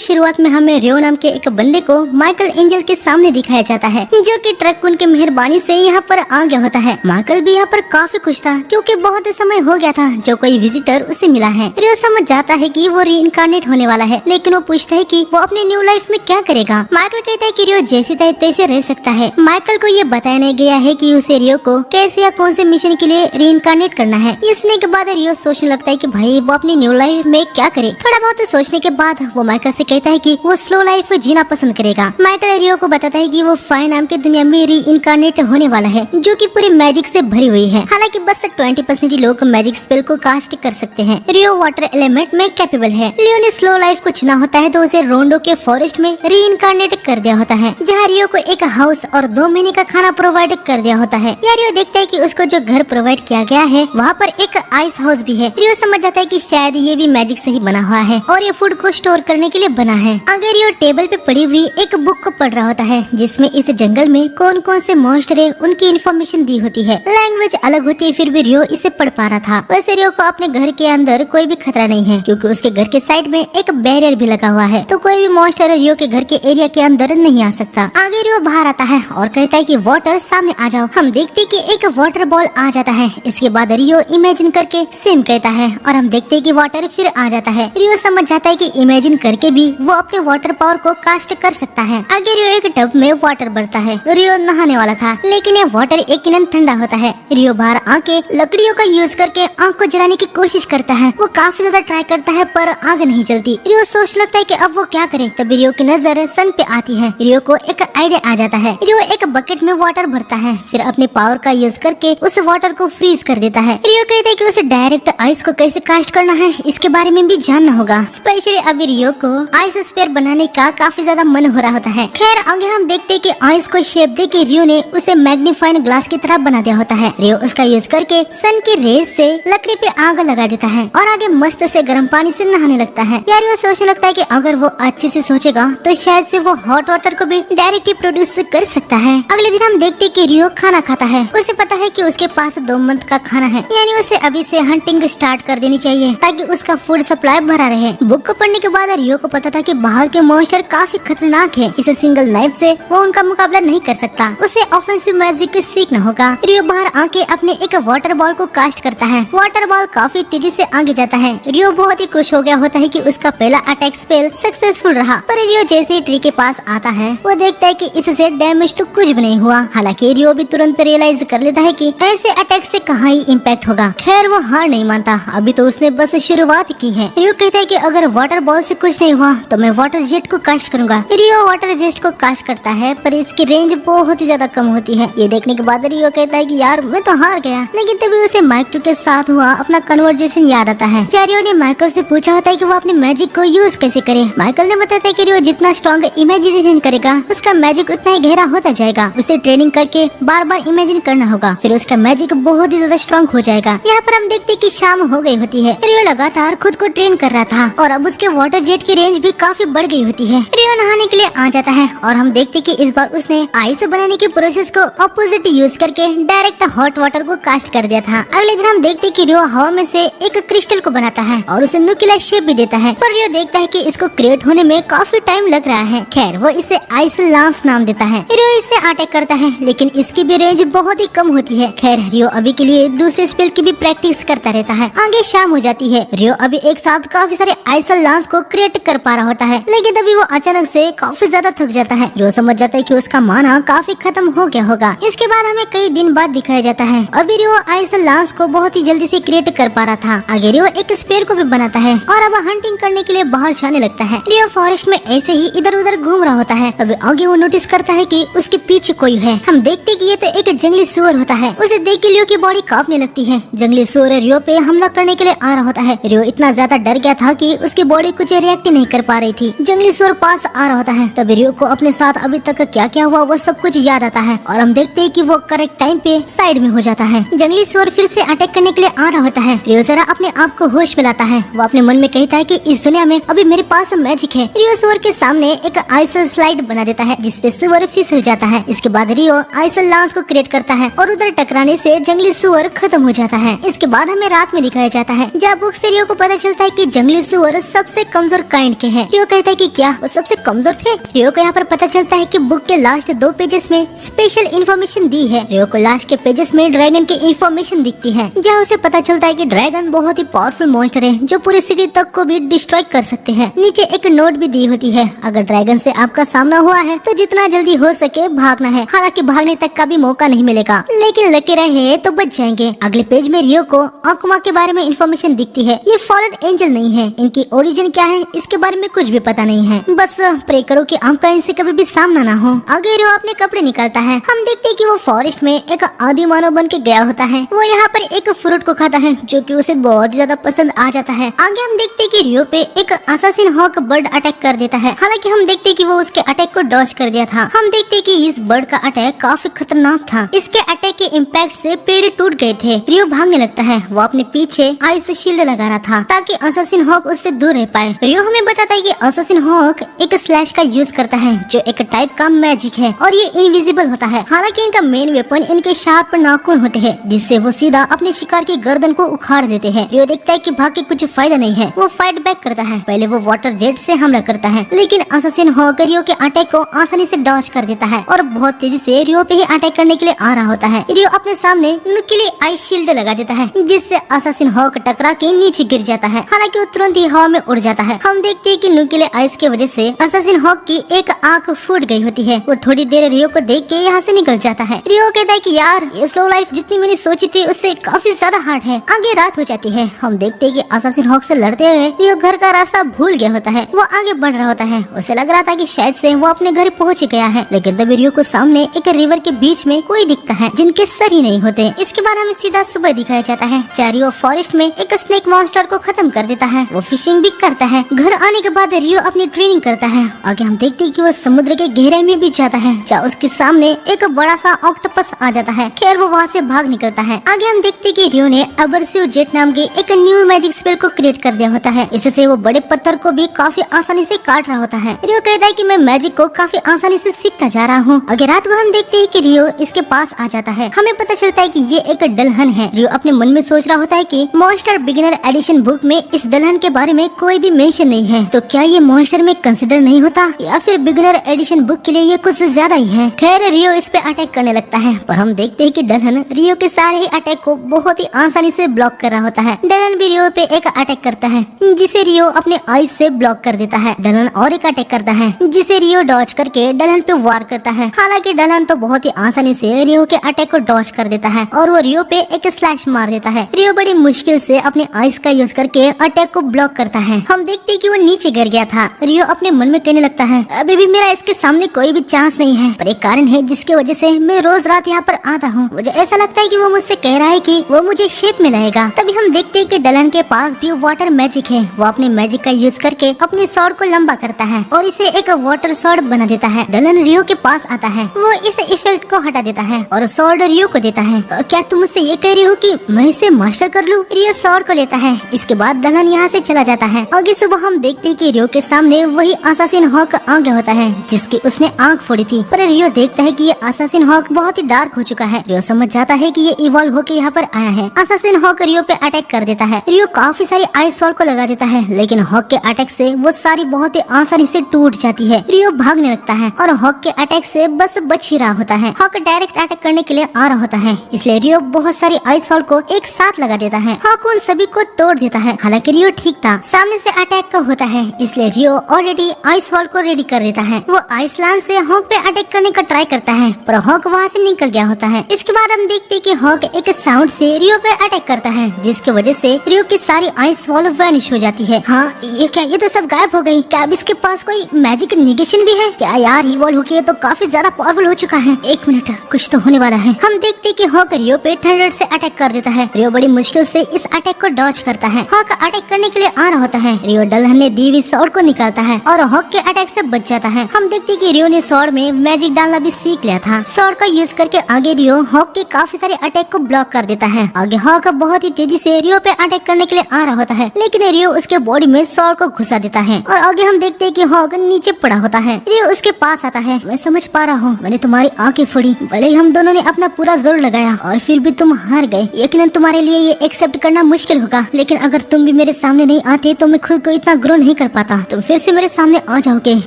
की शुरुआत में हमें रियो नाम के एक बंदे को माइकल एंजल के सामने दिखाया जाता है, जो कि ट्रक उनके मेहरबानी से यहाँ पर आ गया होता है। माइकल भी यहाँ पर काफी खुश था क्योंकि बहुत समय हो गया था जो कोई विजिटर उसे मिला है। रियो समझ जाता है कि वो रीइंकार्नेट होने वाला है, लेकिन वो पूछता है कि वो अपने न्यू लाइफ में क्या करेगा। माइकल कहता है कि रियो जैसे चाहे तैसे रह सकता है। माइकल को ये बताया नहीं गया है कि उसे रियो को कैसे या कौन से मिशन के लिए रीइंकार्नेट करना है। ये सुनने के बाद रियो सोचने लगता है कि भाई वो अपनी न्यू लाइफ में क्या करे। थोड़ा बहुत सोचने के बाद वो माइकल से कहता है कि वो स्लो लाइफ जीना पसंद करेगा। माइकल रियो को बताता है कि वो फाई नाम की दुनिया में रीइंकार्नेट होने वाला है, जो कि पूरी मैजिक से भरी हुई है। हालांकि बस 20% ही लोग मैजिक स्पेल को कास्ट कर सकते हैं। रियो वाटर एलिमेंट में कैपेबल है। लियो ने स्लो लाइफ को चुना होता है तो उसे रोंडो के फॉरेस्ट में रीइंकार्नेट कर दिया होता है, जहाँ रियो को एक हाउस और 2 महीने का खाना प्रोवाइड कर दिया होता है। या रियो देखता है कि उसको जो घर प्रोवाइड किया गया है वहाँ पर एक आइस हाउस भी है। रियो समझ जाता है कि शायद ये भी मैजिक से ही बना हुआ है और ये फूड को स्टोर करने के लिए बना है। आगे रियो टेबल पे पड़ी हुई एक बुक को पढ़ रहा होता है, जिसमें इस जंगल में कौन कौन से मॉन्स्टर है उनकी इन्फॉर्मेशन दी होती है। लैंग्वेज अलग होती है, फिर भी रियो इसे पढ़ पा रहा था। वैसे रियो को अपने घर के अंदर कोई भी खतरा नहीं है, क्योंकि उसके घर के साइड में एक बैरियर भी लगा हुआ है, तो कोई भी मॉन्स्टर रियो के घर के एरिया के अंदर नहीं आ सकता। आगे रियो बाहर आता है और कहता है कि वाटर सामने आ जाओ। हम देखते कि एक वाटर बॉल आ जाता है। इसके बाद रियो इमेजिन करके सेम कहता है और हम देखते हैं कि वाटर फिर आ जाता है। रियो समझ जाता है कि इमेजिन करके भी वो अपने वाटर पावर को कास्ट कर सकता है। आगे रियो एक टब में वाटर भरता है। रियो नहाने वाला था, लेकिन ये वाटर यकीनन ठंडा होता है। रियो बाहर आके लकड़ियों का यूज करके आग को जलाने की कोशिश करता है। वो काफी ज्यादा ट्राई करता है पर आग नहीं जलती। रियो सोच लगता है कि अब वो क्या करे। तभी रियो की नजर सन पे आती है। रियो को एक आइडिया आ जाता है। रियो एक बकेट में वाटर भरता है, फिर अपने पावर का यूज करके उस वाटर को फ्रीज कर देता है। रियो कहता है कि उसे डायरेक्ट आइस को कैसे कास्ट करना है इसके बारे में भी जानना होगा। स्पेशली अभी रियो को आइस स्फीयर बनाने का काफी ज्यादा मन हो रहा होता है। खैर आगे हम देखते हैं कि आइस को शेप दे के रियो ने उसे मैग्नीफाइंग ग्लास की तरह बना दिया होता है। रियो उसका यूज करके सन की रेस से लकड़ी पे आग लगा देता है और आगे मस्त से गर्म पानी से नहाने लगता है। यार रियो सोचने लगता है कि अगर वो अच्छे से सोचेगा तो शायद से वो हॉट वाटर को भी डायरेक्ट ही प्रोड्यूस कर सकता है। अगले दिन हम देखते हैं कि रियो खाना खाता है। उसे पता है कि उसके पास 2 मंथ का खाना है, यानी उसे अभी से हंटिंग स्टार्ट कर देनी चाहिए ताकि उसका फूड सप्लाई भरा रहे। बुक को पढ़ने के बाद रियो को पता था कि बाहर के मॉन्स्टर काफी खतरनाक है। इसे सिंगल नाइफ से वो उनका मुकाबला नहीं कर सकता। उसे ऑफेंसिव मैजिक सीखना होगा। रियो बाहर आके अपने एक वाटर बॉल को कास्ट करता है। वाटर बॉल काफी तेजी से आगे जाता है। रियो बहुत ही खुश हो गया होता है कि उसका पहला अटैक स्पेल सक्सेसफुल रहा। पर रियो जैसे ही ट्री के पास आता है वो देखता है कि इससे डैमेज तो कुछ भी नहीं हुआ। हालांकि रियो भी तुरंत रियलाइज कर लेता है कि ऐसे अटैक से कहाँ ही इम्पैक्ट होगा। खैर वो हार नहीं मानता, अभी तो उसने बस शुरुआत की है। रियो कहता है कि अगर वाटर बॉल से कुछ नहीं हुआ तो मैं वाटर जेट को कास्ट करूंगा। रियो वाटर जेट को कास्ट करता है पर इसकी रेंज बहुत ही ज्यादा कम होती है। ये देखने के बाद रियो कहता है कि यार मैं तो हार गया। लेकिन तभी उसे माइकल के साथ हुआ अपना कन्वर्सेशन याद आता है। रियो ने माइकल से पूछा होता है कि वो अपने मैजिक को यूज कैसे करे। माइकल ने बताया है कि रियो जितना स्ट्रॉन्ग इमेजिनेशन करेगा उसका मैजिक उतना ही गहरा होता जाएगा। उसे ट्रेनिंग करके बार बार इमेजिन करना होगा, फिर उसका मैजिक बहुत ही ज्यादा स्ट्रॉन्ग हो जाएगा। यहाँ पर हम देखते कि शाम हो गई होती है। रियो लगातार खुद को ट्रेन कर रहा था और अब उसके वाटर जेट की रेंज भी काफी बढ़ गई होती है। रियो नहाने के लिए आ जाता है और हम देखते कि इस बार उसने आइस बनाने की प्रोसेस को ऑपोजिट यूज करके डायरेक्ट हॉट वाटर को कास्ट कर दिया था। अगले दिन हम देखते कि रियो हवा में से एक क्रिस्टल को बनाता है और उसे न्यूक्लियर शेप भी देता है। पर रियो देखता है कि इसको क्रिएट होने में काफी टाइम लग रहा है। खैर वो इसे आइस लांस नाम देता है। रियो इसे अटैक करता है, लेकिन इसकी भी रेंज बहुत ही कम होती है। खैर रियो अभी के लिए दूसरे स्पेल की भी प्रैक्टिस करता रहता है। आगे शाम हो जाती है। रियो अभी एक साथ काफी सारे आइस लांस को क्रिएट कर पा रहा होता है, लेकिन तभी वो अचानक से काफी ज्यादा थक जाता है। रियो समझ जाता है कि उसका माना काफी खत्म हो गया होगा। इसके बाद हमें कई दिन बाद दिखाया जाता है। अभी रियो आइस लांस को बहुत ही जल्दी से क्रिएट कर पा रहा था। आगे रियो एक स्पेयर को भी बनाता है और अब हंटिंग करने के लिए बाहर जाने लगता है। रियो फॉरेस्ट में ऐसे ही इधर उधर घूम रहा होता है। तभी आगे वो नोटिस करता है कि उसके पीछे कोई है। हम देखते कि ये तो एक जंगली सुअर होता है। उसे देख के रियो की बॉडी कांपने लगती है। जंगली सुअर रियो पे हमला करने के लिए आ रहा होता है। रियो इतना ज्यादा डर गया था कि उसकी बॉडी कुछ रिएक्ट नहीं कर पा रही थी। जंगली सुअर पास आ रहा होता है। तभी रियो को अपने साथ अभी तक क्या क्या हुआ वो सब कुछ याद आता है और हम देखते हैं कि वो करेक्ट टाइम पे साइड में हो जाता है। जंगली सुअर फिर से अटैक करने के लिए आ रहा होता है। रियो जरा अपने आप को होश में लाता है। वो अपने मन में कहता है कि इस दुनिया में अभी मेरे पास मैजिक है। रियो सुअर के सामने एक आइस स्लाइड बना देता है जिसपे सुअर फिसल जाता है। इसके बाद रियो आइस लांस को क्रिएट करता है और उधर टकराने से जंगली सुअर खत्म हो जाता है। इसके बाद हमें रात में दिखाया जाता है, जहाँ बुक से रियो को पता चलता है कि जंगली सुअर सबसे कमजोर काइंड के हैं। रियो कहता है कि क्या वो सबसे कमजोर थे। रियो को यहाँ पर पता चलता है कि बुक के लास्ट 2 पेजेस में स्पेशल इन्फॉर्मेशन दी है। रियो को लास्ट के पेजेस में ड्रैगन की इन्फॉर्मेशन दिखती है, जहाँ उसे पता चलता है कि ड्रैगन बहुत ही पावरफुल मॉन्स्टर है जो पूरी सिटी तक को भी डिस्ट्रॉय कर सकते हैं। नीचे एक नोट भी दी होती है, अगर ड्रैगन से आपका सामना हुआ है तो जितना जल्दी हो सके भागना है। हालांकि भागने तक का भी मौका नहीं मिलेगा, लेकिन लकी रहे तो बच जाएंगे। अगले पेज में रियो को आकुमा के बारे में इन्फॉर्मेशन दिखती है। ये फॉलन एंजल नहीं है, इनकी ओरिजिन क्या है इसके बारे में कुछ भी पता नहीं है। बस प्रे करो कि आकुमा इनसे कभी भी सामना ना हो। आगे रियो अपने कपड़े निकालता है। हम देखते हैं कि वो फॉरेस्ट में एक आदि मानव बन के गया होता है। वो यहाँ पर एक फ्रूट को खाता है जो कि उसे बहुत ज्यादा पसंद आ जाता है। आगे हम देखते हैं कि रियो पे एक असासिन हॉक बर्ड अटैक कर देता है। हालांकि हम देखते हैं कि वो उसके अटैक को डॉज कर दिया था। हम देखते हैं कि इस बर्ड का अटैक काफी खतरनाक था। इसके अटैक के इम्पैक्ट से पेड़ टूट गए थे। रियो भागने लगता है। वो अपने पीछे आइस शील्ड लगा रहा था ताकि असासिन हॉक उससे दूर रह पाए। रियो हमें बताता है कि असासिन हॉक एक स्लैश का यूज करता है जो एक टाइप का मैजिक है और ये इनविजिबल होता है। हालांकि इनका मेन वेपन इनके शार्प नाखून होते हैं जिससे वो सीधा अपने शिकार की गर्दन को उखाड़ देते हैं। रियो देखता है कि भाग के कुछ फायदा नहीं है। वो फाइट बैक करता है। पहले वो वाटर जेट से हमला करता है, लेकिन असासिन हॉक रियो के अटैक को आसानी से डॉज कर देता है और बहुत तेजी से रियो पे ही अटैक करने के लिए आ रहा होता है। रियो अपने सामने नुकीली आइस शील्ड लगा देता है जिससे असासिन हॉक टकरा के नीचे गिर जाता है। हालांकि वो तुरंत ही हवा में उड़ जाता है। हम देखते हैं कि नुकीले आइस की वजह से असासिन हॉक की एक आंख फूट गई होती है। वो थोड़ी देर रियो को देख के यहाँ से निकल जाता है। रियो कहता है कि यार ये स्लो लाइफ जितनी मैंने सोची थी उससे काफी ज्यादा हार्ड है। आगे रात हो जाती है। हम देखते हैं कि असासिन हॉक से लड़ते हुए रियो घर का रास्ता भूल गया होता है। वो आगे बढ़ रहा होता है। उसे लग रहा था कि शायद से वो अपने घर पहुंच गया है, लेकिन तभी रियो को सामने एक रिवर के बीच में कोई दिखता है जिनके सर ही नहीं होते। इसके बाद हमें सीधा सुबह दिखाया जाता है। रियो फॉरेस्ट में एक स्नेक मॉन्स्टर को खत्म कर देता है। वो फिशिंग भी करता है। घर आने के बाद रियो अपनी ट्रेनिंग करता है। आगे हम देखते हैं कि वो समुद्र के गहराई में भी जाता है जहाँ उसके सामने एक बड़ा सा ऑक्टोपस आ जाता है। खैर वो वहाँ से भाग निकलता है। आगे हम देखते हैं कि रियो ने अबरसिव जेट नाम के एक न्यू मैजिक स्पेल को क्रिएट कर दिया होता है। इससे वो बड़े पत्थर को भी काफी आसानी से काट रहा होता है। रियो कहता है कि मैं मैजिक को काफी आसानी से सीखता जा रहा हूँ। अगर रात को हम देखते हैं कि रियो इसके पास आ जाता है। हमें पता चलता है कि ये एक डलहन है। रियो अपने मन में सोच रहा होता है कि मॉन्स्टर बिगिनर एडिशन बुक में इस डलहन के बारे में कोई भी मेंशन नहीं है, तो क्या ये मॉन्स्टर में कंसिडर नहीं होता या फिर बिगिनर एडिशन बुक के लिए ये कुछ ज्यादा ही है। खैर रियो इस पे अटैक करने लगता है, पर हम देखते हैं कि डलहन रियो के सारे ही अटैक को बहुत ही आसानी से ब्लॉक कर रहा होता है। डलहन भी रियो पे एक अटैक करता है जिसे रियो अपने आइस से ब्लॉक कर देता है। डलहन और एक अटैक करता है जिसे रियो डॉज करके डलहन पे वार करता है। हालांकि डलहन तो बहुत ही आसानी से रियो के अटैक को डॉज कर देता है और वो रियो पे एक स्लैश मार देता है। रियो बड़ी मुश्किल से अपने आइस का यूज करके अटैक को ब्लॉक करता है। हम देखते हैं कि वो नीचे गिर गया था। रियो अपने मन में कहने लगता है अभी भी मेरा इसके सामने कोई भी चांस नहीं है, पर एक कारण है जिसकी वजह से मैं रोज रात यहाँ पर आता हूँ। मुझे ऐसा लगता है कि वो मुझसे कह रहा है कि वो मुझे शेप में लाएगा। तभी हम देखते हैं कि डलन के पास भी वाटर मैजिक है। वो अपने मैजिक का यूज करके अपने स्वॉर्ड को लंबा करता है और इसे एक वाटर स्वॉर्ड बना देता है। डलन रियो के पास आता है। वो इस इफेक्ट को हटा देता है और स्वॉर्ड रियो को देता है। क्या तुम मुझसे ये कह रही हो कि मैं इसे मास्टर कर लूं? रियो स्वॉर्ड को लेता है। इसके बाद डलन यहाँ से चला जाता है। आगे सुबह हम देखते हैं कि रियो के सामने वही असासिन हॉक आ गया होता है जिसकी उसने आंख फोड़ी थी, पर रियो देखता है कि ये असासिन हॉक बहुत ही डार्क हो चुका है। रियो समझ जाता है कि ये इवॉल्व होकर यहाँ पर आया है। असासिन हॉक रियो पे अटैक कर देता है। रियो काफी सारी आइस वॉल को लगा देता है, लेकिन हॉक के अटैक से वो सारी बहुत ही आसानी से टूट जाती है। रियो भागने लगता है और हॉक के अटैक से बस बच ही रहा होता है। हॉक डायरेक्ट अटैक करने के लिए आ रहा होता है, इसलिए रियो बहुत सारी आइस वॉल को एक साथ लगा देता है। हॉक उन सभी को तोड़ देता है। हालांकि रियो ठीक था, सामने से अटैक का होता है, इसलिए रियो ऑलरेडी आइस वॉल को रेडी कर देता है। वो आइसलैंड से हॉक पे अटैक करने का ट्राई करता है, पर हॉक वहाँ से निकल गया होता है। इसके बाद हम देखते हैं कि हॉक एक साउंड से रियो पे अटैक करता है, जिसकी वजह से रियो की सारी आइस वॉल वैनिश हो जाती है। हाँ ये क्या, ये तो सब गायब हो गई। क्या अब इसके पास कोई मैजिक निगेशन भी है क्या? यार इवॉल्व होके तो काफी ज्यादा पावरफुल हो चुका है। एक मिनट, कुछ तो होने वाला है। हम देखते हैं कि हॉक रियो पे थंडर से अटैक कर देता है। रियो बड़ी मुश्किल से इस अटैक को डॉज करता है। हॉक अटैक करने के लिए आ रहा होता है। रियो डलहन ने दी हुई स्वॉर्ड को निकालता है और हॉक के अटैक से बच जाता है। हम देखते हैं कि रियो ने स्वॉर्ड में मैजिक डालना भी सीख लिया था। स्वॉर्ड का यूज करके आगे रियो हॉक के काफी सारे अटैक को ब्लॉक कर देता है। आगे हॉक बहुत ही तेजी से रियो पे अटैक करने के लिए आ रहा होता है, लेकिन रियो उसके बॉडी में स्वॉर्ड को घुसा देता है और आगे हम देखते हैं कि हॉक नीचे पड़ा होता है। रियो उसके पास आता है। मैं समझ पा रहा हूँ, मैंने तुम्हारी आंखें फोड़ी, भले ही हम दोनों ने अपना पूरा जोर लगाया और फिर भी तुम हार गए। यकीनन तुम्हारे लिए ये एक्सेप्ट करना मुश्किल होगा, लेकिन अगर तुम भी मेरे सामने नहीं आते तो मैं खुद को इतना ग्रो नहीं कर पाता तुम फिर से मेरे सामने आ जाओगे।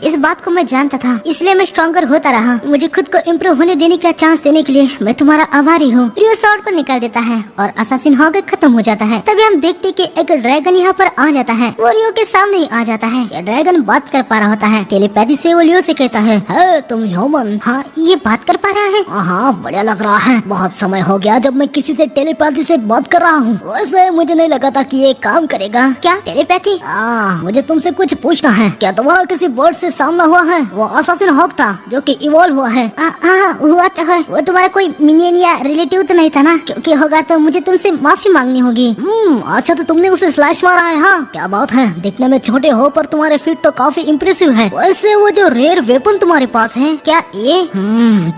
इस बात को मैं जानता था, इसलिए मैं स्ट्रॉन्गर होता रहा। मुझे खुद को इम्प्रूव होने देने का चांस देने के लिए मैं तुम्हारा आभारी हूँ। रियो स्वॉर्ड को निकाल देता है और असासिन हॉग खत्म हो जाता है। तभी हम देखते कि एक ड्रैगन यहाँ पर आ जाता है। वो रियो के सामने ही आ जाता है। ड्रैगन बात कर पा रहा होता है। टेलीपैथी से वो लियो से कहता है, तुम ह्यूमन? हाँ, ये बात कर पा रहा है। हाँ, बढ़िया लग रहा है। बहुत समय हो गया जब मैं किसी से टेलीपैथी से बात कर रहा हूँ। वैसे मुझे नहीं लगा था कि ये काम करेगा। क्या टेलीपैथी? मुझे तुमसे कुछ पूछना है। क्या तुम्हारा किसी बर्ड से सामना हुआ है? वो असासिन हॉग था जो कि इवॉल्व हुआ है। हुआ तो है। वो तुम्हारा कोई मिनियन या रिलेटिव तो नहीं था ना? क्योंकि होगा तो मुझे तुमसे माफी मांगनी होगी। अच्छा, तो तुमने उसे स्लैश मारा है? हाँ, क्या बात है। दिखने में छोटे हो पर तुम्हारे फीट तो काफी इम्प्रेसिव है। वैसे वो जो रेयर वेपन तुम्हारे पास है, क्या ये?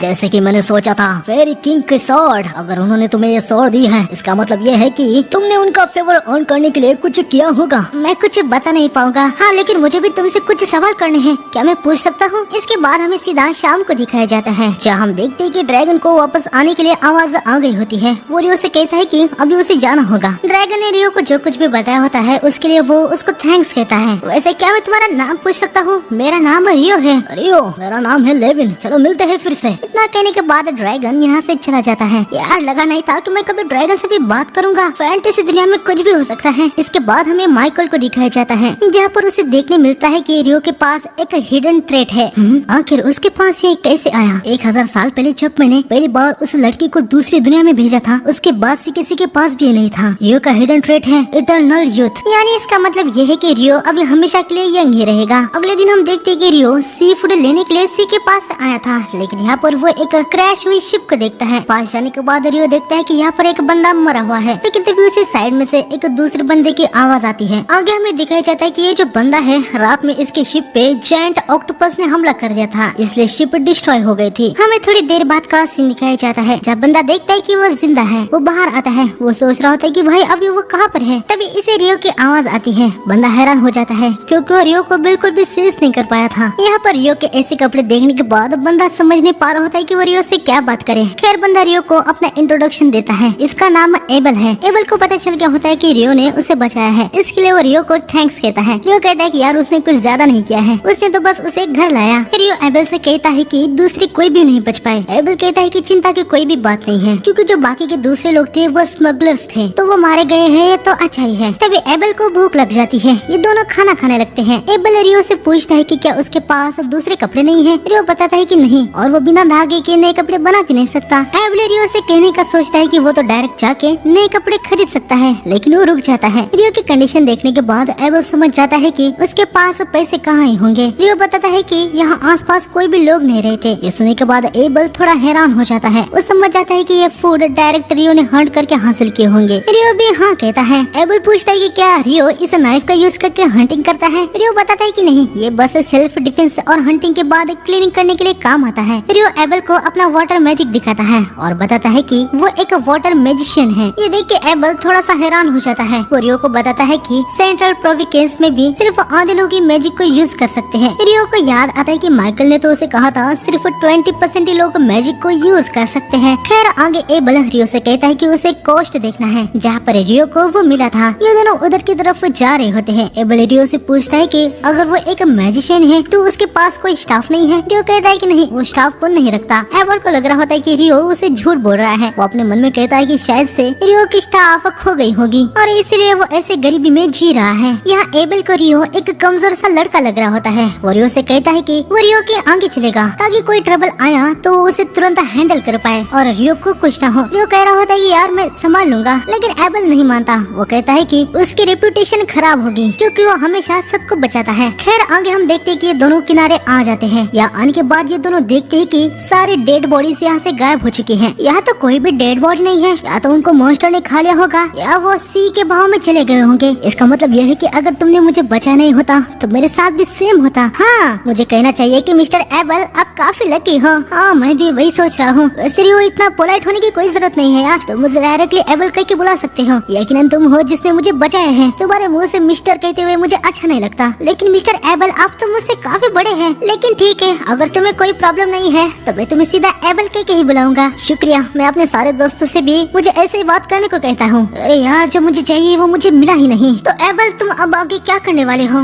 जैसे कि मैंने सोचा था, फेरी किंग की स्वॉर्ड। अगर उन्होंने तुम्हें ये स्वॉर्ड दी है, इसका मतलब ये है कि तुमने उनका फेवर अर्न करने के लिए कुछ किया होगा। मैं कुछ बता नहीं पाऊंगा। हाँ, लेकिन मुझे भी तुमसे कुछ सवाल करने हैं। क्या मैं पूछ सकता हूँ? इसके बाद हमें सीधा शाम को दिखाया जाता है, जहाँ हम देखते हैं कि ड्रैगन को वापस आने के लिए आवाज आ गई होती है। वो रियो से कहता है कि अभी उसे जाना होगा। ड्रैगन ने रियो को जो कुछ भी बताया होता है उसके लिए वो उसको थैंक्स कहता है। वैसे क्या मैं तुम्हारा नाम पूछ सकता हूँ? मेरा नाम रियो है। रियो, मेरा नाम है लेविन। चलो मिलते हैं फिर से। इतना कहने के बाद ड्रैगन यहाँ से चला जाता है। यार, लगा नहीं था कि मैं कभी ड्रैगन से भी बात करूंगा। फैंटेसी दुनिया में कुछ भी हो सकता है। इसके बाद हमें माइकल को दिखाया जाता है, जहाँ पर उसे देखने मिलता है कि रियो के पास एक हिडन ट्रेट है। आखिर उसके पास ये कैसे आया? 1000 साल पहले जब मैंने पहली बार उस लड़की को दूसरी दुनिया में भेजा था, उसके बाद से किसी के पास भी नहीं था। रियो का हिडन ट्रेट है इटर्नल यूथ, यानी इसका मतलब ये है कि रियो अभी हमेशा के लिए यंग ही रहेगा। अगले दिन हम देखते हैं कि रियो सी फूड लेने के लिए सी के पास आया था, लेकिन यहाँ पर वो एक क्रैश हुई शिप को देखता है। पास जाने के बाद रियो देखता है कि यहाँ पर एक बंदा मरा हुआ है, लेकिन तभी उसे साइड में से एक दूसरे बंदे की आवाज आती है। आगे हमें दिखाया जाता है कि ये जो बंदा है, रात में इसके शिप पे जायंट ऑक्टोपस ने हमला कर दिया था, इसलिए शिप डिस्ट्रॉय हो गई थी। हमें थोड़ी देर बाद का सीन दिखाया जाता है, जब बंदा देखता है कि वो जिंदा है। वो बाहर आता है। वो सोच रहा होता है कि भाई अभी वो कहाँ पर है। तभी इसे रियो की आवाज आती है। बंदा हैरान हो जाता है क्योंकि वो रियो को बिल्कुल भी सेंस नहीं कर पाया था। यहाँ पर रियो के ऐसे कपड़े देखने के बाद बंदा समझ नहीं पा रहा होता है कि वो रियो से क्या बात करे। खैर, बंदा रियो को अपना इंट्रोडक्शन देता है। इसका नाम एबल है। एबल को पता चल गया होता है कि रियो ने उसे बचाया है, इसके लिए वो रियो को थैंक्स कहता है। रियो कहता है कि यार उसने कुछ ज्यादा नहीं किया है, उसने तो बस उसे घर लाया। रियो एबल से कहता है कि दूसरी कोई भी नहीं बच पाए। एबल कहता है कि चिंता की कोई भी बात नहीं है, क्योंकि जो बाकी के दूसरे लोग थे वो स्मगलर्स थे, तो वो मारे गए हैं, ये तो अच्छा ही है। तभी एबल को भूख लग जाती है। ये दोनों खाना खाने लगते हैं। एबल रियो से पूछता है कि क्या उसके पास दूसरे कपड़े नहीं है। रियो बताता है कि नहीं, और वो बिना धागे के नए कपड़े बना भी नहीं सकता। एबल रियो से कहने का सोचता है कि वो तो डायरेक्ट जाके नए कपड़े खरीद सकता है, लेकिन वो रुक जाता है। रियो की कंडीशन देखने के बाद एबल समझ जाता है कि उसके पास पैसे कहाँ ही होंगे। रियो बताता है कि यहाँ आसपास कोई भी लोग नहीं रहते। ये सुनने के बाद एबल थोड़ा हैरान हो जाता है। वो समझ जाता है कि ये फूड डायरेक्ट रियो ने हंट करके हासिल किए होंगे। रियो भी हाँ कहता है। एबल पूछता है कि क्या रियो इस नाइफ का यूज करके हंटिंग करता है। रियो बताता है कि नहीं, ये बस सेल्फ डिफेंस और हंटिंग के बाद क्लीनिंग करने के लिए काम आता है। रियो एबल को अपना वाटर मैजिक दिखाता है और बताता है कि वो एक वाटर मैजिशियन है। ये देख के एबल थोड़ा सा हैरान हो जाता है। वो रियो को बताता है कि सेंट्रल प्रोविंस में भी सिर्फ आधे लोग ही मैजिक को यूज कर सकते हैं। रियो को याद आता है कि माइकल ने तो उसे कहा था सिर्फ 20% ही लोग मैजिक को यूज कर सकते हैं। खैर, आगे एबल रियो से कहता है कि उसे कोस्ट देखना है, जहाँ पर रियो को वो मिला था। ये दोनों उधर की तरफ जा रहे होते हैं। एबल रियो से पूछता है कि अगर वो एक मैजिशियन है तो उसके पास कोई स्टाफ नहीं है। रियो कहता है कि नहीं, वो स्टाफ को नहीं रखता। एबल को लग रहा होता है कि रियो उसे झूठ बोल रहा है। वो अपने मन में कहता है कि शायद से रियो की स्टाफ खो गई होगी और इसलिए वो ऐसे गरीबी में जी रहा है। यहाँ एबल को रियो एक कमजोर सा लड़का लग रहा होता है। वो रियो से कहता है कि वो रियो के आगे चलेगा ताकि कोई ट्रबल आया तो उसे तुरंत हैंडल कर पाए और रियो को कुछ ना हो। रियो कह रहा होता है कि यार मैं संभाल लूंगा, लेकिन एबल नहीं मानता। वो कहता है कि उसकी रेपुटेशन खराब होगी क्योंकि वो हमेशा सबको बचाता है। खैर, आगे हम देखते हैं कि ये दोनों किनारे आ जाते हैं। यहाँ आने के बाद ये दोनों देखते हैं कि सारे डेड बॉडीज यहाँ से गायब हो चुकी हैं। यहाँ तो कोई भी डेड बॉडी नहीं है। या तो उनको मॉन्स्टर ने खा लिया होगा या वो सी के भाव में चले गए होंगे। इसका मतलब यह है कि अगर तुमने मुझे बचा नहीं होता तो मेरे साथ भी सेम होता। हाँ, मुझे कहना चाहिए कि मिस्टर एबल आप काफी लकी हो। हाँ, मैं भी वही सोच रहा हूँ। वैसे रियो, इतना पोलाइट होने की कोई जरूरत नहीं है यार। तुम मुझे डायरेक्टली एबल कह के बुला सकते हो। यकीनन तुम हो जिसने मुझे बचाया है। तुम्हारे मुँह से मिस्टर कहते हुए मुझे अच्छा नहीं लगता। लेकिन मिस्टर एबल, आप तो मुझसे काफी बड़े हैं। लेकिन ठीक है, अगर तुम्हें कोई प्रॉब्लम नहीं है तो मैं तुम्हें सीधा एबल कह के ही बुलाऊंगा। शुक्रिया, मैं अपने सारे दोस्तों से भी मुझे ऐसे ही बात करने को कहता हूँ। अरे यार, जो मुझे चाहिए वो मुझे मिला ही नहीं। तो एबल, तुम अब आगे क्या करने करने वाले हो?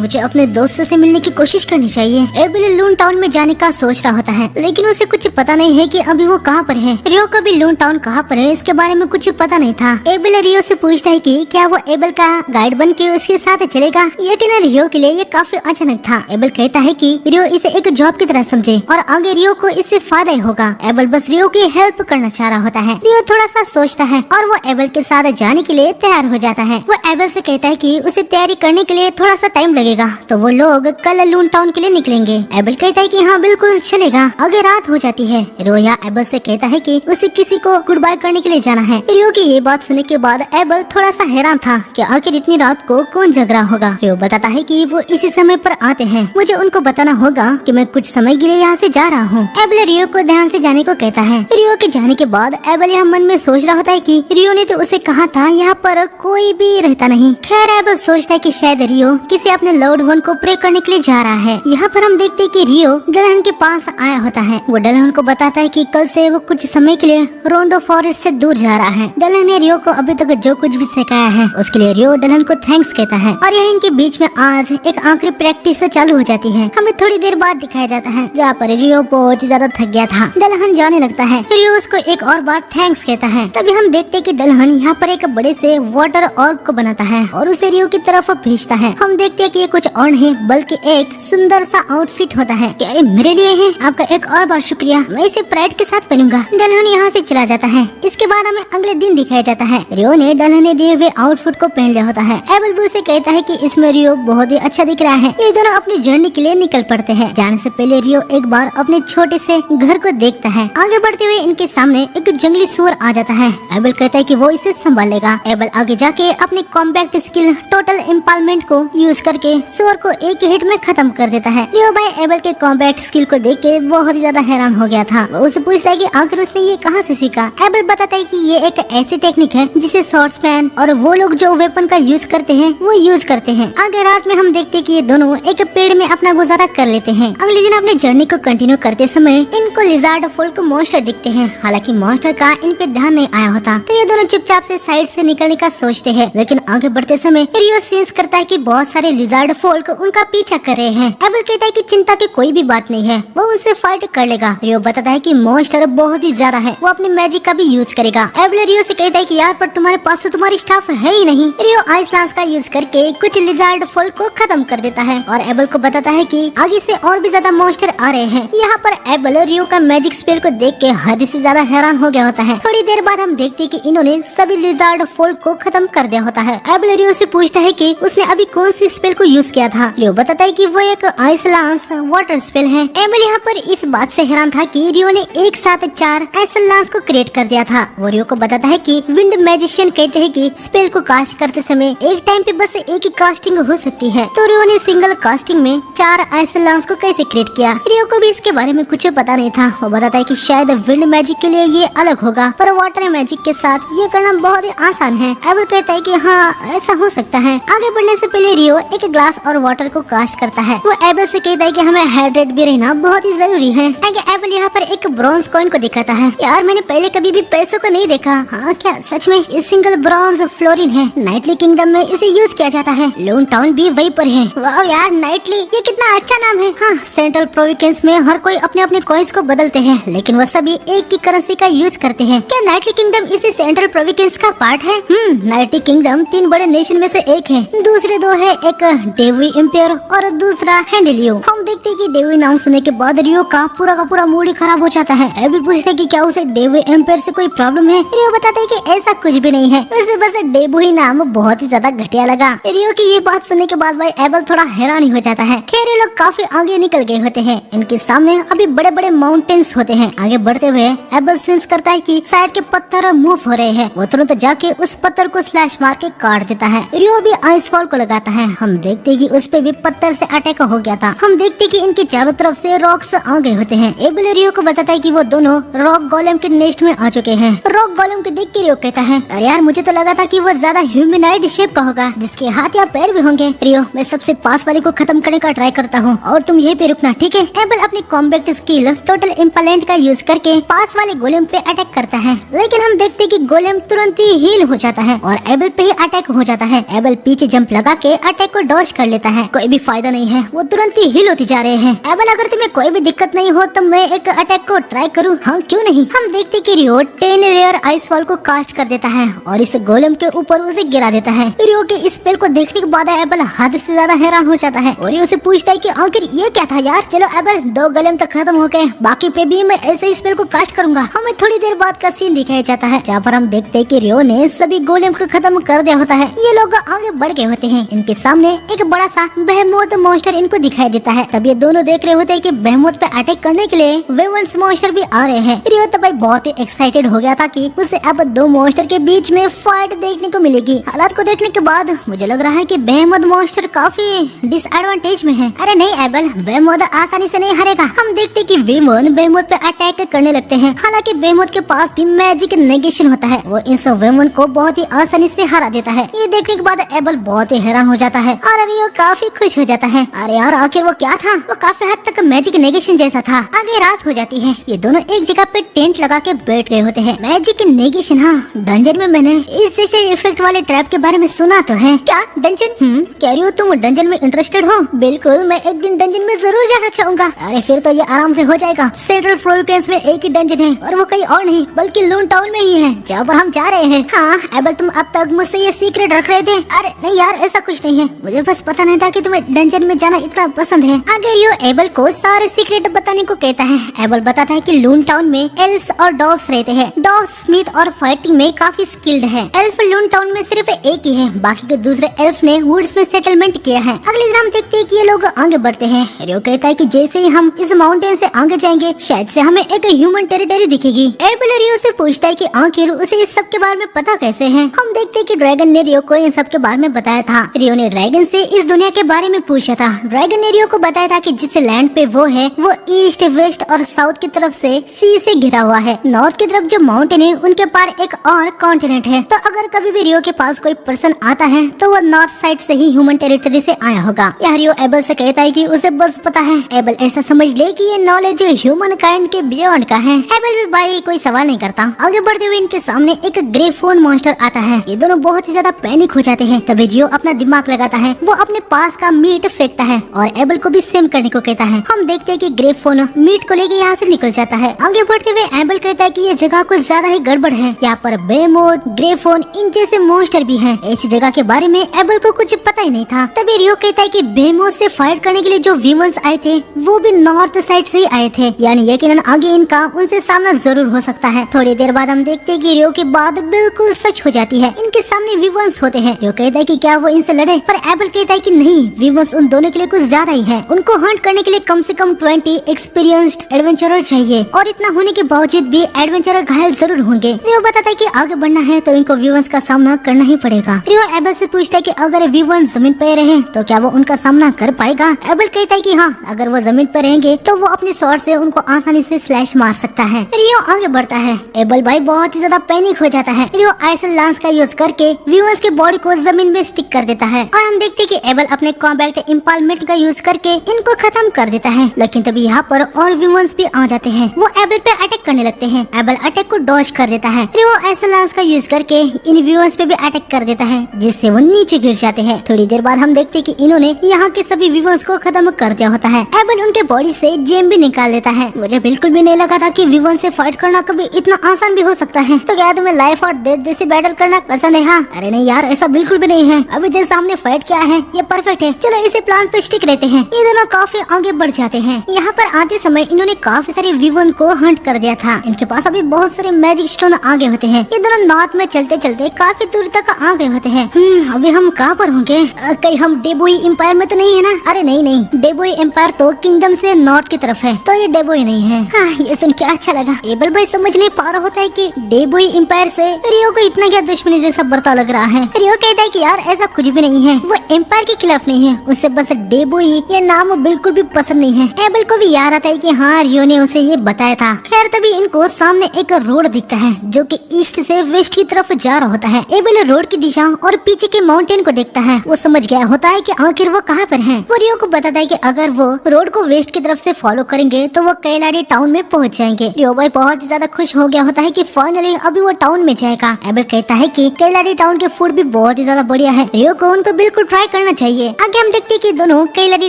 मुझे अपने दोस्त से मिलने की कोशिश करनी चाहिए। एबल लून टाउन में जाने का सोच रहा होता है, लेकिन उसे कुछ पता नहीं है कि अभी वो कहाँ पर है। रियो को भी लून टाउन कहाँ पर है इसके बारे में कुछ पता नहीं था। एबल रियो से पूछता है कि क्या वो एबल का गाइड बन के उसके साथ चलेगा। यकीन रियो के लिए ये काफी अचानक था। एबल कहता है कि रियो इसे एक जॉब की तरह समझे और आगे रियो को इससे फायदा ही होगा। एबल बस रियो की हेल्प करना चाह रहा होता है। रियो थोड़ा सा सोचता है और वो एबल के साथ जाने के लिए तैयार हो जाता है। वो एबल से कहता है कि उसे तैयारी करने के लिए थोड़ा सा टाइम लगेगा, तो वो लोग कल लून टाउन के लिए निकलेंगे। एबल कहता है कि हाँ बिल्कुल चलेगा। आगे रात हो जाती है। रियो एबल से कहता है कि उसे किसी को गुड बाय करने के लिए जाना है। रियो की ये बात सुनने के बाद एबल थोड़ा सा हैरान था कि आखिर इतनी रात को कौन जग रहा होगा। रियो बताता है कि वो इसी समय पर आते हैं, मुझे उनको बताना होगा कि मैं कुछ समय के लिए यहाँ से जा रहा हूँ। एबल रियो को ध्यान से जाने को कहता है। रियो के जाने के बाद एबल यहाँ मन में सोच रहा होता है कि रियो ने तो उसे कहा था यहाँ पर कोई भी रहता नहीं। खैर एबल सोचता है कि शायद रियो किसी अपने लव्ड वन को प्रे करने के लिए जा रहा है। यहाँ पर हम देखते हैं कि रियो डलहन के पास आया होता है। वो डलहन को बताता है कि कल से वो कुछ समय के लिए रोंडो फॉरेस्ट से दूर जा रहा है। डलहन ने रियो को अभी तक जो कुछ भी सिखाया है उसके लिए रियो डलहन को थैंक्स कहता है। और यह इनके बीच में आज एक आखिरी प्रैक्टिस चालू हो जाती है। हमें थोड़ी देर बाद दिखाया जाता है जहाँ पर रियो बहुत ही ज्यादा थक गया था। डलहन जाने लगता है। रियो उसको एक और बार थैंक्स कहता है। तभी हम देखते हैं कि डलहन यहाँ पर एक बड़े से वाटर ऑर्ब को बनाता है और उसे रियो की तरफ भेजता है। हम देखते हैं कि ये कुछ और नहीं बल्कि एक सुंदर सा आउटफिट होता है। क्या ये मेरे लिए है? आपका एक और बार शुक्रिया, मैं इसे प्राइड के साथ पहनूंगा। डलहन यहाँ से चला जाता है। इसके बाद हमें अगले दिन दिखाया जाता है। रियो ने डलहन ने दिए हुए आउटफिट को पहन लिया होता है। एबल बू से कहता है कि इसमें रियो बहुत ही अच्छा दिख रहा है। ये दोनों अपनी जर्नी के लिए निकल पड़ते हैं। जाने से पहले रियो एक बार अपने छोटे से घर को देखता है। आगे बढ़ते हुए इनके सामने एक जंगली सुअर आ जाता है। एबल कहता है कि वो इसे संभालेगा। एबल आगे जाके अपने कॉम्पैक्ट स्किल टोटल इम्पालमेंट को यूज करके सुअर को एक हिट में खत्म कर देता है। रियो भाई एबल के कॉम्पैक्ट स्किल को देख के बहुत ही ज्यादा हैरान हो गया था। वो उसे पूछता है कि आखिर उसने ये कहाँ से सीखा। एबल बताता है कि ये एक ऐसी टेक्निक है जिसे स्वॉर्ड्समैन और वो लोग जो वेपन का यूज करते हैं वो यूज करते हैं। आगे रात में हम देखते हैं कि ये दोनों एक पेड़ में अपना गुजारा कर लेते हैं। अगले दिन अपने जर्नी को कंटिन्यू करते समय इनको लिजार्ड फोल्क मॉन्स्टर दिखते हैं। हालांकि मॉन्स्टर का इन पे ध्यान नहीं आया होता, तो ये दोनों चुपचाप से साइड से निकलने का सोचते हैं। लेकिन आगे बढ़ते समय रियो सेंस करता है कि बहुत सारे लिजार्ड फोल्क उनका पीछा कर रहे हैं। एबल कहता है कि चिंता की कोई भी बात नहीं है, वो उनसे फाइट कर लेगा। रियो बताता है कि मॉन्स्टर बहुत ही ज्यादा है, वो अपने मैजिक का भी यूज करेगा। एबल रियो से कहता है कि यार पर तुम्हारे पास तो तुम्हारी स्टाफ है ही नहीं। रियो आइस लांस का यूज करके कुछ लिजार्ड फोल्क को खत्म कर देता है और एबल को बताता है कि आगे से और भी ज्यादा मॉन्स्टर आ रहे हैं। यहाँ पर एबल रियो का मैजिक स्पेल को देख के हद से ज्यादा हैरान हो गया होता है। थोड़ी देर बाद हम देखते हैं कि इन्होंने सभी लिजार्ड फोल्क को खत्म कर दिया होता है। एबल रियो से पूछता है कि उसने अभी कौन सी स्पेल को यूज किया था। रियो बताता है कि वो एक आइस लांस वाटर स्पेल है। एबल यहाँ पर इस बात से हैरान था कि रियो ने एक साथ 4 आइस लांस को क्रिएट कर दिया था। वो रियो को बताता है कि विंड मैजिशियन कहते हैं कि स्पेल को कास्ट करते समय एक टाइम पे बस एक ही कास्टिंग हो सकती है। तो रियो ने सिंगल कास्टिंग में 4 आइस लांस को कैसे क्रिएट किया। रियो को भी इसके बारे में कुछ पता नहीं था। वो बताता है कि शायद विंड मैजिक के लिए ये अलग होगा, पर वाटर मैजिक के साथ ये करना बहुत ही आसान है। एबल कहता है कि हाँ ऐसा हो सकता है। आगे बढ़ने से पहले रियो एक ग्लास और वाटर को कास्ट करता है। वो एबल से कहता है कि हमें हाइड्रेट भी रहना बहुत ही जरूरी है। आगे एबल यहाँ पर एक ब्रॉन्ज कॉइन को दिखाता है। यार मैंने पहले कभी भी पैसों को नहीं देखा। हाँ क्या सच में? ये सिंगल ब्रॉन्ज फ्लोरिन है। नाइटली किंगडम में इसे यूज किया जाता है। लून टाउन भी वहीं पर है। वाह यार नाइटली, ये कितना अच्छा नाम है। हाँ सेंट्रल प्रोविंस में हर कोई अपने अपने कॉइन्स को बदलते हैं, लेकिन वो सभी एक ही करेंसी का यूज करते हैं। क्या नाइटली किंगडम इसी सेंट्रल प्रोविंस का पार्ट है? नाइटली किंगडम 3 बड़े नेशन में से एक है। दूसरे 2 है, एक डेवी एम्पायर और दूसरा हैंडलियो। हम देखते हैं कि डेवी नाम सुनने के बाद रियो का पूरा मूड ही खराब हो जाता है। एबल पूछता है कि क्या उसे डेवी एम्पायर से कोई प्रॉब्लम है। रियो बताता है कि ऐसा कुछ भी नहीं है, उसे बस डेबू ही नाम बहुत ही ज्यादा घटिया लगा। रियो की ये बात सुनने के बाद भाई एबल थोड़ा हैरान ही हो जाता है। खैर ये लोग काफी आगे निकल गए होते हैं। इनके सामने अभी बड़े बड़े माउंटेन्स होते हैं। आगे बढ़ते हुए एबल सेंस करता है कि साइड के पत्थर मूव हो रहे हैं। वो तुरंत जाके उस पत्थर को स्लैश मार के काट देता है। रियो भी आइस फॉल को लगाता है। हम देखते हैं कि उस पे भी पत्थर से अटैक हो गया था। हम देखते हैं कि इनके चारों तरफ से रॉक्स आ गए होते हैं। एबल रियो को बताता है कि वो दोनों रॉक गोलेम के नेस्ट में आ चुके हैं। रॉक गोलेम को देख के रियो कहता है, अरे यार मुझे तो लगा था कि वो ज्यादा ह्यूमनॉइड शेप का होगा, जिसके हाथ या पैर भी होंगे। रियो मैं सबसे पास वाले को खत्म करने का ट्राई करता हूँ और तुम यहीं पे रुकना, ठीक है? एबल अपनी कॉम्बैक्ट स्किल टोटल इम्पैलेंट का यूज करके पास वाले गोलेम पे अटैक करता है, लेकिन हम देखते हैं कि गोलेम तुरंत ही हील हो जाता है और एबल पे ही अटैक हो जाता है। एबल पीछे जंप लगा लगा के अटैक को डॉज कर लेता है। कोई भी फायदा नहीं है, वो तुरंत ही हील होती जा रहे हैं। एबल अगर तुम्हें कोई भी दिक्कत नहीं हो तो मैं एक अटैक को ट्राई करूँ? हाँ क्यों नहीं। हम देखते कि रियो 10 लेयर आइस वॉल को कास्ट कर देता है और इस गोलम के ऊपर उसे गिरा देता है। रियो के इस स्पेल को देखने के बाद एबल हद से ज्यादा हैरान हो जाता है और रियो से पूछता है कि आखिर ये क्या था यार। चलो एबल 2 गोलम तो खत्म हो गए, बाकी पे भी मैं ऐसे ही स्पेल को कास्ट करूंगा। हमें थोड़ी देर बाद का सीन दिखाया जाता है जहाँ पर हम देखते हैं कि रियो ने सभी गोलेम को खत्म कर दिया होता है। ये लोग आगे बढ़ गए होते हैं। इनके सामने एक बड़ा सा बेहेमोथ मॉन्स्टर इनको दिखाई देता है। तब ये दोनों देख रहे होते हैं कि बेहेमोथ पे अटैक करने के लिए वेवंस मॉन्स्टर भी आ रहे हैं। रियो तो भाई बहुत ही एक्साइटेड हो गया था कि उसे अब 2 मॉन्स्टर के बीच में फाइट देखने को मिलेगी। हालात को देखने के बाद मुझे लग रहा है कि बेहेमोथ मॉन्स्टर काफी डिसएडवांटेज में है। अरे नहीं एबल, बेहेमोथ आसानी से नहीं हारेगा। हम देखते कि वेमन बेहेमोथ पे अटैक करने लगते हैं। हालांकि बेहेमोथ के पास भी मैजिक नेगेशन होता है, वो इस वेमन को बहुत ही आसानी से हरा देता है। ये देखने के बाद एबल बहुत ही हैरान हो जाता है और रियो काफी खुश हो जाता है। अरे यार आखिर वो क्या था, वो काफी हद तक मैजिक नेगेशन जैसा था। आगे रात हो जाती है। ये दोनों एक जगह पे टेंट लगा के बैठ गए होते हैं। मैजिक नेगेशन, हाँ डंजन में मैंने इस जैसे इफेक्ट वाले ट्रैप के बारे में सुना तो है। क्या डंजन? कह रही हो तुम डंजन में इंटरेस्टेड हो? बिल्कुल, मैं एक दिन डंजन में जरूर जाना चाहूंगा। अरे फिर तो ये आराम से हो जाएगा। सेंट्रल प्रोविंस में एक ही डंजन है और वो कहीं और नहीं बल्कि लून टाउन में ही है जहाँ पर हम जा रहे हैं। हाँ एबल, तुम अब तक मुझसे ये सीक्रेट रख रहे थे। अरे नहीं यार, ऐसा कुछ नहीं है, मुझे बस पता नहीं था कि तुम्हें डंजन में जाना इतना पसंद है। आगे रियो एबल को सारे सीक्रेट बताने को कहता है। एबल बताता है कि लून टाउन में एल्फ्स और डॉग्स रहते हैं। डॉग स्मिथ और फाइटिंग में काफी स्किल्ड है। एल्फ लून टाउन में सिर्फ एक ही है, बाकी के दूसरे एल्फ्स ने वुड्स में सेटलमेंट किया है। अगले दिन हम देखते हैं कि ये लोग आगे बढ़ते हैं। रियो कहता है कि जैसे ही हम इस माउंटेन से आगे जाएंगे शायद से हमें एक ह्यूमन टेरिटरी दिखेगी। एबल रियो से पूछता है कि आखिर उसे इस सब के बारे में पता कैसे है। हम देखते हैं कि ड्रैगन ने रियो को इन सब के बारे में बताया था। रियो ने ड्रैगन से इस दुनिया के बारे में पूछा था। ड्रैगन ने रियो को बताया था कि जिस लैंड पे वो है वो ईस्ट, वेस्ट और साउथ की तरफ से सी से घिरा हुआ है। नॉर्थ की तरफ जो माउंटेन है उनके पार एक और कॉन्टिनेंट है। तो अगर कभी भी रियो के पास कोई पर्सन आता है तो वो नॉर्थ साइड से ही ह्यूमन टेरिटरी से आया होगा। यह रियो एबल से कहता है कि उसे बस पता है। एबल ऐसा समझ ले कि ये नॉलेज ह्यूमन काइंड के बियॉन्ड का है। एबल भी भाई कोई सवाल नहीं करता। आगे बढ़ते हुए इनके सामने एक ग्रेफोन मॉन्स्टर आता है। ये दोनों बहुत ही ज्यादा पैनिक हो जाते हैं। तभी रियो अपना दिमाग लगाता है, वो अपने पास का मीट फेंकता है और एबल को भी सेम करने को कहता है। हम देखते हैं कि ग्रेफोन मीट को लेके यहाँ से निकल जाता है। आगे बढ़ते हुए एबल कहता है कि ये जगह कुछ ज्यादा ही गड़बड़ है। यहाँ पर बेहेमोथ, ग्रेफोन इन जैसे मॉन्स्टर भी हैं। इस जगह के बारे में एबल को कुछ पता ही नहीं था। तभी रियो कहता है कि बेहेमोथ से फाइट करने के लिए जो वीमन्स आए थे वो भी नॉर्थ साइड से ही आए थे, यानी यकीनन आगे इनका उनसे सामना जरूर हो सकता है। थोड़ी देर बाद हम देखते हैं कि रियो की बात बिल्कुल सच हो जाती है। इनके सामने वीमन्स होते हैं। रियो कहता है कि क्या वो इनसे लड़े, पर एबल कहता है कि नहीं, वीमन्स उन दोनों के लिए कुछ ज्यादा ही है। उनको हंट करने के लिए कम से कम 20 एक्सपीरियंस्ड एडवेंचरर चाहिए और इतना होने के बावजूद भी एडवेंचरर घायल जरूर होंगे। रियो बताता है कि आगे बढ़ना है तो इनको वीमन्स का सामना करना ही पड़ेगा। रियो एबल से पूछता है कि अगर वीमन्स जमीन पे रहे तो क्या वो उनका सामना कर पाएगा। एबल कहता है कि हाँ, अगर वो जमीन पर रहेंगे तो वो अपने स्वॉर्ड से उनको आसानी से स्लैश मार सकता है। रियो आगे बढ़ता है। एबल भाई बहुत ही ज्यादा पैनिक हो जाता है। रियो आइसल लांस का यूज करके वीमन्स के बॉडी को जमीन में स्टिक कर देता है और हम देखते हैं कि एबल अपने कॉम्बैक्ट इम्पालमेंट का यूज करके इनको खत्म कर देता है। लेकिन तभी यहाँ पर और वीमन्स भी आ जाते हैं। वो एबल पे अटैक करने लगते हैं। एबल अटैक को डॉज कर देता है। रियो आइसल लांस का यूज करके इन वीमन्स पे भी अटैक कर देता है जिससे वो नीचे गिर जाते हैं। थोड़ी देर बाद हम देखते हैं कि इन्होंने यहाँ के सभी वीमन्स को खत्म कर दिया होता है। एबल उनके बॉडी से जेम भी निकाल देता है। मुझे बिल्कुल भी नहीं लगा था कि वीमन्स से फाइट करना कभी इतना आसान भी हो सकता है। तो क्या तुम्हें लाइफ और डेथ जैसी बैटल करना पसंद है? हाँ। अरे नहीं यार, ऐसा बिल्कुल भी नहीं है। अभी जैसे हमने फाइट किया है ये परफेक्ट है। चलो इसी प्लान पे स्टिक रहते हैं। ये दोनों काफी आगे बढ़ जाते हैं। यहाँ पर आते समय इन्होंने काफी सारे वीवन को हंट कर दिया था। इनके पास अभी बहुत सारे मैजिक स्टोन आ गए होते हैं। ये दोनों नॉर्थ में चलते चलते काफी दूर तक आ गए होते हैं। अभी हम कहाँ पर होंगे? कहीं हम डेबोई एम्पायर में तो नहीं है ना? अरे नहीं नहीं, डेबोई एम्पायर तो किंगडम से नॉर्थ की तरफ है, तो ये डेबोई नहीं है। हाँ, ये सुन के अच्छा लगा। एबल भाई समझ नहीं पा रहा होता है कि डेबोई एम्पायर से रियो को इतना क्या दुश्मनी जैसा बर्ताव लग रहा है। रियो कहता है कि यार ऐसा कुछ भी नहीं है, वो एम्पायर के खिलाफ नहीं है, उसे बस डेबोई ये नाम बिल्कुल भी पसंद नहीं है। एबल को भी याद आता है कि हाँ, रियो ने उसे ये बताया था। खैर तभी इनको सामने एक रोड दिखता है जो कि ईस्ट से वेस्ट की तरफ जा रहा होता है। एबल रोड की दिशा और पीछे के माउंटेन को देखता है। वो समझ गया होता है कि आखिर वो कहाँ पर है। वो रियो को बताता है कि अगर वो रोड को वेस्ट की तरफ से फॉलो करेंगे तो वो कैलाडी टाउन में पहुंच जाएंगे। रियो भाई बहुत ही ज्यादा खुश हो गया होता है कि फाइनली अभी वो टाउन में जाएगा। एबल कहता है कि कैलाडी टाउन के फूड भी बहुत ही ज्यादा बढ़िया है। रियो को उनको बिल्कुल ट्राई करना चाहिए। आगे हम देखते हैं कि दोनों कैलरी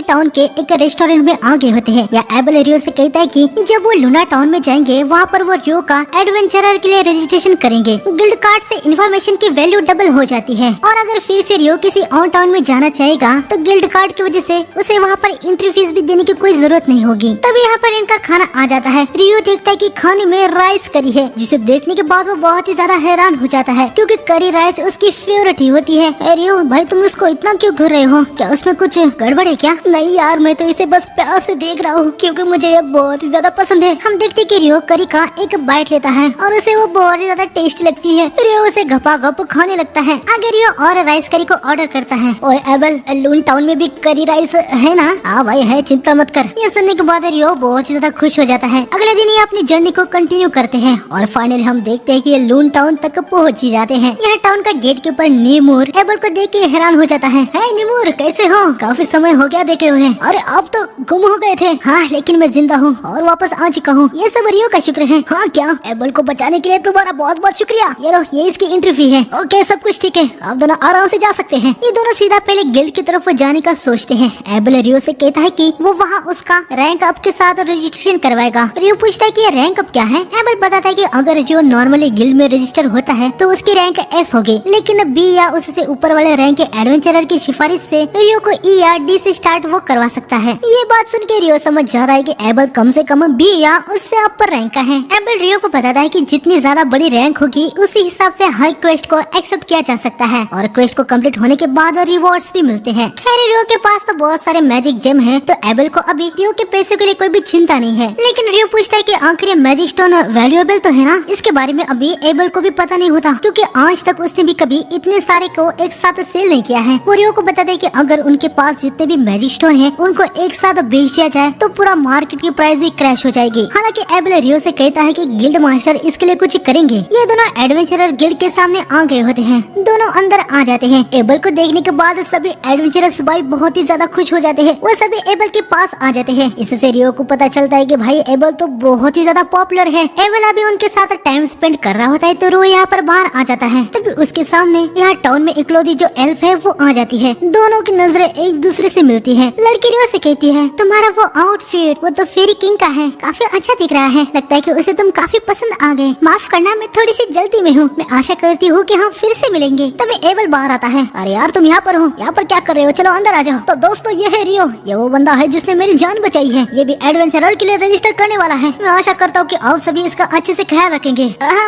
टाउन के एक रेस्टोरेंट में आ गए होते हैं। या एबल रियो से कहता है कि जब वो लूना टाउन में जाएंगे वहाँ पर वो रियो का एडवेंचरर के लिए रजिस्ट्रेशन करेंगे। गिल्ड कार्ड से इन्फॉर्मेशन की वैल्यू डबल हो जाती है और अगर फिर से रियो किसी और टाउन में जाना चाहेगा तो गिल्ड कार्ड की वजह से उसे वहाँ पर एंट्री फीस भी देने की कोई जरूरत नहीं होगी। तभी यहाँ पर इनका खाना आ जाता है। रियो देखता है कि खाने में राइस करी है, जिसे देखने के बाद वो बहुत ही ज्यादा हैरान हो जाता है क्योंकि करी राइस उसकी फेवरेट ही होती है। रियो भाई तुम इसको इतना क्यों घूर रहे हो, क्या उसमें कुछ गड़बड़ है क्या? नहीं यार मैं तो इसे बस प्यार से देख रहा हूँ क्योंकि मुझे ये बहुत ही ज्यादा पसंद है। हम देखते कि रियो करी का एक बाइट लेता है और उसे वो बहुत ही ज्यादा टेस्टी लगती है। रियो उसे घपा घप खाने लगता है। आगे रियो और राइस करी को ऑर्डर करता है। ओए एबल लून टाउन में भी करी राइस है ना? हाँ भाई है, चिंता मत कर। ये सुनने के बाद रियो बहुत ही ज्यादा खुश हो जाता है। अगले दिन ये अपनी जर्नी को कंटिन्यू करते हैं और फाइनली हम देखते हैं कि ये लून टाउन तक पहुंच ही जाते हैं। यहाँ टाउन का गेट के ऊपर नीमूर एबल को देख के हैरान हो जाता है। हे नीमूर कैसे हो? काफी समय हो गया देखे हुए। अरे आप तो गुम हो गए थे। हाँ लेकिन मैं जिंदा हूँ और वापस आ चुका हूँ। ये सब रियो का शुक्र है। हाँ क्या? एबल को बचाने के लिए तुम्हारा बहुत बहुत शुक्रिया। ये लो ये इसकी एंट्री फी है। ओके सब कुछ ठीक है, आप दोनों आराम से जा सकते हैं। ये दोनों सीधा पहले गिल्ड की तरफ जाने का सोचते हैं। एबल रियो से कहता है कि वो वहाँ उसका रैंक अप के साथ रजिस्ट्रेशन करवाएगा। रियो पूछता है कि ये रैंक अप क्या है? एबल बताता है कि अगर रियो नॉर्मली गिल्ड में रजिस्टर होता है तो उसकी रैंक F होगी, लेकिन B या उससे ऊपर वाले रैंक के एडवेंचरर की सिफारिश से रियो को E या D से स्टार्ट वो करवा सकता है। ये बात सुन के रियो समझ जाता है कि एबल कम से कम B या उससे ऊपर रैंक का है। एबल रियो को बताता है कि जितनी ज्यादा बड़ी रैंक होगी उसी हिसाब से हर क्वेस्ट को एक्सेप्ट किया जा सकता है और क्वेस्ट को कंप्लीट होने के बाद रिवॉर्ड्स भी मिलते हैं। खैर रियो के पास तो बहुत सारे मैजिक जेम है तो एबल को अभी रियो के पैसे के लिए कोई भी चिंता नहीं है। लेकिन रियो पूछता है कि आखिर ये मैजिक स्टोन वैल्यूएबल तो है ना? इसके बारे में अभी एबल को भी पता नहीं होता क्योंकि आज तक उसने भी कभी इतने सारे को एक साथ सेल नहीं किया है। वो रियो को बताता है कि अगर उनके पास जितने भी मैजिक स्टोन है उनको एक साथ बेच दिया जाए तो पूरा मार्केट की प्राइस ही क्रैश हो जाएगी। हालांकि एबल रियो से कहता है कि गिल्ड मास्टर इसके लिए कुछ करेंगे। ये दोनों एडवेंचरर गिल्ड के सामने आ गए होते हैं। दोनों अंदर आ जाते हैं। एबल को देखने के बाद सभी एडवेंचरर्स भाई बहुत ही ज्यादा खुश हो जाते हैं। वो सभी एबल के पास आ जाते हैं। इससे रियो को पता चलता है कि भाई एबल तो बहुत ही ज्यादा पॉपुलर है। एबल अभी उनके साथ टाइम स्पेंड कर रहा होता है तो रियो यहाँ पर बाहर आ जाता है। तभी उसके सामने यहाँ टाउन में इकलौती जो एल्फ है वो आ जाती है। दोनों की नजरें एक दूसरे से मिलती है। लड़की रियो से कहती है तुम्हारा वो आउटफिट वो तो फेरी किंग का है, काफी अच्छा दिख रहा है। लगता है कि उसे तुम काफी पसंद आ गए। माफ करना मैं थोड़ी सी जल्दी में हूँ। मैं आशा करती हूँ कि हम फिर से मिलेंगे। तभी एबल बाहर आता है। अरे यार तुम यहाँ पर हो, यहाँ पर क्या कर रहे हो? चलो अंदर आ जाओ। तो दोस्तों ये है रियो, ये वो बंदा है जिसने मेरी जान बचाई है। ये भी एडवेंचरर के लिए रजिस्टर करने वाला है। मैं आशा करता हूँ कि आप सभी इसका अच्छे से ख्याल रखेंगे।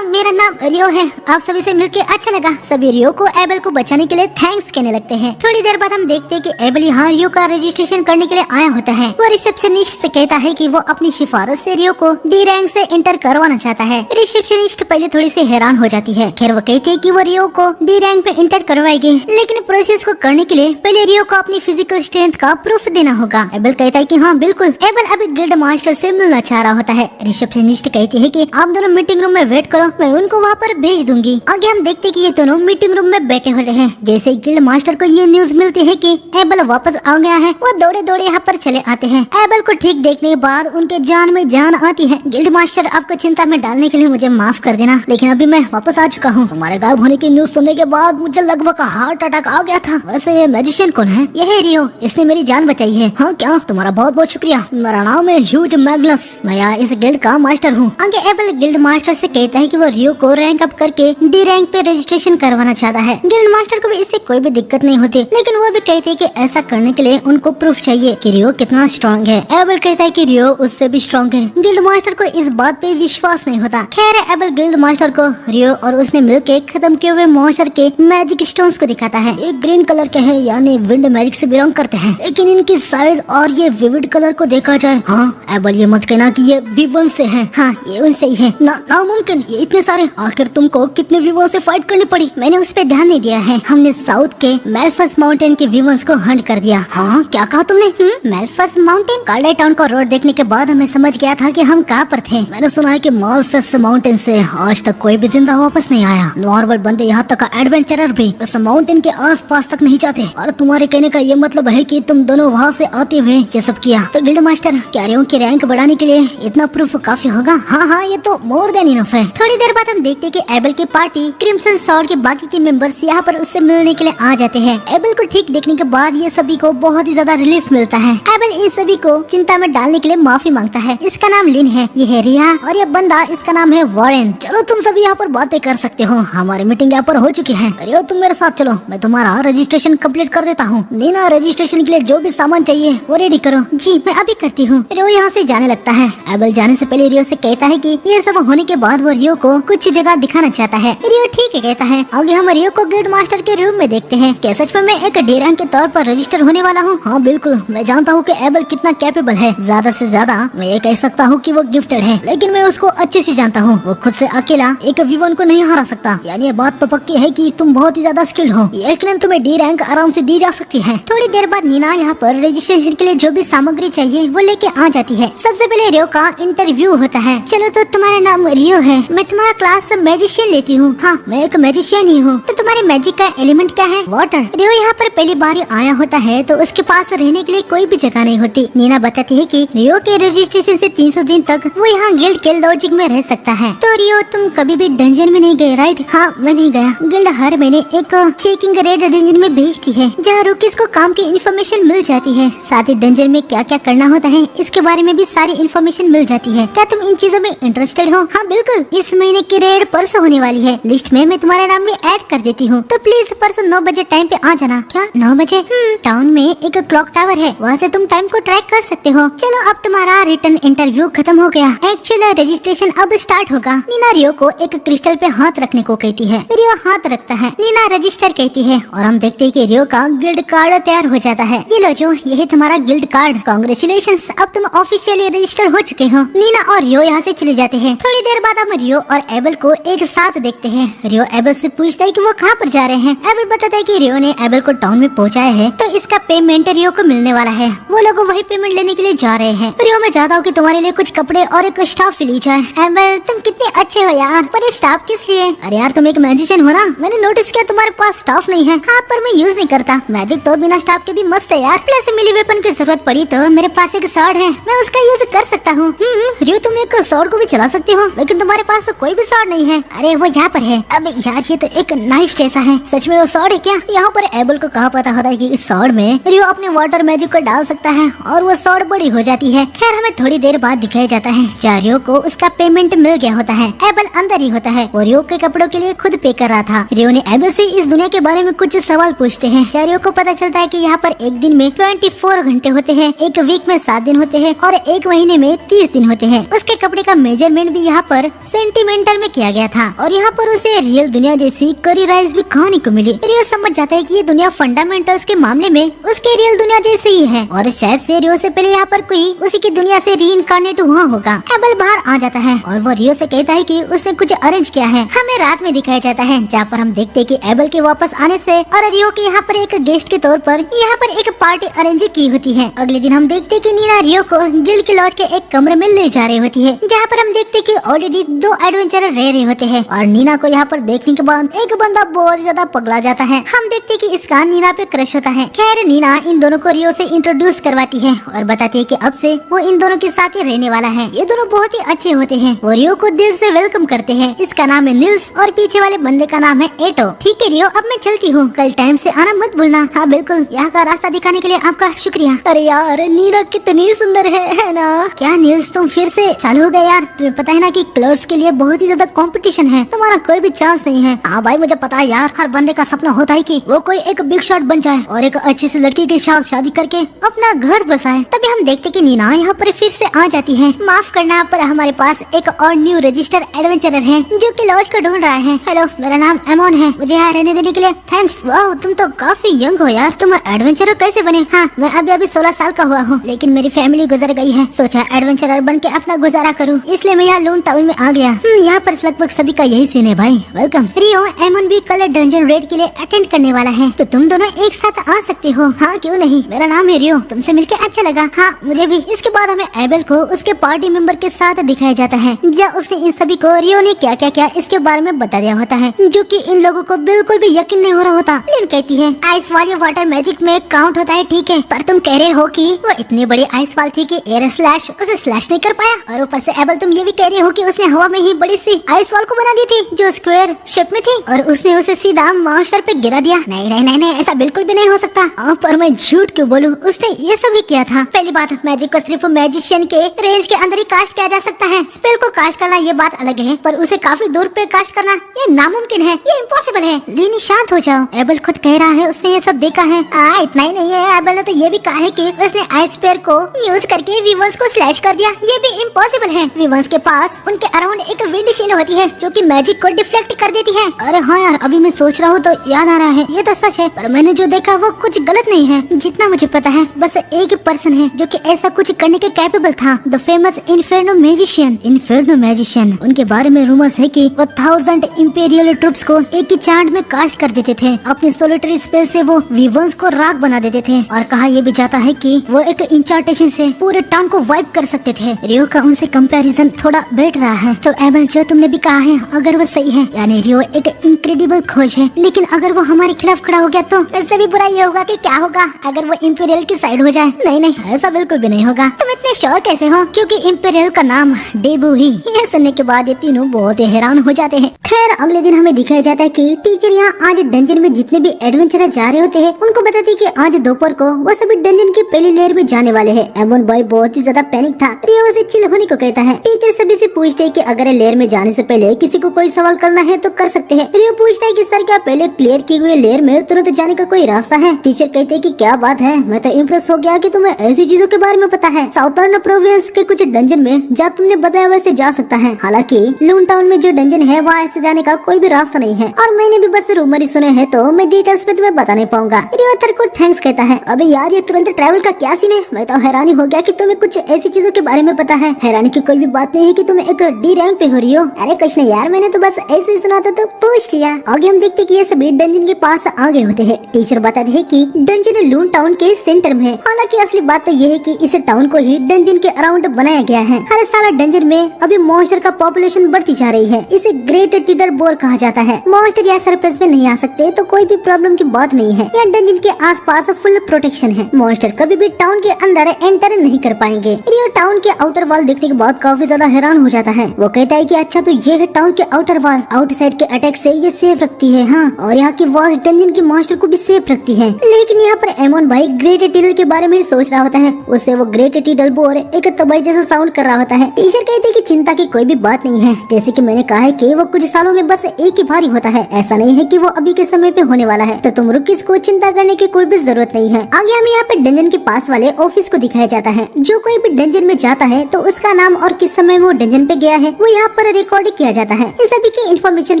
मेरा नाम रियो है। आप सभी से मिलके अच्छा लगा। सभी रियो को एबल को बचाने के लिए थैंक्स कहने लगते हैं। थोड़ी देर बाद हम देखते हैं कि एबल यहाँ रियो का रजिस्ट्रेशन करने के लिए आया होता है। वो रिसेप्शनिस्ट से कहता है कि वो अपनी सिफारिश से रियो को डी रैंक से इंटर करवाना चाहता है। रिसेप्शनिस्ट पहले थोड़ी सी हैरान हो जाती है। खैर वो कहती है कि वो रियो को डी रैंक पे इंटर करवाएगी, लेकिन प्रोसेस को करने के लिए पहले रियो को अपनी फिजिकल स्ट्रेंथ का प्रूफ देना होगा। एबल कहता है कि हाँ बिल्कुल। एबल अभी गिल्ड मास्टर से मिलना चाह रहा होता है। रिसेप्शनिस्ट कहती है कि आप दोनों मीटिंग रूम में वेट करो, मैं उनको वहाँ पर भेज दूंगी। आगे हम देखते कि ये दोनों मीटिंग रूम में बैठे होते हैं। जैसे गिल्ड मास्टर को ये न्यूज मिलती है कि एबल वापस आ गया है, वो दौड़े दौड़े यहाँ पर चले आते हैं। एबल को ठीक देखने के बाद उनके जान में जान आती है। गिल्ड मास्टर आपको चिंता में डालने के लिए मुझे माफ कर देना, लेकिन अभी मैं वापस आ चुका हूँ। तुम्हारे गायब होने की न्यूज सुनने के बाद मुझे लगभग हार्ट अटैक आ गया था। वैसे ये मैजिशियन कौन है? ये है रियो, इसने मेरी जान बचाई है। हाँ क्या? तुम्हारा बहुत बहुत शुक्रिया। मेरा नाम है ह्यूज मैग्नस, मैं यहाँ इस गिल्ड का मास्टर हूँ। आगे एबल गिल्ड मास्टर से कहता है कि वो रियो को रैंक अप करके डी रैंक पे रजिस्ट्रेशन करवाना चाहता है। गिल्ड मास्टर को भी इससे कोई भी दिक्कत नहीं होती, लेकिन वो भी कहते हैं कि ऐसा करने के लिए उनको प्रूफ चाहिए कि रियो कितना स्ट्रॉन्ग है। एबल कहता है कि रियो उससे भी स्ट्रॉन्ग है। गिल्ड मास्टर को इस बात पे विश्वास नहीं होता। खैर एबल गिल्ड मास्टर को रियो और उसने मिलकर खत्म किए हुए मॉन्स्टर के मैजिक स्टोन्स को दिखाता है। एक ग्रीन कलर के हैं, यानी विंड मैजिक से बिलोंग करते हैं, लेकिन इनकी साइज और ये विविड कलर को देखा जाए, हाँ एबल ये मत कहना कि ये विवन से हैं। हाँ ये उनसे ही है। नामुमकिन, ये इतने सारे। आखिर तुमको कितने विवन से फाइट करनी पड़ी? मैंने उस पे ध्यान नहीं दिया है। हमने साउथ के मेल्फस माउंटेन के विवन्स को हंट कर दिया। हाँ क्या कहा तुमने? मेल्फस माउंटेन? कार्ले टाउन का रोड देखने के बाद हमें समझ गया था कि हम कहाँ पर थे। मैंने सुना है कि मेल्फस माउंटेन से आज तक कोई भी जिंदा वापस नहीं आया। नॉर्मल बंदे यहाँ तक एडवेंचरर भी उस माउंटेन के आसपास तक नहीं जाते। और तुम्हारे कहने का ये मतलब है कि तुम दोनों वहाँ से आते हुए ये सब किया। तो गिल्ड मास्टर क्या रियो की रैंक बढ़ाने के लिए इतना प्रूफ काफी होगा? हाँ ये तो मोर देन इनफ है। थोड़ी देर बाद हम देखते कि एबल की पार्टी क्रिम्सन सॉर्ड के बाकी के मेंबर्स यहाँ पर उससे मिलने के लिए आ जाते हैं। एबल को ठीक देखने के बाद ये सभी को बहुत ही ज्यादा रिलीफ मिलता है। एबल इन सभी को चिंता में डालने के लिए माफी मांगता है। इसका नाम लिन है, ये है रिया और ये बंदा इसका नाम है वॉरेन। चलो तुम सभी यहाँ पर बातें कर सकते हो, हमारी मीटिंग यहाँ पर हो चुकी है। अरे तुम मेरे साथ चलो, मैं तुम्हारा रजिस्ट्रेशन कंप्लीट कर देता हूँ। नीना रजिस्ट्रेशन के लिए जो भी सामान चाहिए वो रेडी करो। जी मैं अभी करती हूँ। रियो यहाँ से जाने लगता है। एबल जाने से पहले रियो से कहता है कि ये सब होने के बाद वो रियो को कुछ जगह दिखाना चाहता है। रियो ठीक है कहता है। आगे हम रियो को गिल्ड मास्टर के रूम में देखते हैं। क्या सच में मैं एक डेरांग के तौर पर रजिस्टर होने वाला हूँ? हाँ बिल्कुल, मैं जानता हूँ कि एबल कितना कैपेबल है। ज्यादा से ज्यादा मैं ये कह सकता हूँ कि वो गिफ्टेड है, लेकिन मैं उसको अच्छे से जानता हूँ। वो खुद से अकेला एक विवन को नहीं हरा सकता। यानी ये बात तो पक्की है कि तुम बहुत ही ज्यादा स्किल्ड हो। यकीनन तुम्हें डी रैंक आराम से दी जा सकती है। थोड़ी देर बाद नीना यहाँ पर रजिस्ट्रेशन के लिए जो भी सामग्री चाहिए वो लेके आ जाती है। सबसे पहले रियो का इंटरव्यू होता है। चलो तो तुम्हारा नाम रियो है, मैं तुम्हारा क्लास मैजिशियन लेती हूँ। हाँ मैं एक मैजिशियन ही हूँ। तो तुम्हारे मैजिक का एलिमेंट क्या है? वाटर। रियो यहाँ पर पहली बार आया होता है तो उसके पास रहने के लिए कोई भी जगह नहीं होती। नीना बताती है कि रियो के रजिस्ट्रेशन से 300 दिन तक वो यहाँ गिल्ड के लॉजिक में रह सकता है। तो रियो तुम कभी भी डंजन में नहीं गए राइट? हाँ मैं नहीं गया। गिल्ड हर महीने एक चेकिंग रेड डंजन में भेजती है जहाँ रुकीज को काम की इन्फॉर्मेशन मिल जाती है। साथ ही डंजन में क्या क्या करना होता है इसके बारे में भी सारी इन्फॉर्मेशन मिल जाती है। क्या तुम इन चीजों में इंटरेस्टेड हो? हाँ बिल्कुल, इस महीने की रेड परसों होने वाली है। लिस्ट में मैं तुम्हारा नाम भी ऐड कर देती हूँ, तो प्लीज परसों 9 बजे टाइम पे आ जाना। क्या 9 बजे? टाउन में एक क्लॉक टावर है, वहाँ से तुम टाइम को ट्रैक कर सकते हो। चलो अब तुम्हारा रिटर्न इंटरव्यू खत्म हो गया। एक्चुअल रजिस्ट्रेशन अब स्टार्ट होगा। नीना रियो को एक क्रिस्टल पे हाथ रखने को कहती है। रियो हाथ रखता है। नीना रजिस्टर कहती है और हम देखते हैं कि रियो का गिल्ड कार्ड तैयार हो जाता है। ये लो रियो, ये है तुम्हारा गिल्ड कार्ड। कांग्रेचुलेशंस, अब तुम ऑफिशियली रजिस्टर हो चुके हो। नीना और रियो यहाँ से चले जाते हैं। थोड़ी देर बाद हम रियो और एबल को एक साथ देखते हैं। रियो एबल से पूछता है कि वो कहाँ पर जा रहे हैं। एबल बताता है कि रियो ने एबल को टाउन में पहुँचाया है तो इसका पेमेंट रियो को मिलने वाला है। वो लोग वही पेमेंट लेने के लिए जा रहे हैं। रियो मैं चाहता हूँ कि तुम्हारे लिए कुछ कपड़े और एक स्टाफ ली जाए। एबल तुम कितने अच्छे हो यार, पर ये स्टाफ किस लिए? अरे यार तुम एक मैजिशियन हो ना, मैंने नोटिस किया तुम्हारे पास स्टाफ नहीं है। हाँ पर मैं यूज नहीं करता। मैजिक तो बिना स्टाफ के भी मस्त है यार। प्लस मिली वेपन की जरूरत पड़ी तो मेरे पास एक स्वॉर्ड है, मैं उसका यूज कर सकता हूँ। रियो तुम एक स्वॉर्ड को भी चला सकती हो, लेकिन तुम्हारे पास तो कोई भी स्वॉर्ड नहीं है। अरे वो यहाँ पर है। अबे यार ये तो एक नाइफ जैसा है। सच में वो स्वॉर्ड है क्या? यहाँ पर एबल को कहाँ पता होता है कि इस स्वॉर्ड में रियो अपने वाटर मैजिक को डाल सकता है और वो स्वॉर्ड बड़ी हो जाती है। खैर हमें थोड़ी देर बाद दिखाया जाता है जहाँ रियो को उसका पेमेंट मिल गया होता है। एबल अंदर ही होता है। वो रियो के कपड़ों के लिए खुद पे कर रहा था। रियो ने एबल से इस दुनिया के बारे में कुछ सवाल पूछते हैं। रियो को पता चलता है कि यहाँ पर एक दिन में 24 घंटे होते हैं, एक वीक में 7 दिन होते हैं और एक महीने में 30 दिन होते हैं। उसके कपड़े का मेजरमेंट भी यहाँ पर सेंटीमीटर में किया गया था और यहाँ पर उसे रियल दुनिया जैसी करीराइज भी खाने को मिली। रियो समझ जाता है कि ये दुनिया फंडामेंटल्स के मामले में उसके रियल दुनिया जैसे ही है और शायद से रियो से पहले यहाँ पर कोई उसी की दुनिया से रीइंकार्नेट हुआ होगा। एबल बाहर आ जाता है और वो रियो से कहता है कि उसने कुछ अरेंज किया है। हमें रात में दिखाया जाता है जहाँ पर हम देखते हैं कि एबल के वापस आने से और रियो के यहाँ पर एक गेस्ट के तौर पर यहाँ पर एक पार्टी अरेंज की होती है। अगले दिन हम देखते हैं कि नीना रियो को गिल्ड के लॉज के एक कमरे में ले जा रही होती है जहाँ पर हम देखते हैं कि ऑलरेडी 2 एडवेंचरर रह रहे होते हैं और नीना को यहाँ पर देखने के बाद एक बंदा बहुत ज्यादा पगला जाता है। हम देखते हैं कि इसका नीना पे क्रश होता है। खैर नीना इन दोनों को रियो से इंट्रोड्यूस करवाती है और बताती है कि अब से वो इन दोनों के साथ ही रहने वाला है। ये दोनों बहुत ही अच्छे होते हैं। वो रियो को दिल से वेलकम करते हैं। इसका नाम है निल्स और पीछे वाले बंदे का नाम है एटो। ठीक है रियो, अब मैं चलती हूँ, कल टाइम से आना मत भूलना। हाँ बिल्कुल, यहाँ का रास्ता दिखाने के लिए आपका शुक्रिया। अरे यार नीना कितनी सुंदर है ना? क्या निल्स तुम फिर से चालू हो गए यार? तुम्हें पता है ना कि क्लर्क्स के लिए बहुत ही ज्यादा कंपटीशन है, तुम्हारा कोई भी चांस नहीं है। हाँ भाई मुझे पता है यार, हर बंदे का सपना होता है कि वो कोई एक बिग शॉट बन जाए और एक अच्छी सी लड़की के साथ शादी करके अपना घर बसाए। तभी हम देखते कि नीना यहाँ पर फिर से आ जाती है। माफ करना पर हमारे पास एक और न्यू रजिस्टर एडवेंचरर है जो कि लॉज को ढूंढ रहा है। हेलो मेरा नाम एमोन है, मुझे यहाँ रहने देने के लिए थैंक्स। वाह तुम तो काफी यंग हो यार, तुम एडवेंचरर कैसे बने? हाँ मैं अभी 16 साल का हुआ हूँ, लेकिन मेरी फैमिली गुजर गई है। सोचा एडवेंचरर बन के अपना गुजारा करूँ, इसलिए मैं यहाँ लून टाउन में आ गया। यहाँ पर लगभग सभी का यही सीन है भाई। वेलकम। रियो एमोन भी कल डंजन रेड के लिए अटेंड करने वाला है, तो तुम दोनों एक साथ आ सकते हो। हाँ क्यों नहीं, मेरा नाम है रियो, तुमसे मिलके अच्छा लगा। हाँ मुझे भी। इसके बाद हमें एबल को उसके पार्टी मेंबर के साथ दिखाया जाता है जहाँ उसने इन सभी को रियो ने क्या क्या किया इसके बारे में बता दिया होता है, जो कि इन लोगों को बिल्कुल भी यकीन नहीं हो रहा होता। लिन कहती है आइस वाली वाटर मैजिक में काउंट होता है ठीक है, पर तुम कह रहे हो कि वो इतनी बड़ी आइस वाल थी कि एयर स्लैश उसे स्लैश नहीं कर पाया। और ऊपर से एबल तुम ये भी कह रहे हो कि उसने हवा में ही बड़ी सी आइस वॉल को बना दी थी जो स्क्वायर शेप में थी और उसने उसे सीधा मॉन्स्टर पे गिरा दिया। नहीं नहीं नहीं नहीं, ऐसा बिल्कुल भी नहीं हो सकता। पर मैं झूठ क्यों बोलूं, उसने ये सब ही किया था। पहली बात, मैजिक को सिर्फ मैजिशियन के रेंज के अंदर ही कास्ट किया जा सकता है। स्पेल को कास्ट करना ये बात अलग है, पर उसे काफी दूर पे कास्ट करना ये नामुमकिन है, ये इम्पॉसिबल है। लीनी शांत हो जाओ, एबल खुद कह रहा है उसने ये सब देखा है। इतना ही नहीं है, एबल ने तो ये भी कहा है कि उसने आइस स्पेयर को यूज करके वीवर्स को स्लैश कर दिया। ये भी इम्पॉसिबल है। वीवर्स के पास उनके अराउंड एक विंड शील्ड होती है जो कि मैजिक को डिफ्लेक्ट कर देती है। अरे हाँ यार, अभी मैं सोच रहा हूँ तो याद आ रहा है, ये तो सच है, पर मैंने जो देखा वो कुछ गलत नहीं है। जितना मुझे पता है बस एक ही पर्सन है जो कि ऐसा कुछ करने के कैपेबल था, द फेमस इन्फेर्नो मैजिशियन। इन्फेर्नो मैजिशियन, उनके बारे में रूमर्स है कि वो 1000 इंपीरियल ट्रूप्स को एक ही चांद में कास्ट कर देते थे। अपनी सोलिटरी स्पेल से वो वीवर्स को राख बना देते थे, और कहा यह भी जाता है कि वो एक इंचार्टेशन से पूरे टाउन को वाइप कर सकते थे। रियो का उनसे कंपैरिजन थोड़ा बैठ रहा है। तो एबल, जो तुमने भी कहा है अगर वो सही है, यानी रियो एक इनक्रेडिबल खोज है, लेकिन अगर वो हमारे खिलाफ खड़ा हो गया तो इससे भी बुरा ये होगा कि क्या होगा अगर वो इंपीरियल की साइड हो जाए। नहीं नहीं, ऐसा बिल्कुल भी नहीं होगा। तुम इतने श्योर कैसे हो? क्योंकि इंपीरियल का नाम डेबू ही। ये सुनने के बाद ये तीनों बहुत ही हैरान हो जाते हैं। खैर, अगले दिन हमें दिखाया जाता है कि टीचर यहाँ आज डंजन में जितने भी एडवेंचरर जा रहे होते हैं उनको बताती है कि आज दोपहर को वो सभी डंजन की पहली लेयर में जाने वाले हैं। एमोन बॉय बहुत ही ज्यादा पैनिक था। रियो उसे चिल होने को कहता है। टीचर सभी से पूछते हैं कि अगर लेयर में जाने से पहले किसी को कोई सवाल करना है तो कर सकते हैं। रियो पूछता है कि सर, क्या पहले क्लियर की हुई लेयर में तुरंत जाने का कोई रास्ता है? टीचर कहते हैं कि क्या बात है, मैं तो इम्प्रेस हो गया कि तुम्हें ऐसी चीजों के बारे में पता है। साउथर्न प्रोविंस के कुछ डंजन में जहाँ तुमने बताया वैसे जा सकता है। हालांकि लून टाउन में जो डंजन है वहाँ ऐसे जाने का कोई भी रास्ता नहीं है, और मैंने भी बस रूमर ही सुने हैं, तो मैं डिटेल्स में तुम्हें बता नहीं पाऊंगा। रियो थर को थैंक्स कहता है। अबे यार, ये तुरंत ट्रैवल का क्या सीन है? मैं तो हैरानी हो गया कि तुम्हें कुछ ऐसी चीजों के बारे में पता है। हैरानी की कोई भी बात नहीं है कि तुम एक डी रैंक पे हो रही हो। अरे कुछ नहीं यार, मैंने तो बस ऐसे ही सुना था तो पूछ लिया। आगे हम देखते कि ये सभी डंजन के पास आ गए होते हैं। टीचर बताते हैं कि डंजन लून टाउन के सेंटर में है। हालांकि असली बात तो ये है कि इस टाउन को ही डंजन के अराउंड बनाया गया है। हर साल डंजन में अभी मॉन्स्टर का पॉपुलेशन बढ़ती जा रही है। इसे ग्रेट टीडर बोर कहा जाता है। मॉन्स्टर या सरफेस पे नहीं आ सकते तो कोई भी प्रॉब्लम की बात नहीं है। यहाँ डंजन के आसपास फुल प्रोटेक्शन है। मॉन्स्टर कभी भी टाउन के अंदर एंटर नहीं कर पाएंगे। रियो टाउन के आउटर वॉल देखने के बाद काफी ज्यादा हैरान हो जाता है। वो कहता है कि अच्छा, तो ये है टाउन के आउटर वॉल, आउटसाइड के अटैक से ये सेफ रखती है। हाँ, और यहाँ की वॉच डंजन के मॉन्स्टर को भी सेफ रखती है। लेकिन यहाँ पर एमोन भाई ग्रेट टीडल के बारे में सोच रहा होता है। उससे वो ग्रेट टीडल बोर एक तबाही जैसा साउंड कर रहा होता है। टीचर कहते हैं कि चिंता की कोई भी बात नहीं है। जैसे कि मैंने कहा है कि वो कुछ सालों में बस एक ही बार ही होता है, ऐसा नहीं है कि वो अभी के समय पे होने वाला है। तो तुम रुक, इसको चिंता करने की कोई भी जरूरत नहीं है। आगे हमें यहाँ पे डंजन के पास वाले ऑफिस को दिखाया जाता है। जो कोई भी डंजन में जाता है तो उसका नाम और किस समय वो डंजन पे गया है वो यहाँ पर रिकॉर्ड किया जाता है। इस सभी की इन्फॉर्मेशन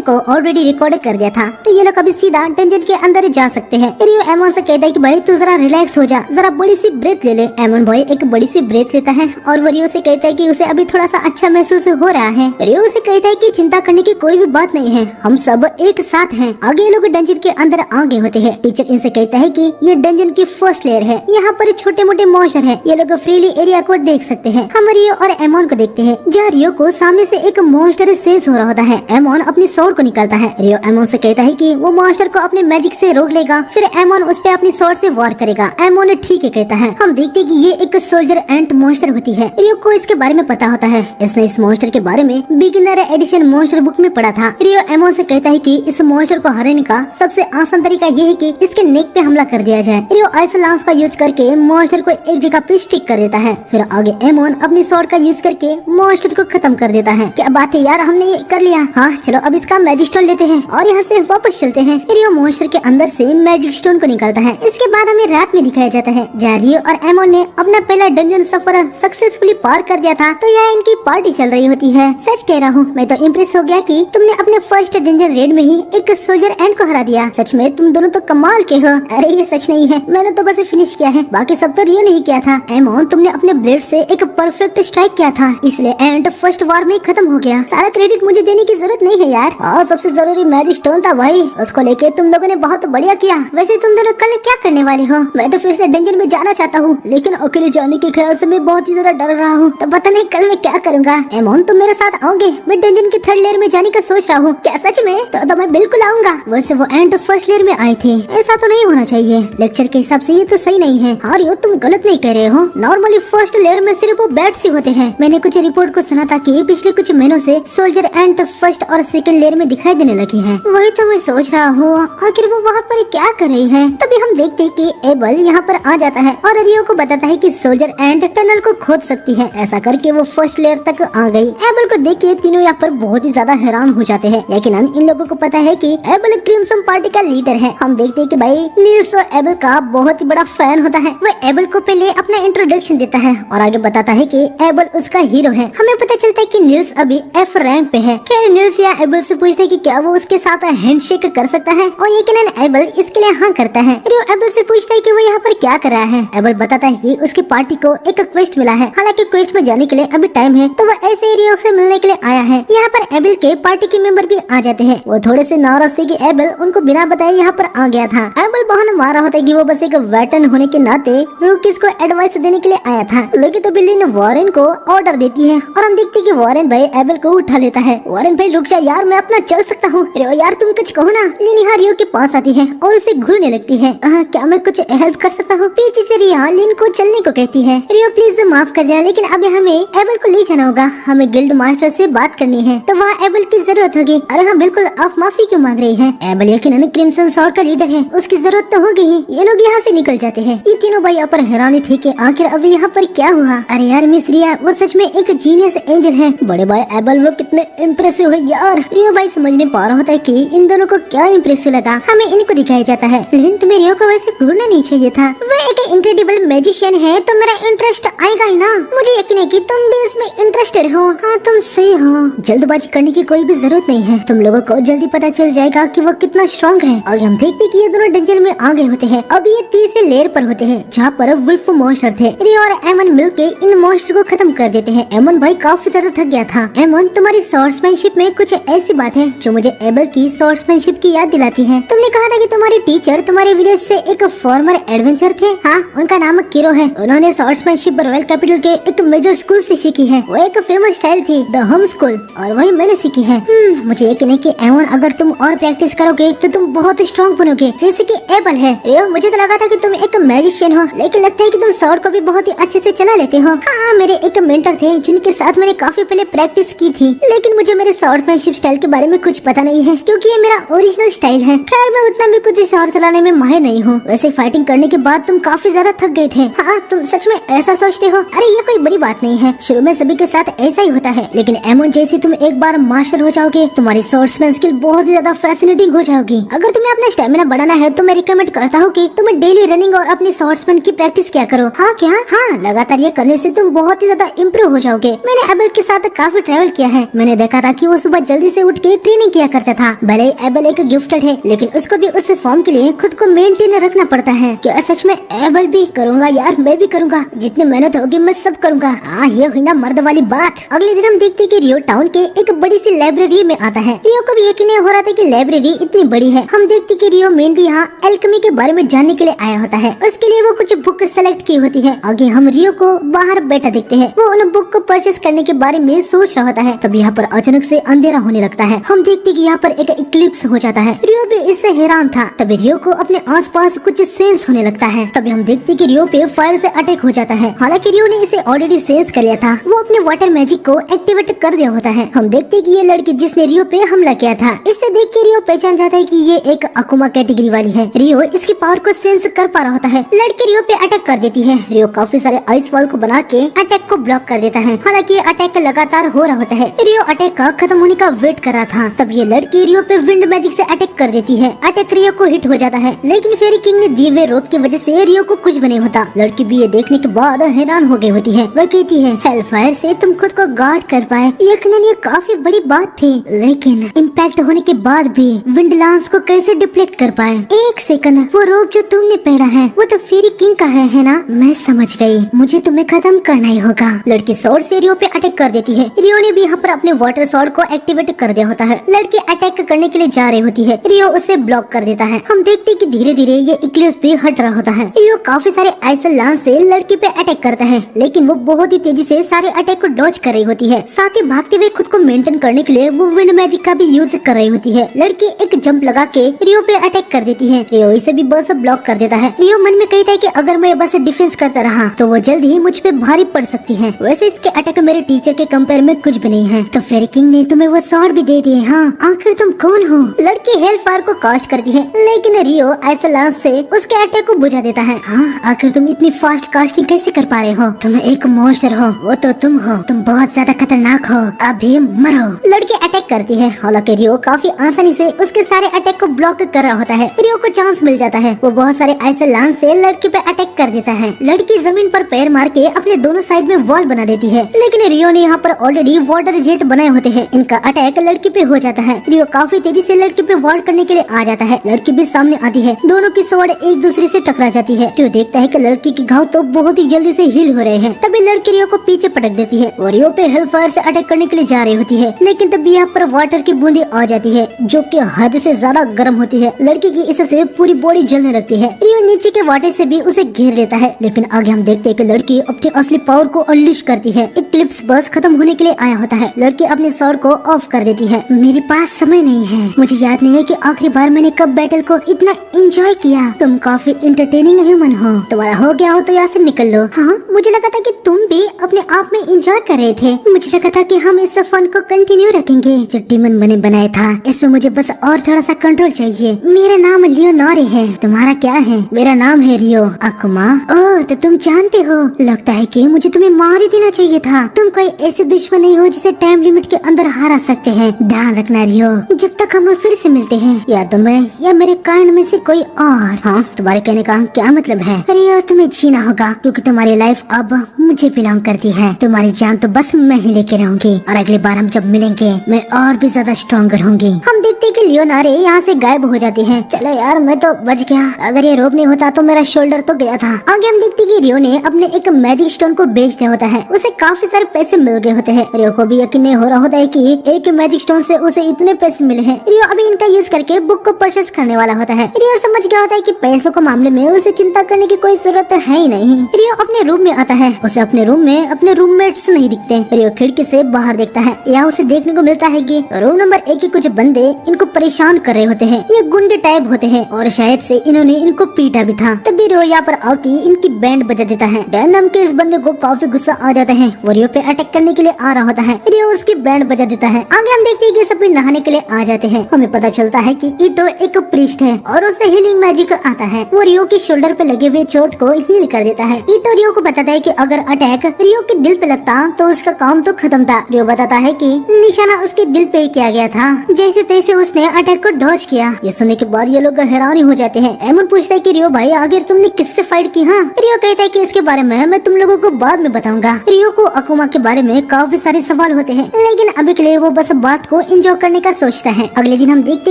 को ऑलरेडी रिकॉर्ड कर दिया था, तो ये लोग अभी सीधा डंजन के अंदर जा सकते हैं। रियो एमोन से कहता है कि भाई तू जरा रिलैक्स हो जा, जरा बड़ी सी ब्रेथ ले ले। एमोन भाई एक बड़ी सी ब्रेथ लेता है और वो रियो से कहता है कि उसे अभी थोड़ा सा अच्छा महसूस हो रहा है। रियो से कहता है कि चिंता करने की कोई भी बात नहीं है, हम सब एक साथ हैं। आगे लोग डंजन के अंदर आगे होते हैं। टीचर इनसे कहता है कि ये डंजन की फर्स्ट लेयर है, यहाँ पर छोटे मोटे मॉन्स्टर है, ये लोग फ्रीली एरिया को देख सकते हैं। हम रियो और एमोन को देखते हैं, जहाँ रियो को सामने से एक मॉन्स्टर सेंस हो रहा होता है। एमोन अपनी स्वॉर्ड को निकालता है। रियो एमोन से कहता है कि वो मॉन्स्टर को अपने मैजिक से रोक लेगा, फिर एमोन उस पे अपनी स्वॉर्ड से वार करेगा। एमोन ठीक है कहता है। हम देखते हैं कि ये एक सोल्जर एंट मॉन्स्टर होती है। रियो को इसके बारे में पता होता है, इसने इस मॉन्स्टर के बारे में बिगिनर एडिशन मॉन्स्टर बुक में पढ़ा था। रियो एमोन से कहता है कि इस मॉन्स्टर को हराने का सबसे आसान तरीका ये है कि इसके नेक पे हमला कर दिया जाए। रियो आइस लांस का यूज करके मॉन्स्टर को एक जगह पे स्टिक कर देता है। फिर आगे एमोन अपनी स्वॉर्ड का यूज करके मॉन्स्टर को खत्म कर देता है। क्या बात है यार, हमने ये कर लिया। हाँ चलो अब इसका मैजिक स्टोन लेते हैं और यहाँ से वापस चलते हैं। रियो मॉन्स्टर के अंदर से मैजिक स्टोन को निकालता है। इसके बाद हमें रात में दिखाया जाता है, जहाँ रियो और एमोन ने अपना पहला डंजन सफर सक्सेसफुली पार कर दिया था। तो यहाँ इनकी पार्टी चल रही होती है। सच कह रहा हूँ, मैं तो इम्प्रेस हो गया कि तुमने अपने फर्स्ट डंजन रेड में ही एक सोल्जर एंड को हरा दिया। सच में तुम दोनों तो कमाल के हो। अरे ये सच नहीं है, मैंने तो बस फिनिश किया है, बाकी सब तो रियो नहीं किया था। एमोन, तुमने अपने ब्लेड से एक परफेक्ट स्ट्राइक किया था, इसलिए एंड फर्स्ट वार में खत्म हो गया। सारा क्रेडिट मुझे देने की जरूरत नहीं है यार। और सबसे जरूरी मैजिक स्टोन था भाई, उसको लेके तुम लोगों ने बहुत बढ़िया किया। वैसे तुम दोनों कल क्या करने वाले हो? मैं तो फिर से डंजन में जाना चाहता हूँ, लेकिन अकेले जाने के ख्याल से मैं बहुत ही ज्यादा डर रहा हूँ। तो पता नहीं कल मैं क्या करूँगा। एमोन, तुम मेरे साथ आओगे? मैं डंजन की थर्ड लेयर में जाने का सोच रहा हूँ। क्या सच में? तो मैं बिल्कुल आऊंगा। वैसे वो एंड फर्स्ट लेयर में आई थी, ऐसा तो नहीं होना चाहिए। लेक्चर के हिसाब से ये तो सही नहीं है। हाँ रियो, तुम गलत नहीं कह रहे हो। नॉर्मली फर्स्ट लेयर में सिर्फ वो बैट्स ही होते हैं। मैंने कुछ रिपोर्ट को सुना था कि पिछले कुछ महीनों से सोल्जर एंड फर्स्ट और सेकंड लेयर में दिखाई देने लगी हैं। वही तो मैं सोच रहा हूँ ओहो, आखिर वो वहाँ पर क्या कर रही है। तभी हम देखते हैं कि एबल यहाँ पर आ जाता है और रियो को बताता है कि सोल्जर एंड टनल को खोद सकती है। ऐसा करके वो फर्स्ट लेयर तक आ गई। एबल को देख के तीनों यहाँ पर बहुत ही ज्यादा हैरान हो जाते हैं, लेकिन इन लोगों को पता है कि एबल क्रिम्सन पार्टी का लीडर है। हम देखते हैं कि भाई नील्स और एबल का बहुत ही बड़ा फैन होता है। वो एबल को पहले अपना इंट्रोडक्शन देता है और आगे बताता है कि एबल उसका हीरो है। हमें पता चलता है कि नील्स अभी F रैंक पे है। खैर नील्स या एबल से पूछता है कि क्या वो उसके साथ हैंडशेक कर सकता है और यकीनन एबल इसके लिए हाँ करता है। रियो एबल से पूछता है कि वो यहाँ पर क्या कर रहा है। एबल बताता है कि उसकी पार्टी को एक क्वेस्ट मिला है। हालांकि क्वेस्ट में जाने के लिए अभी टाइम है, तो वो ऐसे ही रियो से मिलने के लिए आया है। यहाँ पर एबल के पार्टी के मेंबर भी आ जाते हैं। वो थोड़े से नाराज थे कि एबल उनको बिना बताए यहाँ पर आ गया था। एबल बहाना मार रहा होता है कि वो बस एक वेटरन होने के नाते रूकीज को एडवाइस देने के लिए आया था। लेकिन तभी लिन वॉरेन को ऑर्डर देती है और हम देखते हैं कि वॉरेन भाई एबल को उठा लेता है। वॉरेन भाई रुक जा यार, मैं अपना चल सकता हूँ। रियो यार तुम कुछ कहो ना। लिन यहाँ रियो के पास आती है और उसे घूरने लगती है। क्या मैं कुछ हेल्प कर सकता हूँ? पीछे से रिया लिन को चलने को कहती है। रियो प्लीज माफ कर देना, लेकिन अभी हमें एबल को ले जाना होगा। हमें गिल्ड मास्टर से बात करनी है, तो वहाँ एबल की जरूरत होगी। अरे हाँ बिल्कुल, आप माफी क्यों मांग रही हैं? एबल यकीनन क्रिम्सन सॉर्ड का लीडर है, उसकी जरूरत तो होगी ही। ये लोग यहाँ से निकल जाते हैं। ये तीनों भाई यहाँ पर हैरानी थे कि आखिर अभी यहाँ पर क्या हुआ। अरे यार मिस रिया वो सच में एक जीनियस एंजल है। बड़े भाई एबल वो कितने इम्प्रेसिव है यार। रियो भाई समझ नहीं पा रहा होता है कि इन दोनों को क्या इम्प्रेसिव लगा। हमें इनको दिखाया जाता है, लेकिन तुम्हें रियो को वैसे घूरना नहीं चाहिए था। वो एक इनक्रेडिबल मैजिशियन है, तो मेरा इंटरेस्ट आएगा ही ना। मुझे यकीन है कि तुम भी इसमें इंटरेस्टेड हो। हाँ तुम सही हो, जल्दबाजी करने की कोई भी जरूरत नहीं है। तुम लोगों को जल्दी पता चल जाएगा कि वो कितना स्ट्रॉन्ग है। और हम देखते कि ये दोनों डंजन में आ गए होते हैं। अब ये तीसरे लेयर पर होते हैं, जहाँ पर वुल्फ मॉन्स्टर थे। रियो और एमन मिलके इन मॉन्स्टर को खत्म कर देते हैं। एमन भाई काफी ज्यादा थक गया था। एमन तुम्हारी स्वॉर्ड्समैनशिप में कुछ ऐसी बात है जो मुझे एबल की स्वॉर्ड्समैनशिप की याद दिलाती है। तुमने कहा था कि तुम्हारी टीचर तुम्हारे विलेज से एक फॉर्मर एडवेंचर थे। हाँ उनका नाम किरो है। उन्होंने स्वॉर्ड्समैनशिप रॉयल कैपिटल के एक मेजर स्कूल से सीखी है। वो एक फेमस स्टाइल थी द हम स्कूल, और वही मैंने सीखी है। मुझे यकीन है कि एमन अगर तुम और प्रैक्टिस करोगे तो तुम बहुत स्ट्रॉन्ग बनोगे, जैसे कि एबल है। रियो मुझे तो लगा था कि तुम एक मैजिशियन हो, लेकिन लगता है कि तुम स्वॉर्ड को भी बहुत ही अच्छे से चला लेते हो। हाँ मेरे एक मेंटर थे जिनके साथ मैंने काफी पहले प्रैक्टिस की थी, लेकिन मुझे मेरे स्वॉर्डमैनशिप स्टाइल के बारे में कुछ पता नहीं है, क्योंकि ये मेरा ओरिजिनल स्टाइल है। खैर मैं उतना भी कुछ स्वॉर्ड चलाने में माहिर नहीं हूँ। वैसे फाइटिंग करने के बाद तुम काफी ज्यादा थक गए थे। हाँ तुम सच में ऐसा सोचते हो? अरे ये कोई बड़ी बात नहीं है, शुरू में सभी के साथ ऐसा ही होता है, लेकिन एमन जैसे तुम एक बार मास्टर हो जाओगे, तुम्हारी स्वॉर्ड्समैन स्किल बहुत ही ज्यादा फैसिनेटिंग हो जाएगी। अगर तुम्हें अपना स्टेमिना बढ़ाना है तो मैं रिकमेंड करता हूँ कि तुम्हें डेली रनिंग और अपनी स्वॉर्ड्समैन की प्रैक्टिस किया करो। हाँ क्या? हाँ लगातार ये करने से तुम बहुत ही ज्यादा इम्प्रूव हो जाओगे। मैंने एबल के साथ काफी ट्रैवल किया है। मैंने देखा था कि वो सुबह जल्दी से उठ के ट्रेनिंग किया करता था। भले एबल एक गिफ्टेड है, लेकिन उसको भी उस फॉर्म के लिए खुद को मेंटेन रखना पड़ता है। क्या सच में? एबल भी करूँगा यार, मैं भी करूँगा, जितनी मेहनत होगी मैं सब करूँगा। हाँ ये हुई ना मर्द वाली बात। अगले दिन हम देखते कि रियो टाउन के एक बड़ी सी लाइब्रेरी में आता है। रियो को भी यकीन नहीं हो रहा था कि लाइब्रेरी इतनी बड़ी है। हम देखते कि रियो मेनली यहाँ एल्केमी के बारे में जानने के लिए आया होता है। उसके लिए वो कुछ बुक सेलेक्ट की होती है। आगे हम रियो को बाहर बैठा देखते हैं। वो उन बुक को परचेस करने के बारे में सोच रहा होता है। तभी यहाँ पर अचानक से अंधेरा होने लगता है। हम देखते कि यहाँ पर एक इक्लिप्स हो जाता है। रियो भी इससे हैरान था। तभी रियो को अपने आसपास कुछ सेंस होने लगता है। तभी हम देखते कि रियो पे फायर से अटैक हो जाता है। हालांकि रियो ने इसे ऑलरेडी सेंस कर लिया था। वो अपने वाटर मैजिक को एक्टिवेट कर दिया होता है। हम देखते कि ये लड़की जिसने रियो पे हमला किया था, इसे देख के रियो पहचान जाता है कि ये एक अकुमा कैटेगरी वाली है। रियो इसकी पावर को सेंस कर पा रहा होता है। लड़की रियो पे अटैक कर देती है। रियो काफी सारे आइस वॉल को बना के अटैक को ब्लॉक कर देता है। हालांकि ये अटैक लगातार हो रहा होता है। रियो अटैक का खत्म होने का वेट कर रहा था। तब ये लड़की रियो पे विंड मैजिक से अटैक कर देती है। अटैक रियो को हिट हो जाता है, लेकिन फेरी किंग ने दिए हुए रोप की वजह से रियो को कुछ भी नहीं होता। लड़की भी ये देखने के बाद हैरान हो गई होती है। वह कहती है हेलफायर से तुम खुद को गार्ड कर पाए, यकीनन ये काफी बड़ी बात थी, लेकिन इम्पैक्ट होने के बाद भी विंड लांस को कैसे डिप्लेक्ट कर पाए? एक सेकंड, वो रोप जो तुमने पहना है वो तो फेरी किंग का है ना? मैं समझ गई, मुझे तुम्हें खत्म करना ही होगा। लड़की स्वॉर्ड से रियो पे अटैक कर देती है। रियो ने भी यहाँ पर अपने वाटर स्वॉर्ड को एक्टिवेट कर दिया होता है। लड़की अटैक करने के लिए जा रही होती है। रियो उसे ब्लॉक कर देता है। हम देखते कि धीरे धीरे ये इक्लिप्स भी हट रहा होता है। रियो काफी सारे आइसल लांस से लड़की पे अटैक करता है, लेकिन वो बहुत ही तेजी से सारे अटैक को डॉज कर रही होती है। साथ ही भागते हुए खुद को मेंटेन करने के लिए वो विंड मैजिक का भी यूज कर रही होती है। लड़की एक जंप लगा के रियो पे अटैक कर देती है। रियो इसे भी बस ब्लॉक कर देता है। रियो मन में कहता है कि अगर मैं बस डिफेंस करता रहा तो वो जल्द ही मुझ पे भारी पड़ सकती है। वैसे इसके अटैक मेरे टीचर के कंपेयर में कुछ भी नहीं है। तो फेरी किंग ने तुम्हें वो स्वॉर्ड भी दे दिए। हाँ आखिर तुम कौन हो? लड़की हेल हेल फायर को कास्ट करती है, लेकिन रियो ऐसा लांस से उसके अटैक को बुझा देता है। हाँ, आखिर तुम इतनी फास्ट कास्टिंग कैसे कर पा रहे हो? तुम एक मॉन्स्टर हो, वो तो तुम हो, तुम बहुत ज्यादा खतरनाक हो, अभी मरो। लड़की अटैक करती है, हालांकि रियो काफी आसानी से उसके सारे अटैक को ब्लॉक कर रहा होता है। रियो को चांस मिल जाता है, वो बहुत सारे ऐसे लांस से लड़की पे अटैक कर देता है। लड़की जमीन पर पैर मार के अपने दोनों साइड में वॉल बना देती है, लेकिन रियो ने यहाँ पर ऑलरेडी वाटर जेट बनाए होते हैं। इनका अटैक लड़की पे हो जाता है। रियो काफी तेजी से लड़की पे वार करने के लिए आ जाता है। लड़की भी सामने आती है, दोनों की स्वॉर्ड एक दूसरे से टकरा जाती है। रियो देखता है कि लड़की के घाव तो बहुत ही जल्दी से हील हो रहे हैं। तभी लड़की रियो को पीछे पटक देती है और रियो पे हेल फायर से अटैक करने के लिए जा रही होती है, लेकिन तभी यहाँ पर वाटर की बूंदी आ जाती है जो कि हद से ज्यादा गर्म होती है। लड़की की इससे पूरी बॉडी जलने लगती है। रियो नीचे के वाटर से भी उसे घेर लेता है, लेकिन आगे हम देखते हैं कि लड़की अपनी असली पावर को अनलीश करती है। इक्लिप्स बस खत्म होने के लिए आया होता है। लड़की अपने स्वॉर्ड को ऑफ कर देती है। मेरे पास समय नहीं है, मुझे याद नहीं है कि आखिरी बार मैंने कब बैटल को इतना एंजॉय किया। तुम काफी इंटरटेनिंग ह्यूमन हो, तुम्हारा हो गया हो तो यहाँ से निकल लो। हाँ, मुझे लगा था कि तुम भी अपने आप में एंजॉय कर रहे थे। मुझे लगा था कि हम इस फन को कंटिन्यू रखेंगे जो टीमन मैंने बनाया था। इसमें मुझे बस और थोड़ा सा कंट्रोल चाहिए। मेरा नाम लियोनोरे है, तुम्हारा क्या है? मेरा नाम है रियो। अकुमा, ओह तो तुम जानते हो, लगता है कि मुझे तुम्हें मार ही देना चाहिए था। तुम कोई ऐसे दुश्मन नहीं हो जिसे टाइम लिमिट के अंदर हरा सकते हैं। ध्यान रखना रियो, जब तक हम फिर से मिलते हैं, या तो मैं या मेरे कान में से कोई और। हाँ, तुम्हारे कहने का क्या मतलब है? रियो, तुम्हें जीना होगा क्योंकि तुम्हारी लाइफ अब मुझे बिलोंग करती है। तुम्हारी जान तो बस मैं ही लेके रहूंगी और अगली बार हम जब मिलेंगे मैं और भी ज्यादा स्ट्रॉन्गर होंगी। हम देखते कि लियोनारे यहाँ से गायब हो जाती है। चलो यार, मैं तो बच गया। अगर ये रोप नहीं होता तो मेरा शोल्डर तो गया था। आगे हम देखते कि रियो ने अपने एक मैजिक स्टोन को बेच दिया होता है। उसे काफी सारे पैसे मिल गए होते हैं। रियो को भी यकीन नहीं हो रहा होता है कि एक मैजिक स्टोन से उसे इतने पैसे मिले हैं। रियो अभी इनका यूज करके बुक को परचेस करने वाला होता है। रियो समझ गया होता है कि पैसों के मामले में उसे चिंता करने की कोई जरूरत है ही नहीं। रियो अपने रूम में आता है। उसे अपने रूम में अपने रूममेट्स नहीं दिखते। रियो खिड़की से बाहर देखता है। यहाँ उसे देखने को मिलता है कि रूम नंबर 1 के कुछ बंदे इनको परेशान कर रहे होते हैं। ये गुंडे टाइप होते हैं और शायद से इन्होंने इनको पीटा भी था। तभी रियो यहाँ पर आके इनकी बैंड बजा देता है। डैन नाम के इस बंदे को काफी गुस्सा आ जाता है। वो रियो पे अटैक करने के लिए आ रहा होता है। रियो उसकी बैंड बजा देता है। आगे हम देखते हैं कि सभी नहाने के लिए आ जाते हैं। हमें पता चलता है कि इटो एक प्रीस्ट है और उसे हीलिंग मैजिक आता है। वो रियो के शोल्डर पे लगे हुए चोट को हील कर देता है। इटो रियो को बताता है कि अगर अटैक रियो के दिल पे लगता तो उसका काम तो खत्म था। रियो बताता है कि निशाना उसके दिल पे ही किया गया था। जैसे तैसे उसने अटैक को डॉज किया। ये सुनने के बाद ये लोग हैरान हो जाते हैं। एमन पूछता है कि रियो भाई, आखिर तुमने किससे फाइट की? हाँ, रियो कहता है कि इसके बारे में मैं तुम लोगों को बाद में बताऊंगा। रियो को अकुमा के बारे में काफी सारे सवाल होते हैं, लेकिन अभी के लिए वो बस बात को एंजॉय करने का सोचता है। अगले दिन हम देखते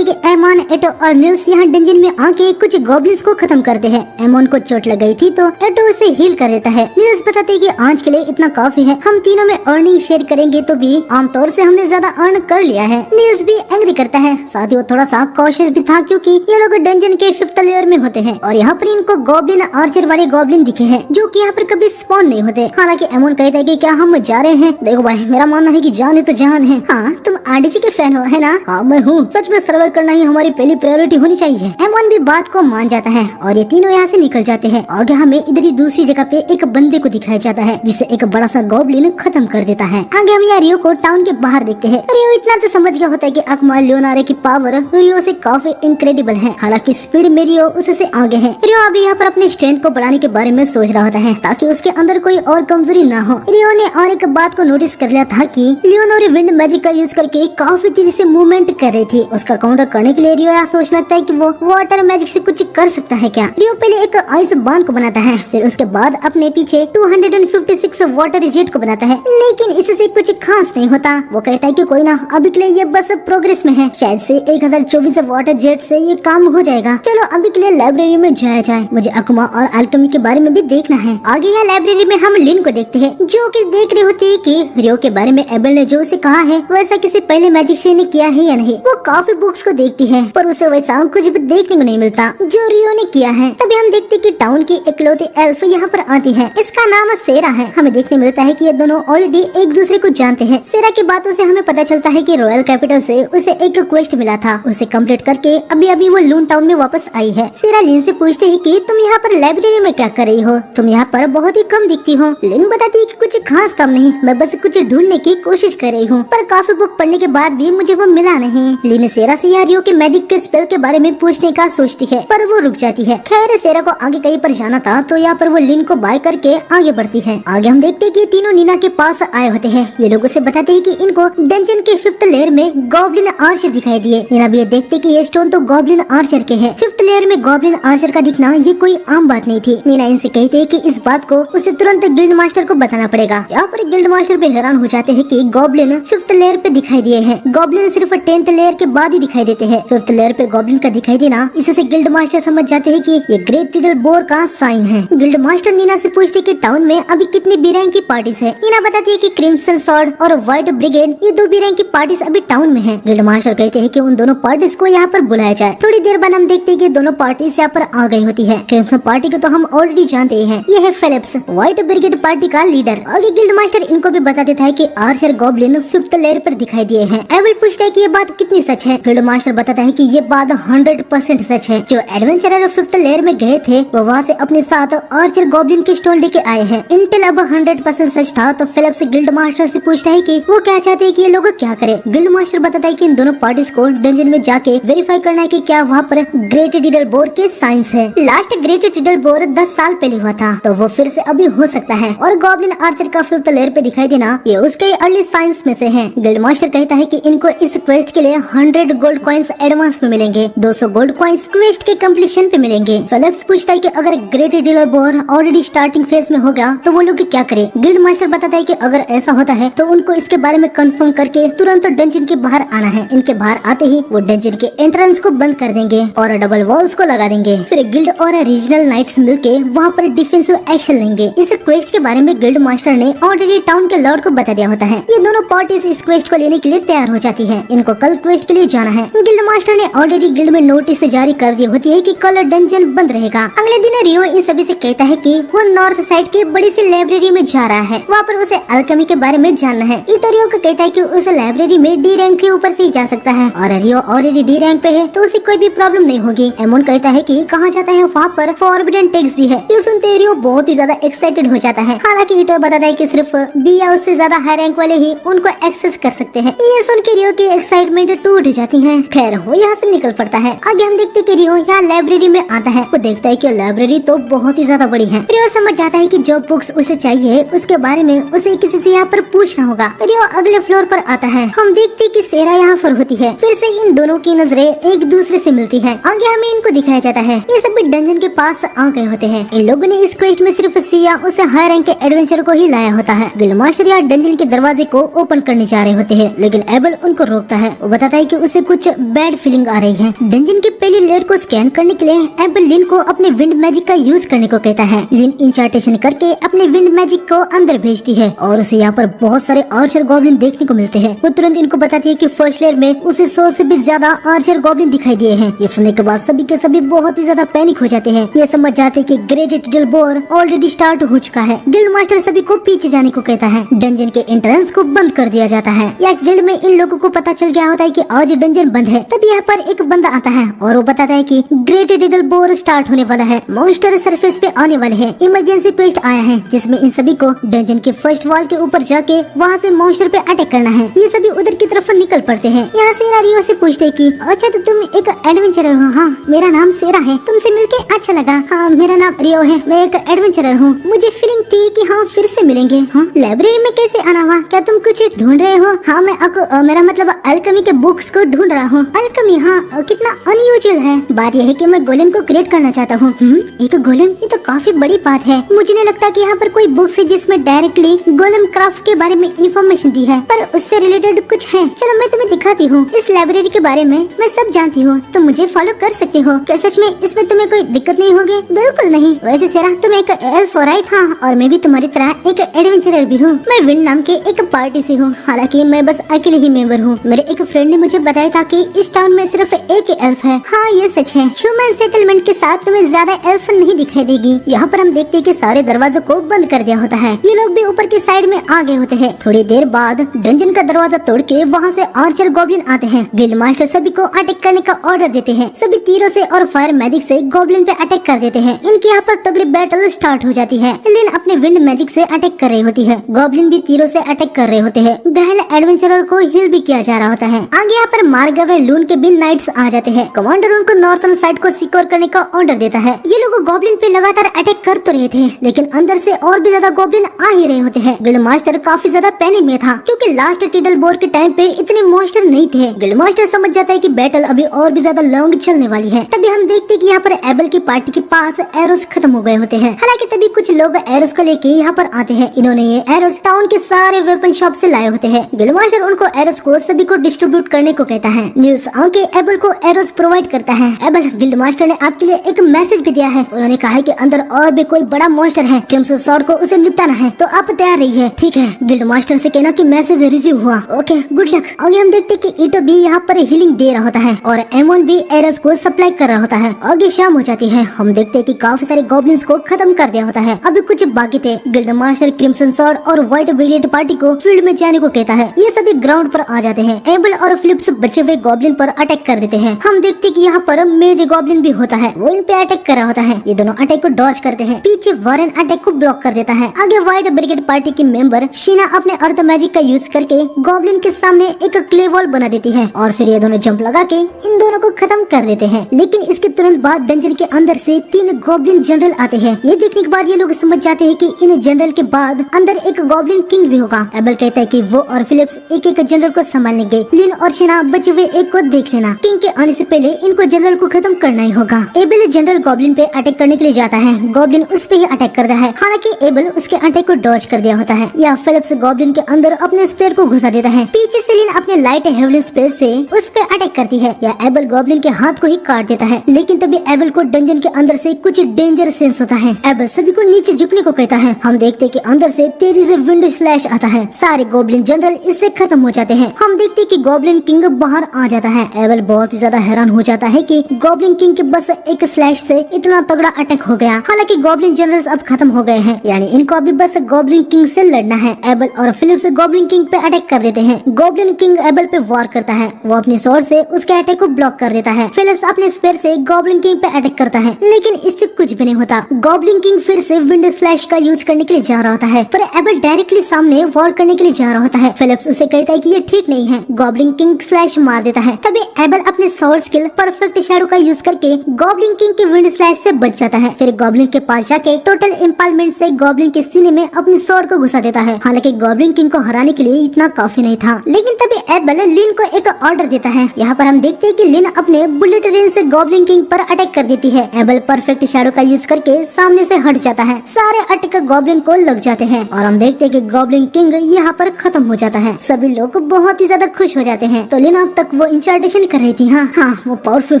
हैं कि एमन, एटो और निल्स यहाँ डंजन में आके कुछ गॉब्लिन्स को खत्म करते हैं। एमन को चोट लग गई थी तो एटो उसे हील कर देता है। निल्स बताते हैं कि आज के लिए इतना काफी है, हम तीनों में अर्निंग शेयर करेंगे तो भी आमतौर से हमने ज्यादा अर्न कर लिया है। निल्स भी एंग्री करता है, साथ ही वो थोड़ा सा कॉशियस भी था क्योंकि ये लोग डंजन के 5th लेयर में होते हैं और यहाँ पर इनको गॉब्लिन आर्चर वाले गॉब्लिन दिखे हैं जो कि यहाँ पर कभी स्पॉन नहीं होते। हालांकि एमन कहता है कि क्या हम जा रहे हैं? देखो भाई, मेरा मानना है कि जान है तो जान है। हाँ, तुम आरडीजी के फैन हो, है ना? हाँ, मैं हूँ। सच में सर्वाइव करना ही हमारी पहली प्रायोरिटी होनी चाहिए। एमन भी बात को मान जाता है और ये तीनों यहाँ से निकल जाते हैं। आगे हमें इधर ही दूसरी जगह पे एक बंदे को दिखाया जाता है जिसे एक बड़ा सा गॉब्लिन खत्म कर देता है। आगे हम यहाँ रियो को टाउन के बाहर देखते हैं। रियो इतना तो समझ गया होता है कि अकुमा लियोनारे की पावर रियो से काफी इनक्रेडिबल है। हालांकि स्पीड में रियो उससे आगे है। रियो अभी यहाँ पर अपने स्ट्रेंथ को बढ़ाने के बारे में सोच रहा होता है ताकि उसके अंदर कोई और कमजोरी ना हो। रियो ने और एक बात को नोटिस कर लिया था कि लियोनारे विंड मैजिक का यूज करके काफी तेजी से मूवमेंट कर रही थी। उसका काउंटर करने के लिए रियो यहाँ सोच लगता है कि वो वाटर मैजिक से कुछ कर सकता है क्या। रियो पहले एक आइस बांध को बनाता है, फिर उसके बाद अपने पीछे 256 वाटर जेट को बनाता है, लेकिन इससे कुछ खास नहीं होता। वो कहता है कि कोई ना, अभी के लिए ये बस प्रोग्रेस में है, शायद से 1024 वाटर जेट से ये काम हो जाएगा। चलो अभी के लिए लाइब्रेरी में जाया जाए, मुझे अकुमा और अल्केमी के बारे में भी देखना है। आगे यहाँ लाइब्रेरी में हम लिन को देखते हैं जो कि देख रही होती है कि रियो के बारे में एबल ने जो उसे कहा है वैसा किसी पहले मैजिशियन ने किया है या नहीं। वो काफी बुक्स को देखती है पर उसे वैसा कुछ भी देखने को नहीं मिलता जो रियो ने किया है। तभी हम देखते कि टाउन की इकलौती एल्फ यहाँ पर आती है। इसका नाम सेरा है। हमें देखने मिलता है कि ये दोनों ऑलरेडी एक दूसरे को जानते हैं। सेरा की बातों से हमें पता चलता है कि रॉयल कैपिटल से उसे एक क्वेस्ट मिला था, उसे कंप्लीट करके अभी अभी वो लून टाउन में वापस आई है। सेरा लिन से पूछते है कि तुम यहाँ पर लाइब्रेरी में क्या कर रही हो? तुम यहाँ पर बहुत ही कम दिखती हो। लिन बताती है कि कुछ खास काम नहीं, मैं बस कुछ ढूंढने की कोशिश कर रही हूँ, पर काफी बुक पढ़ने ढूंढने के बाद भी मुझे वो मिला नहीं। लिन सेरा से रियो के मैजिक के स्पेल के बारे में पूछने का सोचती है, पर वो रुक जाती है। खैर सेरा को आगे कहीं पर जाना था, तो यहाँ पर वो लिन को बाय करके आगे बढ़ती है। आगे हम देखते हैं कि तीनों नीना के पास आए होते हैं। ये लोगों से बताते हैं कि इनको डंजन के 5th लेयर में गॉब्लिन आर्चर दिखाई दिए। नीना भी देखते कि ये स्टोन तो गॉब्लिन आर्चर के हैं। 5th लेयर में गॉब्लिन आर्चर का दिखना ये कोई आम बात नहीं थी। नीना इनसे कहते हैं कि इस बात को उसे तुरंत गिल्ड मास्टर को बताना पड़ेगा। यहाँ पर गिल्ड मास्टर पे हैरान हो जाते हैं कि गॉब्लिन 5th लेयर पे दिखाई दिए हैं। गॉब्लिन सिर्फ 10th लेयर के बाद ही दिखाई देते हैं। 5th लेयर पे गॉब्लिन का दिखाई देना, इससे गिल्ड मास्टर समझ जाते हैं कि ये ग्रेट टिडल बोर का साइन है। गिल्ड मास्टर नीना से पूछते कि टाउन में अभी कितनी बी रैंक की पार्टीज है। नीना बताती है कि क्रिम्सन सॉर्ड और व्हाइट ब्रिगेड, ये 2 बी रैंक की पार्टीज अभी टाउन में है। गिल्ड मास्टर कहते हैं कि उन दोनों पार्टीज को यहाँ पर बुलाया जाए। थोड़ी देर बाद हम देखते हैं कि दोनों पार्टीज यहाँ पर आ गई होती है। क्रिम्सन पार्टी को तो हम ऑलरेडी जानते हैं, ये है फिलिप्स, व्हाइट ब्रिगेड पार्टी का लीडर। आगे गिल्ड मास्टर इनको भी बता देता है कि आर्चर गॉब्लिन 5th लेयर पर दिखाई दिए हैं। एबल पूछता है कि ये बात कितनी सच है। गिल्ड मास्टर बताता है कि ये बात 100% सच है। जो एडवेंचरर 5th लेयर में गए थे, वो वहाँ से अपने साथ आर्चर गॉब्लिन के स्टोन लेके आए हैं। इंटेल अब 100% सच था, तो फिलिप्स गिल्ड मास्टर से पूछता है कि वो क्या चाहते हैं कि ये लोग क्या करें। गिल्ड मास्टर बताता है कि इन दोनों पार्टीज को डंजन में जाके वेरीफाई करना है कि क्या वहाँ पर ग्रेट टिडल बोर के साइंस है। लास्ट ग्रेट टिडल बोर 10 साल पहले हुआ था, तो वो फिर से अभी हो सकता है। और गॉब्लिन आर्चर का 5th लेयर पे दिखाई देना, ये उसके अर्ली साइंस में से है। गिल्ड मास्टर कहता है कि इनको इस क्वेस्ट के लिए 100 गोल्ड कॉइन्स एडवांस में मिलेंगे, 200 गोल्ड कॉइन्स क्वेस्ट के कंप्लीशन पे मिलेंगे। फिलिप्स पूछता है कि अगर great tidal bore already starting phase में हो गया तो वो लोग क्या करें। गिल्ड मास्टर बताता है कि अगर ऐसा होता है तो उनको इसके बारे में कंफर्म करके तुरंत डंजन के बाहर आना है। इनके बाहर आते ही वो डंजन के एंट्रेंस को बंद कर देंगे और डबल वॉल्स को लगा देंगे। फिर गिल्ड और रीजनल नाइट्स मिलके वहाँ पर डिफेंसिव एक्शन लेंगे। इस क्वेस्ट के बारे में गिल्ड मास्टर ने ऑलरेडी टाउन के लॉर्ड को बता दिया होता है। ये दोनों पार्टीज इस क्वेस्ट को लेने के लिए तैयार हो जाती है। इनको कल क्वेस्ट के लिए जाना है। गिल्ड मास्टर ने ऑलरेडी गिल्ड में नोटिस जारी कर दी होती है कि कल डंजन बंद रहेगा। अगले दिन रियो इन सभी से कहता है कि वो नॉर्थ साइड के बड़ी सी लाइब्रेरी में जा रहा है, वहाँ पर उसे अल्केमी के बारे में जानना है। रियो को कहता है कि उस लाइब्रेरी में डी रैंक के ऊपर से ही जा सकता है, और रियो ऑलरेडी डी रैंक पे है तो उसे कोई भी प्रॉब्लम नहीं होगी। एमोन कहता है कि कहाँ जाता है, वहाँ पर फॉरबिडन टेक्स्ट भी है। ये सुनते रियो बहुत ही ज्यादा एक्साइटेड हो जाता है। हालांकि इटो बताता है कि सिर्फ बी या उससे ज्यादा हाई रैंक वाले ही उनको एक्सेस कर सकते हैं। ये सुन के रियो की एक्साइटमेंट टूट जाती है। खैर वो यहाँ से निकल पड़ता है। आगे हम देखते कि रियो यहाँ लाइब्रेरी में आता है। वो देखता है कि लाइब्रेरी तो बहुत ही ज्यादा बड़ी है। रियो समझ जाता है कि जो बुक्स उसे चाहिए उसके बारे में उसे किसी से यहाँ पर पूछना होगा। रियो अगले फ्लोर पर आता है। हम देखते कि सेरा यहाँ पर होती है। फिर से इन दोनों की नजरें एक दूसरे से मिलती है। आगे हमें इनको दिखाया जाता है, ये सभी डंजन के पास आ गए होते हैं। इन लोगों ने इस क्वेस्ट में सिर्फ सिया उसे हाई रैंक के एडवेंचर को ही लाया होता है। गिल्ड मास्टर या डंजन के दरवाजे को ओपन करने जा रहे होते हैं, लेकिन एबल उनको रोकता है। वो बताता है कि उसे कुछ बैड फीलिंग आ रही है। डंजन की पहली लेयर को स्कैन करने के लिए एबल लिन को अपने विंड मैजिक का यूज करने को कहता है। लिन इंचार्टेशन करके अपने विंड मैजिक को अंदर भेजती है और उसे यहाँ पर बहुत सारे आर्चर गॉब्लिन देखने को मिलते हैं। वो तुरंत इनको बताती है कि फर्स्ट लेयर में उसे 100 से भी ज्यादा आर्चर गॉब्लिन दिखाई दिए हैं। ये सुनने के बाद सभी के सभी बहुत ही ज्यादा पैनिक हो जाते हैं। ये समझ जाते हैं कि great tidal bore already start हो चुका है। गिल्ड मास्टर सभी को पीछे जाने को कहता है। डंजन के एंट्रेंस को बंद कर दिया जाता है। या गिल्ड में इन लोगों को पता चल गया होता है कि आज डंजन बंद है। तब यहाँ पर एक बंदा आता है और वो बताता है कि ग्रेट टिडल बोर स्टार्ट होने वाला है, मॉन्स्टर सरफेस पे आने वाले हैं। इमरजेंसी क्वेस्ट आया है जिसमें इन सभी को डंजन के फर्स्ट वॉल के ऊपर जाके वहाँ से मॉन्स्टर पे अटैक करना है। ये सभी उधर की तरफ निकल पड़ते हैं। यहाँ सेरा रियो से पूछते हैं कि अच्छा तो तुम एक एडवेंचरर हो। हाँ मेरा नाम सेरा है, तुमसे मिलके अच्छा लगा। हाँ मेरा नाम रियो है, मैं एक एडवेंचरर हूँ। मुझे फीलिंग थी कि हाँ फिर से मिलेंगे। हाँ लाइब्रेरी में कैसे आना हुआ, क्या तुम कुछ ढूंढ रहे हो? हाँ मैं आपको मेरा मतलब अल्केमी के बुक्स को ढूंढ रहा हूँ। अल्केमी, हाँ कितना अनयूजुअल है। बात यह है कि मैं गोलेम को क्रिएट करना चाहता हूँ। एक गोलेम, ये तो काफी बड़ी बात है। मुझे नहीं लगता कि यहाँ पर कोई बुक्स है जिसमें डायरेक्टली गोलेम क्राफ्ट के बारे में इंफॉर्मेशन दी है, पर उससे रिलेटेड कुछ है। चलो मैं तुम्हें दिखाती हूँ। इस लाइब्रेरी के बारे में मैं सब जानती हूँ, तुम मुझे फॉलो कर सकते हो। क्या सच में इसमें तुम्हें कोई दिक्कत नहीं होगी? बिल्कुल नहीं। वैसे सेरा तुम एक एल्फ हो राइट? हाँ, और मैं भी तुम्हारी तरह एक एडवेंचरर भी हूँ। मैं विंड नाम के एक पार्टी से हूँ, हालांकि मैं बस अकेले ही मेंबर हूँ। मेरे एक फ्रेंड ने मुझे बताया था कि इस टाउन में सिर्फ एक एल्फ है। हाँ ये सच है। ह्यूमन सेटलमेंट के साथ तुम्हें ज्यादा एल्फ नहीं दिखाई देगी। यहाँ पर हम देखते हैं कि सारे दरवाजों को बंद कर दिया होता है। ये लोग भी ऊपर की साइड में आ गए होते हैं। थोड़ी देर बाद डंजन का दरवाजा तोड़ के वहाँ से आर्चर गॉब्लिन आते हैं। गिल्ड मास्टर सभी को अटैक करने का ऑर्डर देते हैं। सभी तीरों से और फायर मैजिक से गॉब्लिन पे अटैक कर देते हैं। इनकी यहाँ पर तगड़ी बैटल स्टार्ट हो जाती है। लिन अपने विंड मैजिक से अटैक कर रही होती है। गॉब्लिन भी तीरों से अटैक कर रहे होते हैं। घायल एडवेंचरर को हील भी किया जा रहा होता है। आगे यहाँ पर मार्गव लून के बिन नाइट्स आ जाते हैं। कमांडर उनको नॉर्थर्न साइड को सिक्योर करने का ऑर्डर देता है। ये लोग गॉब्लिन पे लगातार अटैक कर तो रहे थे, लेकिन अंदर से और भी ज्यादा गॉब्लिन आ ही रहे होते हैं। गिल्ड मास्टर काफी ज्यादा पैनिक में था, क्योंकि लास्ट टिडल बोर के टाइम पे इतने मॉन्स्टर नहीं थे। गिल्ड मास्टर समझ जाता है कि बैटल अभी और भी ज्यादा लॉन्ग चलने वाली है। तभी हम देखते हैं कि यहाँ पर एबल की पार्टी के पास एरोस खत्म हो गए होते हैं। हालांकि तभी कुछ लोग एरोस को लेके यहाँ पर आते हैं। इन्होंने ये एरोस टाउन के सारे वेपन शॉप से लाए होते हैं। गिल्ड मास्टर उनको एरोस को सभी को डिस्ट्रीब्यूट करने को कहता है। नील्स आके एबल को एरोस प्रोवाइड करता है। एबल, गिल्ड मास्टर ने आपके लिए एक मैसेज भी दिया है। उन्होंने कहा है कि अंदर और भी कोई बड़ा मॉन्स्टर है, क्रिम्सन सॉर्ड को उसे निपटाना है, तो आप तैयार रहिए। ठीक है, गिल्ड मास्टर से कहना कि मैसेज रिसीव हुआ। Okay, good luck. आगे हम देखते कि ईटो भी यहाँ पर हीलिंग दे रहा होता है और एमोन भी एरोस को सप्लाई कर रहा होता है। आगे शाम हो जाती है। हम देखते हैं कि काफी सारे गॉब्लिन्स को खत्म कर दिया होता है। अभी कुछ बाकी थे। गिल्ड मास्टर क्रिम्सन सॉर्ड और व्हाइट वेरिएंट पार्टी को फील्ड में जाने को कहता है। ये सभी ग्राउंड पर आ जाते हैं। एबल और फिलिप्स बचे हुए गॉब्लिन पर अटैक कर देते हैं। हम देखते कि यहाँ पर मेज गॉब्लिन भी होता है, वो इन पे अटैक कर रहा होता है। ये दोनों अटैक को डॉज करते हैं। पीछे वारेन अटैक को ब्लॉक कर देता है। आगे व्हाइट ब्रिगेड पार्टी की मेंबर शीना अपने अर्थ मैजिक का यूज करके गॉब्लिन के सामने एक क्ले वॉल बना देती है और फिर ये दोनों जंप लगा के इन दोनों को खत्म कर देते हैं। लेकिन इसके तुरंत बाद डंजन के अंदर से 3 गॉब्लिन जनरल आते हैं। ये देखने के बाद ये लोग समझ जाते हैं कि इन जनरल के बाद अंदर एक गॉब्लिन किंग भी होगा। एबल कहता है कि वो और फिलिप्स एक एक जनरल को संभाल लेंगे। लिन और शीना बचे हुए एक को देख लेना। किंग के आने से पहले इनको जनरल को खत्म करना ही होगा। एबल जनरल गॉब्लिन पे अटैक करने के लिए जाता है। गॉब्लिन उस पे ही अटैक करता है। हालांकि एबल उसके अटैक को डॉज कर दिया होता है। या फिलिप्स गॉब्लिन के अंदर अपने स्पेयर को घुसा देता है। पीछे से लिन अपने लाइट हेवलिन स्पेयर से उस पे अटैक करती है। या एबल गॉब्लिन के हाथ को ही काट देता है। लेकिन तभी एबल को डंजन के अंदर से कुछ डेंजर सेंस होता है। एबल सभी को नीचे झुकने को कहता है। हम देखते हैं कि अंदर से तेजी से विंड स्लैश आता है। सारे गॉब्लिन जनरल इससे खत्म हो जाते हैं। हम देखते हैं कि गॉब्लिन किंग बाहर आ जाता है। एबल बहुत ही ज्यादा हैरान हो जाता है कि गॉब्लिन किंग के बस एक स्लैश से इतना तगड़ा अटैक हो गया। हालांकि गॉब्लिन जनरल्स अब खत्म हो गए हैं, यानी इनको अभी बस गॉब्लिन किंग से लड़ना है। एबल और फिलिप्स गॉब्लिन किंग पे अटैक कर देते हैं। गॉब्लिन किंग एबल पे वार करता है। वो अपनी स्वॉर्ड से उसके अटैक को ब्लॉक कर देता है। फिलिप्स अपने स्पेयर से गॉब्लिन किंग पे अटैक करता है, लेकिन इससे कुछ भी नहीं होता। गॉब्लिन किंग फिर से विंड स्लैश का यूज करने के लिए जा रहा होता है, पर एबल डायरेक्टली सामने वॉर करने के लिए जा रहा होता है। फिलिप्स उसे कहता है कि ये ठीक नहीं है। गॉब्लिन किंग स्लैश मार देता है। तभी एबल अपने स्वॉर्ड स्किल परफेक्ट शैडो का यूज करके गॉब्लिन किंग के विंड स्लैश से बच जाता है। फिर गॉब्लिन के पास जाके टोटल इम्पालमेंट से गॉब्लिन के सीने में अपनी स्वॉर्ड को घुसा देता है। हालांकि गॉब्लिन किंग को हराने के लिए इतना काफी नहीं था। लेकिन तभी एबल लिन को एक ऑर्डर देता है। यहाँ पर हम देखते हैं कि लिन अपने बुलेट रेंज से गॉब्लिन किंग पर अटैक कर देती है। एबल परफेक्ट शैडो का यूज करके सामने से हट जाता है। सारे अटैक गॉब्लिन को लग जाते हैं और हम देखते हैं कि गॉब्लिन किंग यहाँ पर खत्म हो जाता है। सभी लोग बहुत ही ज्यादा खुश हो जाते हैं। तो लिन अब तक वो इंचार्टेशन कर रही थी। हाँ, वो पावरफुल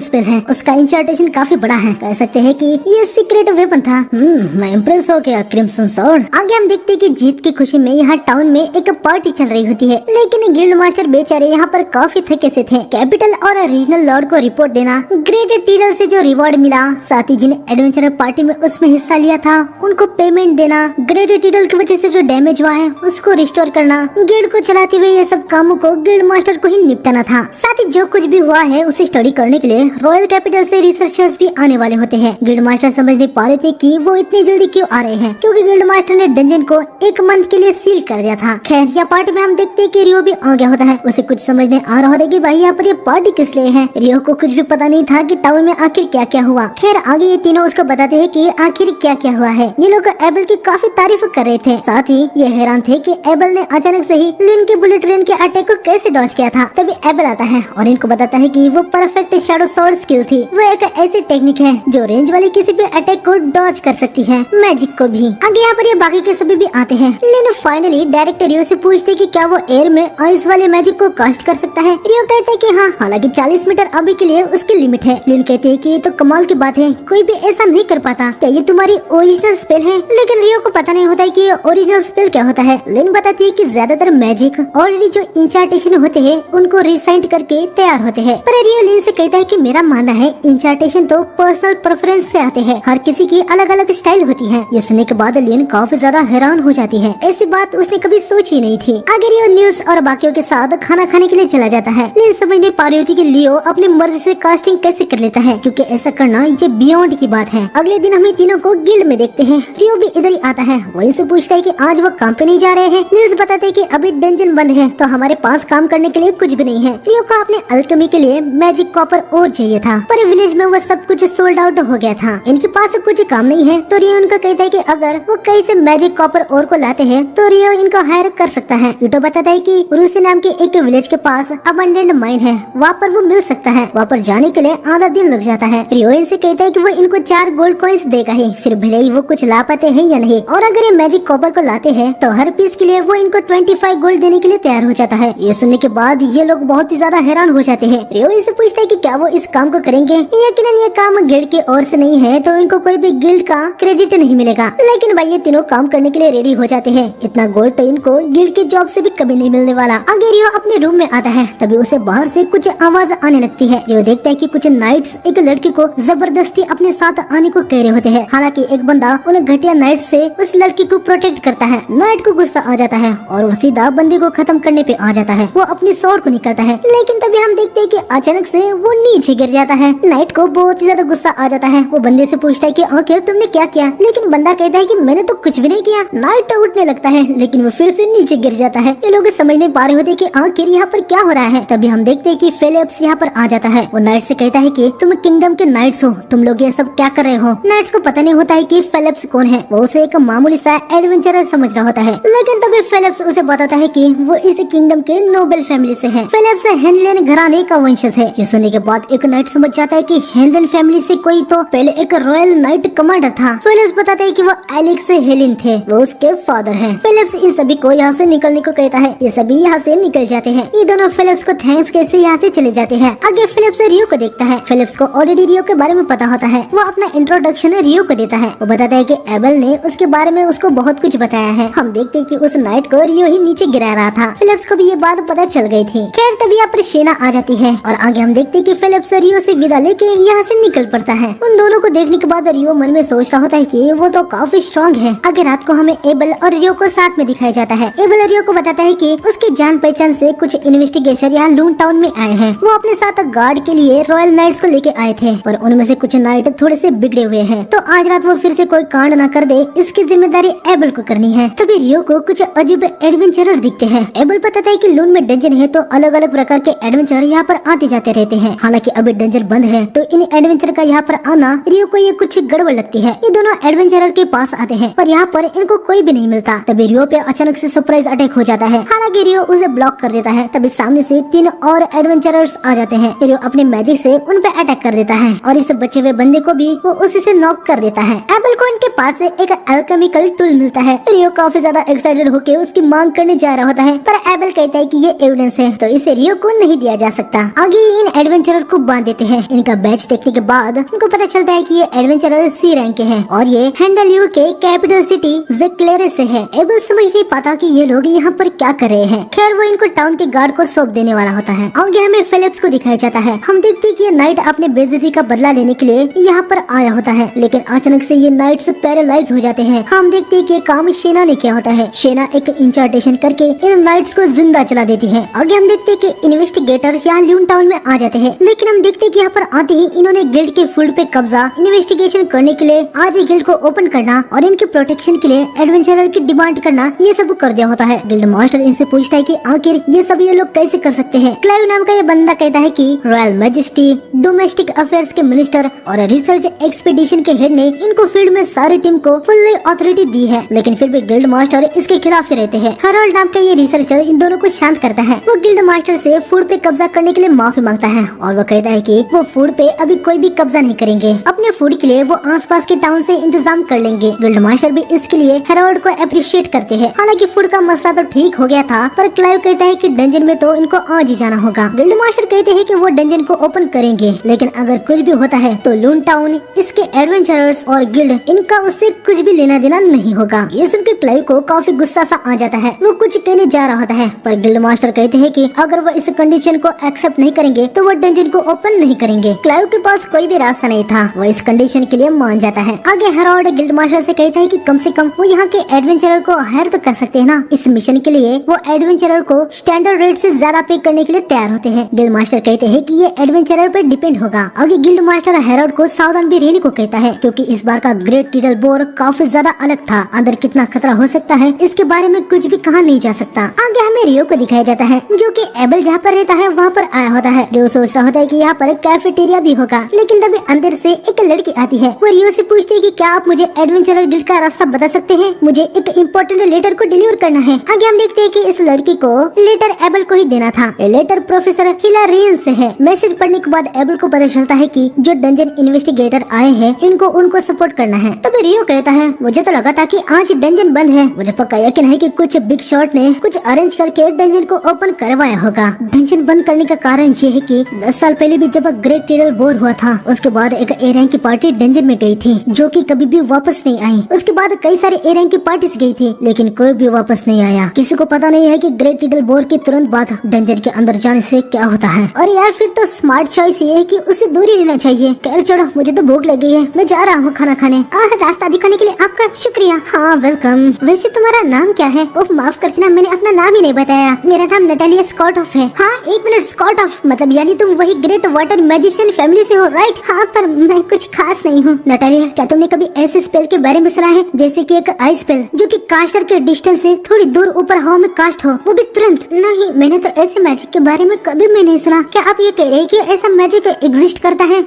स्पेल है। उसका इंचार्टेशन काफी बड़ा है। कह सकते हैं कि ये सीक्रेट वेपन था। मैं इम्प्रेस हो गया क्रिम्सन सॉर्ड। आगे हम देखते हैं कि जीत की खुशी में यहाँ टाउन में एक पार्टी चल रही होती है। लेकिन गिल्ड मास्टर बेचारे यहाँ पर काफी थके से थे। कैपिटल और रीजनल लॉर्ड को रिपोर्ट देना, ग्रेट टीडल से जो रिवॉर्ड मिला, साथ ही जिन एडवेंचर पार्टी में उसमें हिस्सा लिया था उनको पेमेंट देना, ग्रेट टीडल की वजह से जो डैमेज हुआ है उसको रिस्टोर करना, गिल्ड को चलाते हुए ये सब कामों को गिल्ड मास्टर को ही निपटाना था। साथ ही जो कुछ भी हुआ है उसे स्टडी करने के लिए रॉयल कैपिटल से रिसर्चर्स भी आने वाले होते हैं। गिल्ड मास्टर समझ नहीं पा रहे थे कि वो इतनी जल्दी क्यों आ रहे हैं, क्योंकि गिल्ड मास्टर ने डंजन को 1 मंथ के लिए सील कर दिया था। खैर, यह पार्टी में हम देखते हैं कि रियो भी आ गया होता है। उसे कुछ समझ नहीं आ रहा होता कि भाई यहाँ पर ये पार्टी किस लिए है। रियो को कुछ भी पता नहीं था कि टाउन में आखिर क्या क्या हुआ। खैर, आगे ये तीनों उसको बताते हैं कि आखिर क्या क्या हुआ है। ये लोग एबल की काफी तारीफ कर रहे थे। साथ ही ये हैरान थे कि एबल ने अचानक से ही लिन के बुलेट ट्रेन के अटैक को कैसे डॉज किया था। तभी एबल आता है और इनको बताता है कि वो परफेक्ट शैडो स्वॉर्ड स्किल थी। वो एक ऐसी टेक्निक है जो रेंज वाले किसी भी अटैक को डॉज कर सकती है, मैजिक को भी। आगे यहाँ पर ये बाकी के सभी भी आते हैं। लिन फाइनली डायरेक्टर रियो से पूछते कि क्या वो एयर में आइस वाले मैजिक को कास्ट कर सकता है। रियो कहते हैं कि हाँ, हालांकि 40 मीटर अभी के लिए उसकी लिमिट है। लिन कहते हैं कि ये तो कमाल की बात है, कोई भी ऐसा नहीं कर पाता। क्या ये तुम्हारी ओरिजिनल स्पेल है? लेकिन रियो को पता नहीं होता है कि ये ओरिजिनल स्पेल क्या होता है। लिन बताती है कि ज्यादातर मैजिक ऑलरेडी जो इंचार्टेशन होते हैं उनको रिसाइंट करके तैयार होते हैं। पर रियो लिन से कहता है कि मेरा मानना है इंचार्टेशन तो पर्सनल प्रेफरेंस से आते हैं, हर किसी की अलग अलग स्टाइल होती है। ये सुनने के बाद लिन काफी ज्यादा हैरान हो जाती है। ऐसी बात उसने कभी सोची नहीं थी। आगे रियो नील्स और बाकियों के साथ खाना खाने के लिए चला जाता है। लिन समझ नहीं पा रही होती कि लियो अपनी मर्जी से कास्टिंग कैसे कर लेता है, क्योंकि ऐसा करना ये बियॉन्ड की बात है। अगले दिन हम तीनों को गिल्ड में देखते हैं। रियो भी इधर ही आता है। वहीं से पूछता है कि आज वो काम पे नहीं जा रहे हैं। नील्स बताते हैं कि अभी डंजन बंद है, हैं तो हमारे पास काम करने के लिए कुछ भी नहीं है। रियो को अपने अल्केमी के लिए मैजिक कॉपर और चाहिए था, पर विलेज में वो सब कुछ सोल्ड आउट हो गया था। इनके पास कुछ काम नहीं है तो रियो उनको कहता है कि अगर वो कहीं से मैजिक कॉपर और को लाते हैं तो रियो इनको हायर कर सकता है। यूटो बताता है कि रूसी नाम के एक विलेज के पास अबंडेंट माइन है, वहाँ पर वो मिल सकता है। वहाँ पर जाने के लिए आधा दिन लग जाता है। रियो इनसे कहता है कि वो इनको 4 गोल्ड कॉइंस देगा ही, फिर भले ही वो कुछ ला पाते हैं या नहीं। और अगर ये मैजिक कॉपर को लाते हैं तो हर पीस के लिए वो इनको 25 गोल्ड देने के लिए तैयार हो जाता है। ये सुनने के बाद ये लोग बहुत ही ज्यादा हैरान हो जाते हैं। रियो इनसे पूछता है कि क्या वो इस काम को करेंगे। यकीनन ये काम गिल्ड की ओर से नहीं है तो इनको कोई भी गिल्ड का क्रेडिट नहीं मिलेगा, लेकिन भाई ये तीनों काम करने के लिए रेडी हो जाते हैं। इतना गोल्ड तो इनको गिल्ड की जॉब से भी कभी नहीं मिलने वाला। आगे रियो अपने रूम में आता है, तभी उसे बाहर से कुछ आवाज आने लगती है। रियो देखता है कि कुछ नाइट्स एक लड़की को जबरदस्ती अपने साथ आने को कह रहे होते हैं। हालांकि एक बंदा उन घटिया नाइट से उस लड़की को प्रोटेक्ट करता है। नाइट को गुस्सा आ जाता है और वो सीधा बंदे को खत्म करने पे आ जाता है। वो अपनी स्वॉर्ड को निकालता है, लेकिन तभी हम देखते हैं कि अचानक से वो नीचे गिर जाता है। नाइट को बहुत ही ज्यादा गुस्सा आ जाता है। वो बंदे से पूछता है कि आखिर तुमने क्या किया, लेकिन बंदा कहता है कि मैंने तो कुछ भी नहीं किया। नाइट तो उठने लगता है लेकिन वो फिर से नीचे गिर जाता है। ये लोग समझ नहीं पा रहे होते कि आखिर यहाँ पर क्या हो रहा है। तभी हम देखते हैं कि फेलिप्स यहाँ पर आ जाता है। वो नाइट से कहता है कि तुम किंगडम के नाइट्स हो, तुम लोग ये सब क्या कर रहे हो। नाइट्स को पता नहीं होता है कि फेलिप्स कौन है। वो उसे एक मामूली सा एडवेंचरर समझ रहा होता है, लेकिन तभी फेलिप्स उसे बताता है कि वो इस किंगडम के नोबेल फैमिली से है। फेलिप्स हेनलेन घराने का वंशज है। ये सुनने के बाद एक नाइट समझ जाता है कि हेनलेन फैमिली से कोई तो पहले एक रॉयल नाइट कमांडर था। फेलिप्स बताता है कि वो एलेक्स हेलिन थे, वो उसके फादर हैं। फेलिप्स इन सभी को यहाँ से निकलने को कहता है। ये सभी यहाँ से निकल जाते हैं। ये दोनों फेलिप्स को थैंक्स कहते यहाँ से चले जाते हैं। आगे फेलिप्स रियो को देखता है। फेलिप्स को ऑलरेडी रियो के बारे में पता होता है। वो अपना इंट्रोडक्शन रियो को देता है। वो बताता है कि एबल ने उसके बारे में उसको बहुत कुछ बताया है। हम देखते हैं कि उस नाइट को रियो ही नीचे गिरा रहा था। फेलिप्स को भी ये बात पता चल गई थी। खैर तभी यहाँ पर शेना आ जाती है और आगे हम देखते हैं कि फेलिप्स रियो से विदा लेके यहाँ से निकल पड़ता है। उन दोनों को देखने के बाद रियो मन में सोच रहा होता है कि वो तो काफी स्ट्रॉन्ग है। आगे रात को हमें एबल और रियो को साथ में दिखाया जाता है। एबल रियो को बताता है कि उसकी जान पहचान से कुछ इन्वेस्टिगेशन यहाँ लून टाउन में आए हैं। वो अपने साथ गार्ड के लिए रॉयल नाइट्स को लेके आए थे, पर उनमें से कुछ नाइट थोड़े से बिगड़े हुए हैं, तो आज रात वो फिर से कोई कांड न कर दे, इसकी जिम्मेदारी एबल को करनी है। तभी रियो को कुछ अजीब एडवेंचरर दिखते हैं। एबल बताता है कि लून में डंजन है तो अलग अलग प्रकार के एडवेंचर यहाँ पर आते जाते रहते हैं। हालांकि अभी डंजन बंद है तो इन एडवेंचर का यहाँ पर आना रियो को ये कुछ गड़बड़ लगती है। ये दोनों एडवेंचरर के पास आते हैं पर यहाँ पर इनको कोई भी नहीं मिलता। तभी रियो पे अचानक से सरप्राइज अटैक हो जाता है। हालांकि रियो उसे ब्लॉक कर देता है। तभी सामने से 3 और एडवेंचरर्स आ जाते हैं। रियो अपने मैजिक से उन पे अटैक कर देता है और इस बचे हुए बंदे को भी वो उसी से नॉक कर देता है। एबल को इनके पास से एक अल्केमिकल टूल मिलता है। रियो काफी ज्यादा एक्साइटेड होकर उसकी मांग करने जा रहा होता है, पर एबल कहता है कि ये एविडेंस है तो इसे रियो को नहीं दिया जा सकता। आगे इन एडवेंचरर को बांध देते हैं। इनका बैच देखने के बाद इनको पता चलता है कि ये एडवेंचरर सी रैंक के हैं और ये हैंडल के कैपिटल सिटी ज़क्लेरे से है। एबल समझ नहीं पाता कि ये लोग यहाँ पर क्या कर रहे हैं। खैर वो इनको टाउन के गार्ड को सौंप देने वाला होता है। आगे हमें फेलिप्स को दिखाया जाता है। हम देखते हैं कि ये नाइट अपने बेइज्जती का बदला लेने के लिए यहाँ पर आया होता है, लेकिन अचानक से ये नाइट्स पैरालाइज हो जाते हैं। हम देखते हैं कि काम शेना ने किया होता है। शेना एक इंचार्टेशन करके इन नाइट्स को जिंदा चला देती है। आगे हम देखते हैं कि इन्वेस्टिगेटर्स यहाँ ल्यून टाउन में आ जाते हैं, लेकिन हम देखते हैं कि यहाँ पर आते ही इन्होंने गिल्ड के फूड पे कब्जा इन्वेस्टिगेशन करने के लिए आज ही गिल्ड को ओपन करना और इनके प्रोटेक्शन के लिए एडवेंचरर की डिमांड करना ये सब कर दिया होता है। गिल्ड मास्टर इनसे पूछता है कि आखिर ये सब ये लोग कैसे कर सकते हैं। क्लाइव नाम का ये बंदा कहता है कि रॉयल मैजेस्टी, डोमेस्टिक अफेयर्स के मिनिस्टर और रिसर्च एक्सपीडिशन के हेड ने इनको फील्ड में सारी टीम को फुल अथॉरिटी दी है, लेकिन फिर भी गिल्ड मास्टर इसके खिलाफ ही रहते हैं। हरोल्ड नाम का ये रिसर्चर इन दोनों को शांत करता है। वो गिल्ड मास्टर से फूड पे कब्जा करने के लिए माफी मांगता है और वो कहता है कि वो फूड पे अभी कोई भी कब्जा नहीं करेंगे। अपने फूड के लिए वो आसपास के टाउन से इंतजाम कर लेंगे। गिल्ड मास्टर भी इसके लिए हेरोल्ड को अप्रिशिएट करते हैं। हालांकि फूड का मसला तो ठीक हो गया था, पर क्लाइव कहता है कि डंजन में तो इनको आज ही जाना होगा। गिल्ड मास्टर कहते हैं कि वो डंजन को ओपन करेंगे, लेकिन अगर कुछ भी होता है तो लून टाउन, इसके एडवेंचरर्स और गिल्ड, इनका उससे कुछ भी लेना देना नहीं होगा। ये सुनकर क्लाइव को काफी गुस्सा सा आ जाता है। वो कुछ कहने जा रहा होता है, पर गिल्ड मास्टर कहते हैं कि अगर वो इस कंडीशन को एक्सेप्ट नहीं करेंगे तो वो डंजन को ओपन नहीं करेंगे। क्लाइव के पास कोई भी रास्ता नहीं था, वो इस कंडीशन के लिए मान जाता है। आगे हेरोल्ड गिल्ड मास्टर से कहता है कि कम से कम वो यहाँ के एडवेंचरर को हायर तो कर सकते हैं ना। इस मिशन के लिए वो एडवेंचरर को स्टैंडर्ड रेट से ज्यादा पे करने के लिए तैयार होते हैं। गिल्ड मास्टर कहते हैं कि ये एडवेंचरर पे डिपेंड होगा। आगे गिल्ड मास्टर हेरोड को सावधान भी रहने को कहता है क्योंकि इस बार का ग्रेट टिडल बोर काफी ज्यादा अलग था। अंदर कितना खतरा हो सकता है इसके बारे में कुछ भी कहा नहीं जा सकता। आगे हमें रियो को दिखाया जाता है जो कि एबल जहाँ पर रहता है वहाँ पर आया होता है। रियो सोच रहा होता है कि यहाँ पर एक कैफेटेरिया भी होगा, लेकिन तभी अंदर से एक लड़की आती है। वो रियो से पूछती है कि क्या आप मुझे एडवेंचरर गिल्ड का रास्ता बता सकते हैं, मुझे एक इम्पोर्टेंट लेटर को डिलीवर करना है। आगे हम देखते हैं कि इस लड़की को लेटर एबल को ही देना था। ये लेटर प्रोफेसर हिलारियन से है। मैसेज पढ़ने के बाद एबल को पता चलता है कि जो डंजन इन्वेस्टिगेटर आए हैं इनको उनको सपोर्ट करना है। तभी रियो कहता है मुझे तो लगा था कि आज डंजन बंद है, मुझे पक्का यकीन है कि कुछ बिग शॉट ने कुछ अरेंज करके डंजन को ओपन करवाया होगा। डंजन बंद करने का कारण ये है कि 10 साल पहले भी जब ग्रेट टिडल बोर हुआ था उसके बाद एक ए रैंक की पार्टी डंजन में गई थी जो कि कभी भी वापस नहीं आई। उसके बाद कई सारे ए रैंक की पार्टीज गई थी लेकिन कोई भी वापस नहीं आया। किसी को पता नहीं है कि ग्रेट टिडल बोर के तुरंत बाद डंजन के अंदर जाने से क्या होता है। और यार फिर तो स्मार्ट चॉइस ये है कि उसे दूर ही रहना चाहिए। खैर चलो, मुझे तो भूख लगी है, मैं जा रहा हूँ खाना खाने। रास्ता दिखाने के लिए आपका शुक्रिया। हाँ वेलकम। वैसे तुम्हारा नाम क्या है? ओह माफ कर देना, मैंने अपना नाम ही नहीं बताया। मेरा नाम नटालिया स्कॉटऑफ है। हाँ 1 मिनट, स्कॉटऑफ मतलब यानी तुम वही ग्रेट वाटर मैजिशियन फैमिली से हो, राइट? हाँ पर मैं कुछ खास नहीं हूँ। नटालिया, क्या तुमने कभी ऐसे स्पेल के बारे में सुना है जैसे कि एक आई स्पेल जो कि कास्टर के डिस्टेंस से थोड़ी दूर ऊपर हवा में कास्ट हो, वो भी तुरंत? नहीं, मैंने तो ऐसे मैजिक के बारे में कभी भी नहीं सुना। क्या आप ये कह रहे हैं कि ऐसा मैजिक एग्जिस्ट करता है?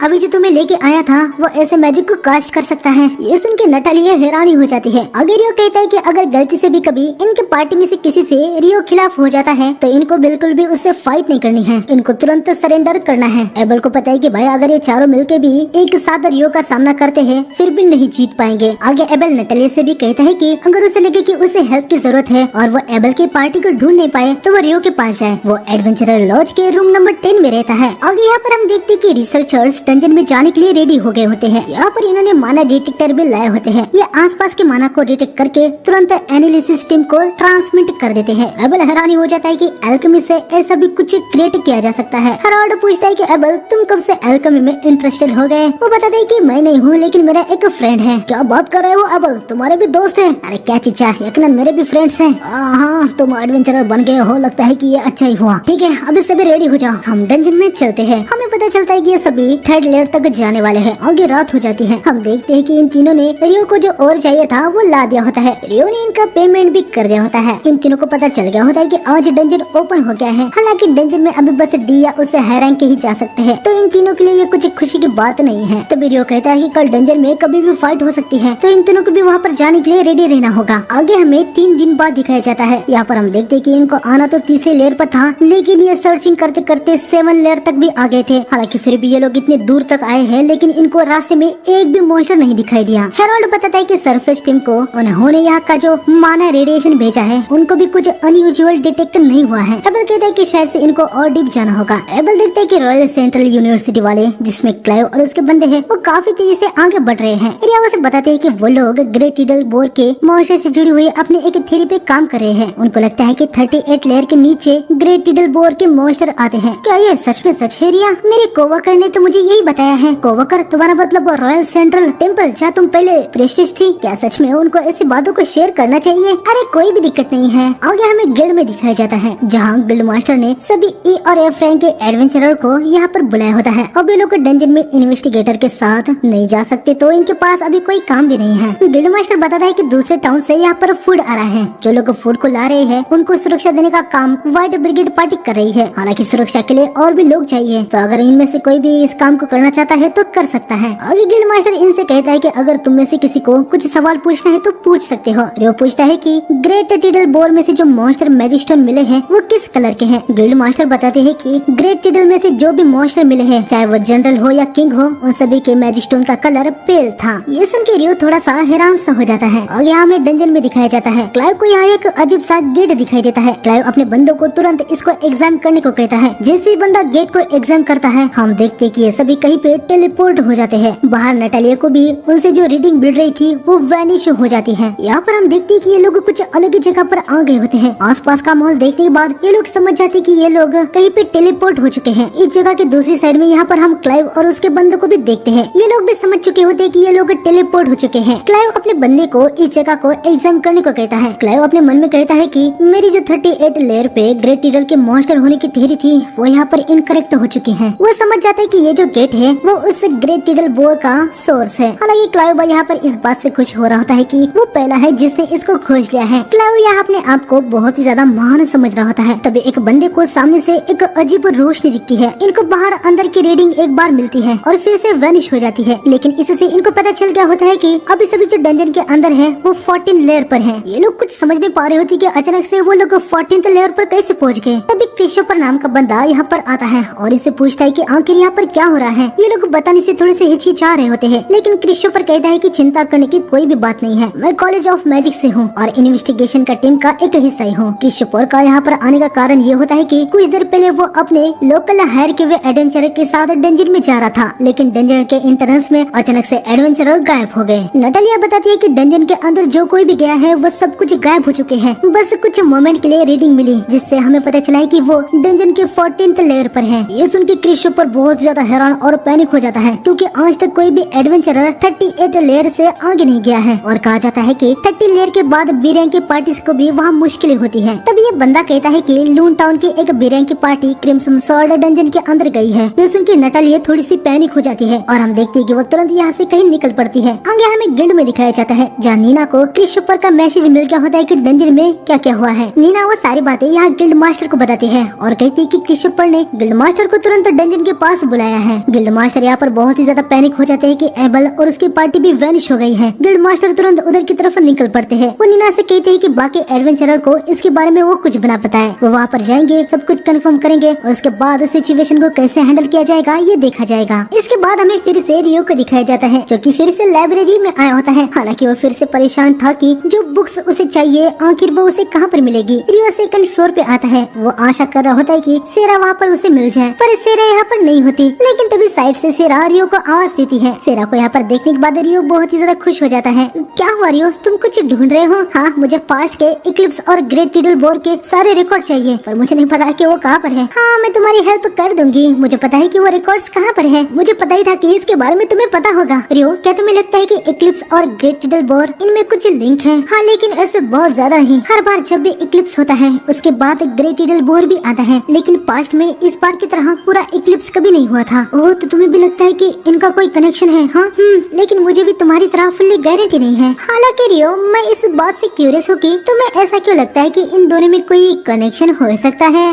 अभी जो तुम्हें लेके आया था वो ऐसे मैजिक को कास्ट कर सकता है। ये सुन के नटालिया हैरानी हो जाती है। आगे रियो कहता है कि अगर गलती से भी कभी इनके पार्टी में से किसी से रियो खिलाफ हो जाता है तो इनको बिल्कुल भी उससे फाइट नहीं करनी है, इनको तुरंत सरेंडर करना है। एबल को पता है कि भाई अगर ये चारों मिलके भी एक साथ रियो का सामना करते हैं फिर भी नहीं जीत पाएंगे। आगे एबल नटालिया से भी कहता है कि अगर उसे लगे कि उसे हेल्प की जरूरत है और वो एबल की पार्टी को ढूंढ नहीं पाए तो वो रियो के पास जाए। वो एडवेंचरर लॉज के रूम नंबर 10 में रहता है। आगे यहाँ पर हम देखते हैं कि रिसर्चर्स डंजन में जाने के लिए रेडी हो गए होते हैं। यहाँ पर इन्होंने माना डिटेक्टर भी लाए होते हैं। ये आसपास के माना को डिटेक्ट करके तुरंत एनालिसिस टीम को ट्रांसमिट कर देते हैं। एबल हैरानी हो जाता है कि एल्केमी से ऐसा भी कुछ क्रिएट किया जा सकता है। हेरोड पूछता है कि एबल तुम कब से एल्केमी में इंटरेस्टेड हो गए? वो बताते हैं कि मैं नहीं हूँ लेकिन मेरा एक फ्रेंड है। क्या बात कर रहे हो एबल, तुम्हारे भी दोस्त हैं? अरे क्या चिच्चा, यकीनन मेरे भी फ्रेंड्स हैं। हाँ तुम एडवेंचरर बन गए हो, लगता है कि ये अच्छा ही हुआ। ठीक है अभी सभी रेडी हो जाओ, हम डंजन में चलते हैं। हमें पता चलता है कि ये सभी 3rd लेयर तक जाने वाले हैं। आगे रात हो जाती है। हम देखते हैं कि इन तीनों ने रियो को जो और चाहिए था वो ला दिया होता है। रियो ने इनका पेमेंट भी कर दिया होता है। इन तीनों को पता चल गया होता है कि आज डंजन ओपन हो गया है। हालांकि डंजन में अभी बस डी या उससे हाई रैंक के ही जा सकते हैं, तो इन तीनों के लिए ये कुछ खुशी की बात नहीं है। तभी रियो कहता है कि कल डंजन में कभी भी फाइट हो सकती है, तो इन तीनों को भी वहाँ पर जाने के लिए रेडी रहना होगा। आगे हमें 3 दिन बाद दिखाया जाता है। यहाँ पर हम देखते हैं कि इनको आना तो 3रे लेयर पर था लेकिन ये सर्चिंग करते करते 7 लेयर तक भी आ गए थे। हालांकि फिर भी ये लोग इतने दूर तक आए हैं लेकिन इनको रास्ते में एक भी मॉन्स्टर नहीं दिखाई दिया। हेरोल्ड बताता है कि सरफेस टीम को उन्होंने यहाँ का जो माना रेडिएशन भेजा है उनको भी कुछ अनयूजुअल डिटेक्ट नहीं हुआ है। एबल कहता है कि शायद से इनको और डीप जाना होगा। एबल देखता है कि रॉयल सेंट्रल यूनिवर्सिटी वाले जिसमें क्लाइव और उसके बंदे हैं वो काफी तेजी से आगे बढ़ रहे हैं। रिया उसे बताते हैं कि वो लोग ग्रेट टिडल बोर के मॉन्स्टर से जुड़ी हुई अपने एक थ्योरी पे काम कर रहे हैं। उनको लगता है कि 38 लेयर के नीचे ग्रेट टिडल बोर के मॉन्स्टर आते हैं। क्या ये सच में सच है रिया? मेरे कोवर्कर ने तो मुझे यही बताया है। कोवर्कर तुम्हारा मतलब रॉयल सेंट्रल टेम्पल जहाँ तुम पहले प्रेस्टिज थी? क्या सच में उनको ऐसी बातों को शेयर करना चाहिए? अरे कोई भी दिक्कत नहीं है। आगे हमें गिल्ड में दिखाया जाता है जहाँ गिल्ड मास्टर ने सभी ई और एफ रैंक के एडवेंचरर को यहाँ पर बुलाया होता है। अब ये लोग डंजन में इन्वेस्टिगेटर के साथ नहीं जा सकते तो इनके पास अभी कोई काम भी नहीं है। गिल्ड मास्टर बताता है कि दूसरे टाउन से यहाँ पर फूड आ रहा है। जो लोग फूड को ला रहे हैं उनको सुरक्षा देने का काम व्हाइट ब्रिगेड पार्टी कर रही है। हालांकि सुरक्षा के लिए और भी लोग चाहिए, तो अगर इनमें से कोई भी इस काम को करना चाहता है तो कर सकता है। आगे गिल्ड मास्टर इनसे कहता है कि अगर तुम में से किसी को कुछ सवाल पूछना है तो पूछ सकते हो। रियो पूछता है कि ग्रेट टिडल बोर में से जो मॉन्स्टर मैजिक स्टोन मिले हैं वो किस कलर के हैं? गिल्ड मास्टर बताते हैं कि ग्रेट टिडल में से जो भी मॉन्स्टर मिले हैं चाहे वो जनरल हो या किंग हो उन सभी के मैजिक स्टोन का कलर पेल था। ये सुन के रियो थोड़ा सा हैरान सा हो जाता है। और यहाँ हमें डंजन में दिखाया जाता है। क्लाइव को यहाँ एक अजीब सा गेट दिखाई देता है। क्लाइव अपने बंदों को तुरंत इसको एग्जाम करने को कहता है। जैसे ही बंदा गेट को एग्जाम करता है हम देखते कि ये सभी कहीं पे टेलीपोर्ट हो जाते हैं। बाहर नटालिया को भी उनसे जो रीडिंग मिल रही थी वो वैनिश हो जाती है। यहाँ पर हम देखते कि ये लोग कुछ अलग ही जगह पर आ गए होते हैं। आसपास का माहौल देखने के बाद ये लोग समझ जाते कि ये लोग कहीं पे टेलीपोर्ट हो चुके हैं। इस जगह की दूसरी साइड में यहाँ पर हम क्लाइव और उसके बंदों को भी देखते हैं। ये लोग भी समझ चुके होते हैं कि ये लोग टेलीपोर्ट हो चुके हैं। क्लाइव अपने बंदे को इस जगह को एग्जाम करने को कहता है। क्लाइव अपने मन में कहता है कि मेरी जो 38 लेयर पे ग्रेट टिडल के मॉन्स्टर होने की थ्योरी थी वो यहाँ पर इनकरेक्ट हो चुकी चुके हैं। वो समझ जाते हैं कि ये जो गेट है वो उस ग्रेट टिडल बोर का सोर्स है। हालांकि क्लाइव भाई यहाँ पर इस बात से खुश हो रहा होता है कि वो पहला है जिसने इसको खोज लिया है। क्लाइव यहाँ अपने आप को बहुत ही ज्यादा महान समझ रहा होता है। तभी एक बंदे को सामने से एक अजीब रोशनी दिखती है। इनको बाहर अंदर की रीडिंग एक बार मिलती है और फिर से वैनिश हो जाती है। लेकिन इससे इनको पता चल गया होता है कि अभी सभी जो डंजन के अंदर है वो 14 लेयर पर है। ये लोग कुछ समझ नहीं पा रहे होते कि अचानक से वो लोग 14th लेयर पर कैसे पहुंच गए। तभी क्रिस्टोफर नाम का बंदा यहाँ पर आता है और इसे पूछता है कि आखिर यहाँ पर क्या हो रहा है। ये लोग बताने से थोड़े से हिचकिचा रहे होते हैं, लेकिन क्रिस्टोफर कहता है कि चिंता करने की कोई भी बात नहीं है, मैं कॉलेज ऑफ मैजिक से हूँ और इन्वेस्टिगेशन का टीम का एक हिस्सा ही हूँ। क्रिस्टोफर का यहाँ पर आने का कारण ये होता है कि कुछ देर पहले वो अपने लोकल हायर किए हुए एडवेंचरर के साथ डंजन में जा रहा था, लेकिन डंजन के एंट्रेंस में अचानक से एडवेंचरर गायब हो गए। नटालिया बताती है कि डंजन के अंदर जो कोई भी गया है वो सब कुछ गायब हो चुके हैं, बस कुछ मोमेंट के लिए रीडिंग मिली जिससे हमें पता चला है कि वो डंजन के 14th लेयर पर है। ये सुन के क्रिस्टोफर बहुत ज्यादा हैरान और पैनिक हो जाता है, क्योंकि आज तक कोई भी एडवेंचरर 38 लेयर से आगे नहीं गया है और कहा जाता है कि 30 लेयर के बाद बी रैंक की पार्टी को भी वहाँ मुश्किलें होती है। तभी ये बंदा कहता है कि लून टाउन की एक बी रैंक की पार्टी क्रिम्सन सॉर्ड डंजन के अंदर गई है। ये सुन के नटालिया थोड़ी सी पैनिक हो जाती है और हम देखते हैं कि वो तुरंत यहाँ से कहीं निकल पड़ती है। आगे हमें गिल्ड में दिखाया जाता है जहाँ नीना को क्रिस्टोफर का मैसेज मिल गया होता है कि डंजन में क्या क्या हुआ है। नीना वो सारी बातें यहाँ गिल्ड मास्टर को बताती है और कहती है कि क्रिस्टोफर ने गिल्ड मास्टर को तुरंत डंजन के पास बुलाया है। गिल्ड मास्टर यहाँ पर बहुत ही ज्यादा पैनिक हो जाते हैं कि एबल और उसकी पार्टी भी वैनिश हो गई है। गिल्ड मास्टर तुरंत उधर की तरफ निकल पड़ते हैं। वो नीना से कहते हैं कि बाकी एडवेंचरर को इसके बारे में वो कुछ बना पता है, वो वहाँ पर जाएंगे, सब कुछ कंफर्म करेंगे और उसके बाद सिचुएशन को कैसे हैंडल किया जाएगा ये देखा जाएगा। इसके बाद हमें फिर से रियो को दिखाया जाता है जो कि फिर से लाइब्रेरी में आया होता है। हालांकि वो फिर से परेशान था कि जो बुक्स उसे चाहिए आखिर वो उसे कहाँ पर मिलेगी। रियो सेकंड फ्लोर पे आता है। वो आशा कर रहा होता है कि सेरा वहाँ पर उसे मिल जाए, पर सेरा यहाँ पर नहीं होती। लेकिन तभी साइड से सेरा रियो को आवाज देती है। सेरा को यहाँ पर देखने के बाद रियो बहुत ही ज्यादा खुश हो जाता है। क्या हुआ रियो, तुम कुछ ढूंढ रहे हो? हाँ, मुझे पास्ट के इक्लिप्स और ग्रेट टिडल बोर के सारे रिकॉर्ड चाहिए, पर मुझे नहीं पता कि वो कहाँ पर है। हाँ, मैं तुम्हारी हेल्प कर दूंगी, मुझे पता है कि वो रिकॉर्ड्स कहाँ पर है। मुझे पता ही था कि इसके बारे में तुम्हें पता होगा। रियो, क्या तुम्हें लगता है कि इक्लिप्स और ग्रेट टिडल बोर इनमें कुछ लिंक है? हाँ, लेकिन ऐसे बहुत ज्यादा नहीं। हर बार जब भी इक्लिप्स होता है उसके बाद ग्रेट टिडल बोर भी आता है, लेकिन पास्ट में इस बार की तरह पूरा इक्लिप्स कभी नहीं हुआ था। ओह, तो तुम्हें भी लगता है कि इनका कोई कनेक्शन है? हाँ, लेकिन मुझे भी तुम्हारी तरह फुल्ली गारंटी नहीं है। हालांकि रियो, मैं इस बात से क्यूरियस हूँ कि तुम्हें ऐसा क्यों लगता है कि इन दोनों में कोई कनेक्शन हो सकता है?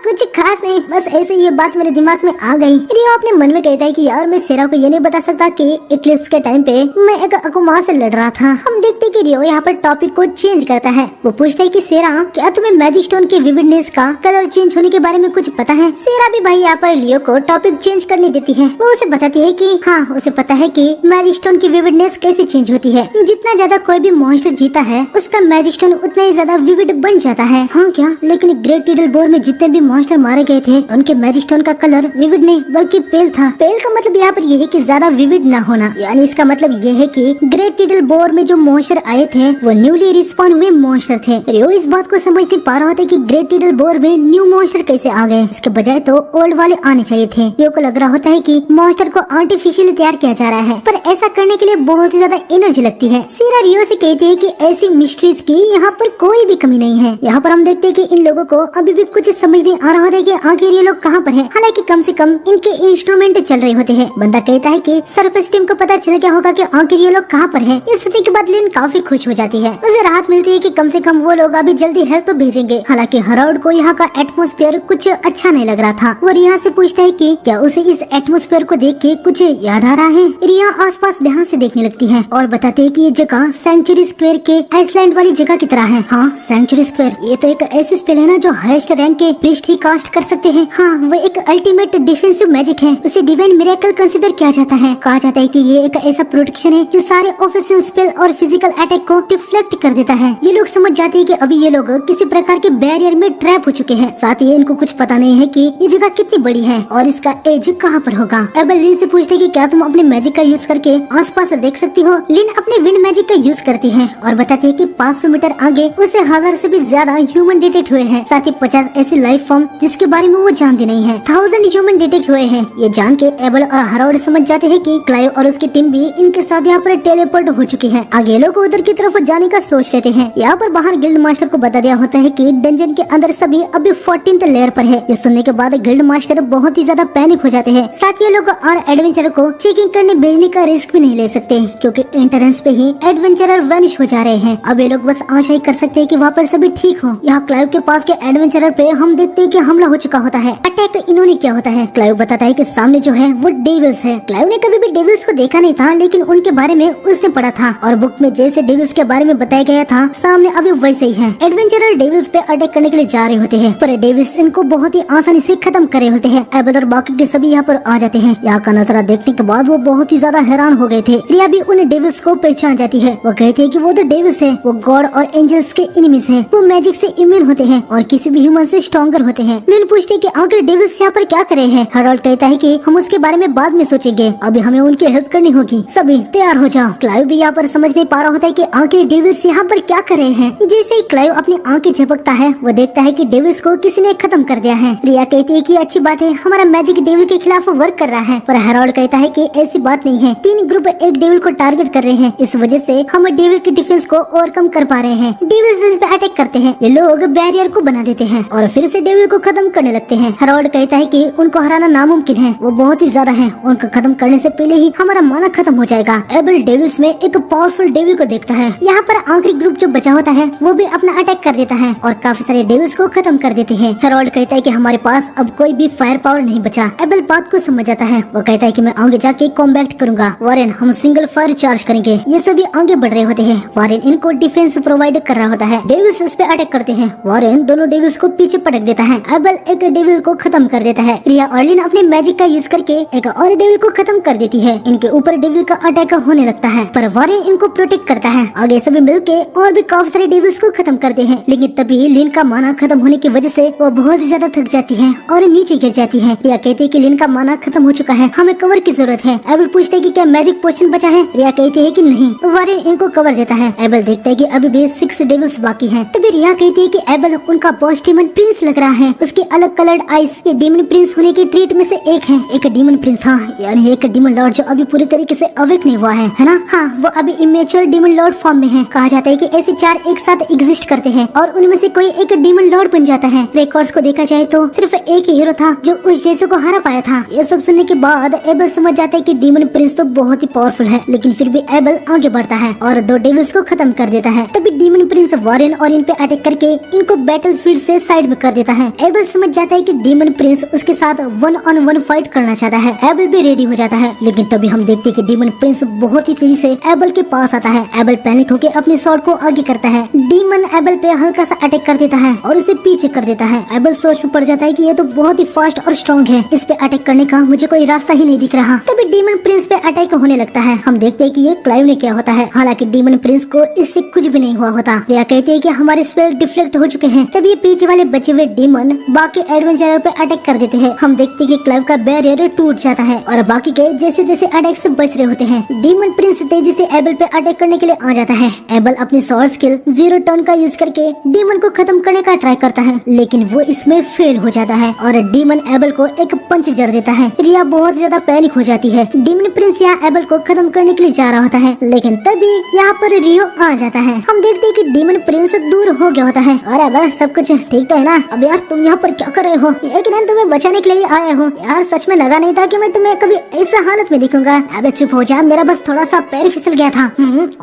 कुछ खास नहीं, बस ऐसे ये बात मेरे दिमाग में आ गई। रियो अपने मन में कहता है कि यार मैं सेरा को ये नहीं बता सकता कि इक्लिप्स के टाइम पे मैं एक अकुमा से लड़ रहा था। हम देखते कि रियो यहाँ पर टॉपिक को चेंज करता है। वो पूछता है कि सेरा, क्या तुम्हें मैजिक स्टोन की विविडनेस का कलर चेंज होने के बारे में कुछ पता है? सेरा भी भाई यहाँ पर लियो को टॉपिक चेंज करने देती है। वो उसे बताती है कि हाँ, उसे पता है कि मैजिक स्टोन की विविडनेस कैसे चेंज होती है। जितना ज्यादा कोई भी मॉन्स्टर जीता है उसका मैजिक स्टोन उतना ही ज्यादा विविड बन जाता है। हाँ क्या? लेकिन ग्रेट टिडल बोर में जितने भी मॉन्स्टर मारे गए थे उनके मैजिक स्टोन का कलर विविड नहीं बल्कि पेल था। पेल का मतलब यहाँ पर यह है कि ज्यादा विविड ना होना, यानी इसका मतलब ये है कि ग्रेट टिडल बोर में जो मॉन्स्टर आए थे वो न्यूली रिस्पॉन हुए मॉन्स्टर थे। रियो इस बात को समझ नहीं पा रहा होता कि ग्रेट टिडल बोर में न्यू मॉन्स्टर कैसे आ गए, इसके बजाय तो ओल्ड वाले आने चाहिए थे। रियो को लग रहा होता है कि मॉन्स्टर को आर्टिफिशियली तैयार किया जा रहा है, पर ऐसा करने के लिए बहुत ही ज्यादा एनर्जी लगती है। सीरा रियो से कहती है कि ऐसी मिस्ट्रीज की यहाँ पर कोई भी कमी नहीं है। यहाँ पर हम देखते हैं कि इन लोगों को अभी भी कुछ समझ नहीं आ रहा होता है कि आखिर ये लोग कहाँ पर हैं। हालांकि कम से कम इनके इंस्ट्रूमेंट चल रहे होते हैं। बंदा कहता है कि सरफेस टीम को पता चल गया होगा कि आखिर ये लोग कहाँ पर हैं। इस सुनने के बाद लिन काफी खुश हो जाती है। उसे राहत मिलती है कि कम से कम वो लोग अभी जल्दी हेल्प भेजेंगे। हालांकि हराउड को यहाँ का एटमॉस्फेयर कुछ अच्छा नहीं लग रहा था। वो रिया से पूछता है कि क्या उसे इस एटमॉस्फेयर को देख के कुछ याद आ रहा है। रिया आसपास ध्यान से देखने लगती है और बताते है कि ये जगह सेंचुरी स्क्वायर के आइसलैंड वाली जगह की तरह है। हाँ, सेंचुरी स्क्वायर, ये तो एक ऐसी स्पेल है ना जो हाईएस्ट रैंक के प्रीस्ट ही कास्ट कर सकते हैं। हाँ, वो एक अल्टीमेट डिफेंसिव मैजिक है। उसे डिवाइन मिरेकल कंसीडर किया जाता है। कहा जाता है कि ये एक ऐसा प्रोटेक्शन है जो सारे ऑफेंसिव स्पेल और फिजिकल अटैक को डिफ्लेक्ट कर देता है। ये लोग समझ जाते हैं कि अभी ये लोग किसी प्रकार के बैरियर में ट्रैप हो चुके हैं। साथ ही इनको कुछ पता नहीं है कि ये जगह कितनी बड़ी है और इसका एज कहाँ पर होगा। एबल लिन से पूछते हैं कि क्या तुम अपने मैजिक का यूज करके आसपास देख सकती हो। लिन अपने विंड मैजिक का यूज करती है और बताती है कि 500 मीटर आगे उसे 1000 से भी ज्यादा ह्यूमन डिटेक्ट हुए हैं। साथ ही 50 ऐसी लाइफ फॉर्म जिसके बारे में वो जानती नहीं है। 1000 ह्यूमन डिटेक्ट हुए हैं। ये जान के एबल और हराउड समझ जाते हैं कि क्लाइव और उसकी टीम भी इनके साथ यहाँ पर टेलीपोर्ट हो चुकी है। आगे लोग उधर की तरफ जाने का सोच लेते हैं। यहाँ पर बाहर गिल्ड मास्टर को बता दिया होता है कि डंजन के अंदर सभी अभी 14th लेयर पर है। ये सुनने के बाद गिल्ड मास्टर एडवेंचरर बहुत ही ज्यादा पैनिक हो जाते हैं। साथ ही ये लोग और एडवेंचरर को चेकिंग करने भेजने का रिस्क भी नहीं ले सकते क्योंकि एंट्रेंस पे ही एडवेंचरर वैनिश हो जा रहे हैं। अब ये लोग बस आशा ही कर सकते हैं कि वहाँ पर सभी ठीक हो। यहाँ क्लाइव के पास के एडवेंचरर पे हम देखते हैं कि हमला हो चुका होता है। अटैक इन्होंने किया होता है। क्लाइव बताता है कि सामने जो है वो डेविल्स है। क्लाइव ने कभी भी डेविल्स को देखा नहीं था, लेकिन उनके बारे में उसने पढ़ा था और बुक में जैसे डेविल्स के बारे में बताया गया था सामने अभी वैसे ही है। एडवेंचरर डेविल्स पे अटैक करने के लिए जा रहे होते हैं, पर डेविल्स इनको बहुत ही आसानी से खत्म कर रहे होते हैं। एबल और बाकी के सभी यहाँ पर आ जाते हैं। यहाँ का नजारा देखने के बाद वो बहुत ही ज्यादा हैरान हो गए थे। रिया भी उन डेविल्स को पहचान जाती है। वो कहते हैं कि वो तो डेविल्स है, वो गॉड और एंजल्स के एनिमीज हैं। वो मैजिक से इम्यून होते हैं और किसी भी ह्यूमन से स्ट्रॉन्गर होते हैं। लिन पूछते हैं कि आखिर डेविल्स यहाँ पर क्या कर रहे हैं। हेरोल्ड कहता है कि हम उसके बारे में बाद में सोचेंगे, अभी हमें उनकी हेल्प करनी होगी। सभी तैयार हो जाओ। क्लाइव भी यहाँ पर समझ नहीं पा रहा होता है कि आखिर डेविल्स यहाँ पर क्या कर रहे हैं। जैसे ही क्लाइव अपनी आंखें झपकता है, वो देखता है कि डेविल्स को किसी ने खत्म कर दिया है। रिया कहती है कि अच्छी बात है, हमारा मैजिक डेविल के खिलाफ वर्क कर रहा है। पर हेरोल्ड कहता है कि ऐसी बात नहीं है, 3 ग्रुप एक डेविल को टारगेट कर रहे हैं, इस वजह से हम डेविल की डिफेंस को ओवरकम कर पा रहे हैं। डेविल्स इस पे अटैक करते हैं, ये लोग बैरियर को बना देते हैं और फिर से डेविल को खत्म करने लगते हैं। हेरोल्ड कहता है कि उनको हराना नामुमकिन है, वो बहुत ही ज्यादा है, उनको खत्म करने से पहले ही हमारा माना खत्म हो जाएगा। एबल डेविल्स में एक पावरफुल डेविल को देखता है। यहाँ पर आखिरी ग्रुप जो बचा होता है वो भी अपना अटैक कर देता है और काफी सारे डेविल्स को खत्म कर देते हैं। हेरोल्ड कहता है कि हमारे पास अब कोई भी फायर पावर नहीं बचा। एबल बात को समझ जाता है। वो कहता है कि मैं आगे जाके कॉम्बैक्ट करूंगा। वॉरेन हम सिंगल फायर चार्ज करेंगे। ये सभी आगे बढ़ रहे होते हैं। वॉरेन इनको डिफेंस प्रोवाइड कर रहा होता है। डेविल्स इस पे अटैक करते हैं। वॉरेन दोनों डेविल्स को पीछे पटक देता है। एबल एक डेविल को खत्म कर देता है। रिया और लिन अपने मैजिक का यूज करके एक और डेविल को खत्म कर देती है। इनके ऊपर डेविल का अटैक होने लगता है, पर वॉरेन इनको प्रोटेक्ट करता है। आगे सभी मिलके और भी काफी सारे डेविल्स को खत्म करते हैं, लेकिन तभी लिन का माना खत्म होने की वजह से वो बहुत ही ज्यादा थक जाती है और नीचे गिर जाती है। रिया कहती है कि लिन का माना खत्म हो चुका है, हमें कवर की जरूरत है। एबल पूछते है कि क्या मैजिक पोशन बचा है। रिया कहती है कि नहीं। वॉरेन इनको कवर देता है। एबल देखता है कि अभी भी 6 डेविल्स बाकी हैं। तभी रिया कहती है कि एबल उनका बॉस डीमन प्रिंस लग रहा है, उसके अलग कलर्ड आईज ये डीमन प्रिंस होने के ट्रीट में से एक है। एक डीमन प्रिंस, हाँ यानी एक डीमन लॉर्ड जो अभी पूरी तरीके से अवेक नहीं हुआ है ना। हाँ वो अभी इमेच्योर डीमन लॉर्ड फॉर्म में है। कहा जाता है कि ऐसे 4 एक साथ एग्जिस्ट करते हैं और उनमें से कोई एक डीमन लॉर्ड बन जाता है। रिकॉर्ड्स को देखा जाए तो सिर्फ एक ही हीरो था जो उस जैसे को हरा पाया था। ये सब सुनने के बाद एबल समझ जाता है कि डीमन प्रिंस तो बहुत ही पावरफुल है, लेकिन फिर भी एबल आगे बढ़ता है और 2 डेविल्स को खत्म कर देता है। तभी डीमन प्रिंस वॉरेन और इन पे अटैक करके इनको बैटलफील्ड से साइड में कर देता है। एबल समझ जाता है कि डीमन प्रिंस उसके साथ 1-on-1 फाइट करना चाहता है। एबल भी रेडी हो जाता है, लेकिन तभी हम देखते हैं कि डीमन प्रिंस बहुत ही तेजी से एबल के पास आता है। एबल पैनिक होकर अपने स्वॉर्ड को आगे करता है। डीमन एबल पे हल्का सा अटैक कर देता है और उसे पीछे कर देता है। एबल सोच में पड़ जाता है कि ये तो बहुत ही फास्ट और स्ट्रॉन्ग है, इस पे अटैक करने का मुझे कोई रास्ता ही नहीं दिख रहा। तभी डीमन प्रिंस पे अटैक होने लगता है। हम देखते हैं कि ये क्लाइव ने क्या होता है। हालांकि डीमन प्रिंस को इससे कुछ भी नहीं हुआ होता। रिया कहती है कि हमारे स्पेल डिफ्लेक्ट हो चुके हैं। तभी ये पीछे वाले बचे हुए डीमन बाकी एडवेंचरर पे अटैक कर देते हैं। हम देखते हैं कि क्लाइव का बैरियर टूट जाता है और बाकी के जैसे जैसे अटैक से बच रहे होते हैं। डीमन प्रिंस तेजी से एबल पे अटैक करने के लिए आ जाता है। एबल अपनी स्वॉर्ड स्किल 0 टर्न का यूज करके डीमन को खत्म करने का ट्राई करता है, लेकिन वो इसमें फेल हो जाता है और डीमन एबल को एक पंच जड़ देता है। रिया बहुत ज्यादा पैनिक हो जाती है। डीमन प्रिंस यहाँ एबल को खत्म करने के लिए जा रहा होता है, लेकिन तभी यहाँ पर रियो आ जाता है। हम देखते हैं कि डीमन प्रिंस दूर हो गया होता है। और एबल सब कुछ ठीक तो है ना? अब यार तुम यहाँ पर क्या कर रहे हो? लेकिन तुम्हें बचाने के लिए आया हूँ यार, सच में लगा नहीं था कि मैं तुम्हें कभी ऐसा हालत में दिखूंगा। अबे चुप हो जा, मेरा बस थोड़ा सा पैर फिसल गया था।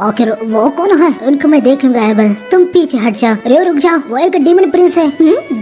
आखिर वो कौन है? उनको मैं देख लूंगा। एबल तुम पीछे हट जाओ। रियो रुक जाओ, वो एक डीमन प्रिंस है।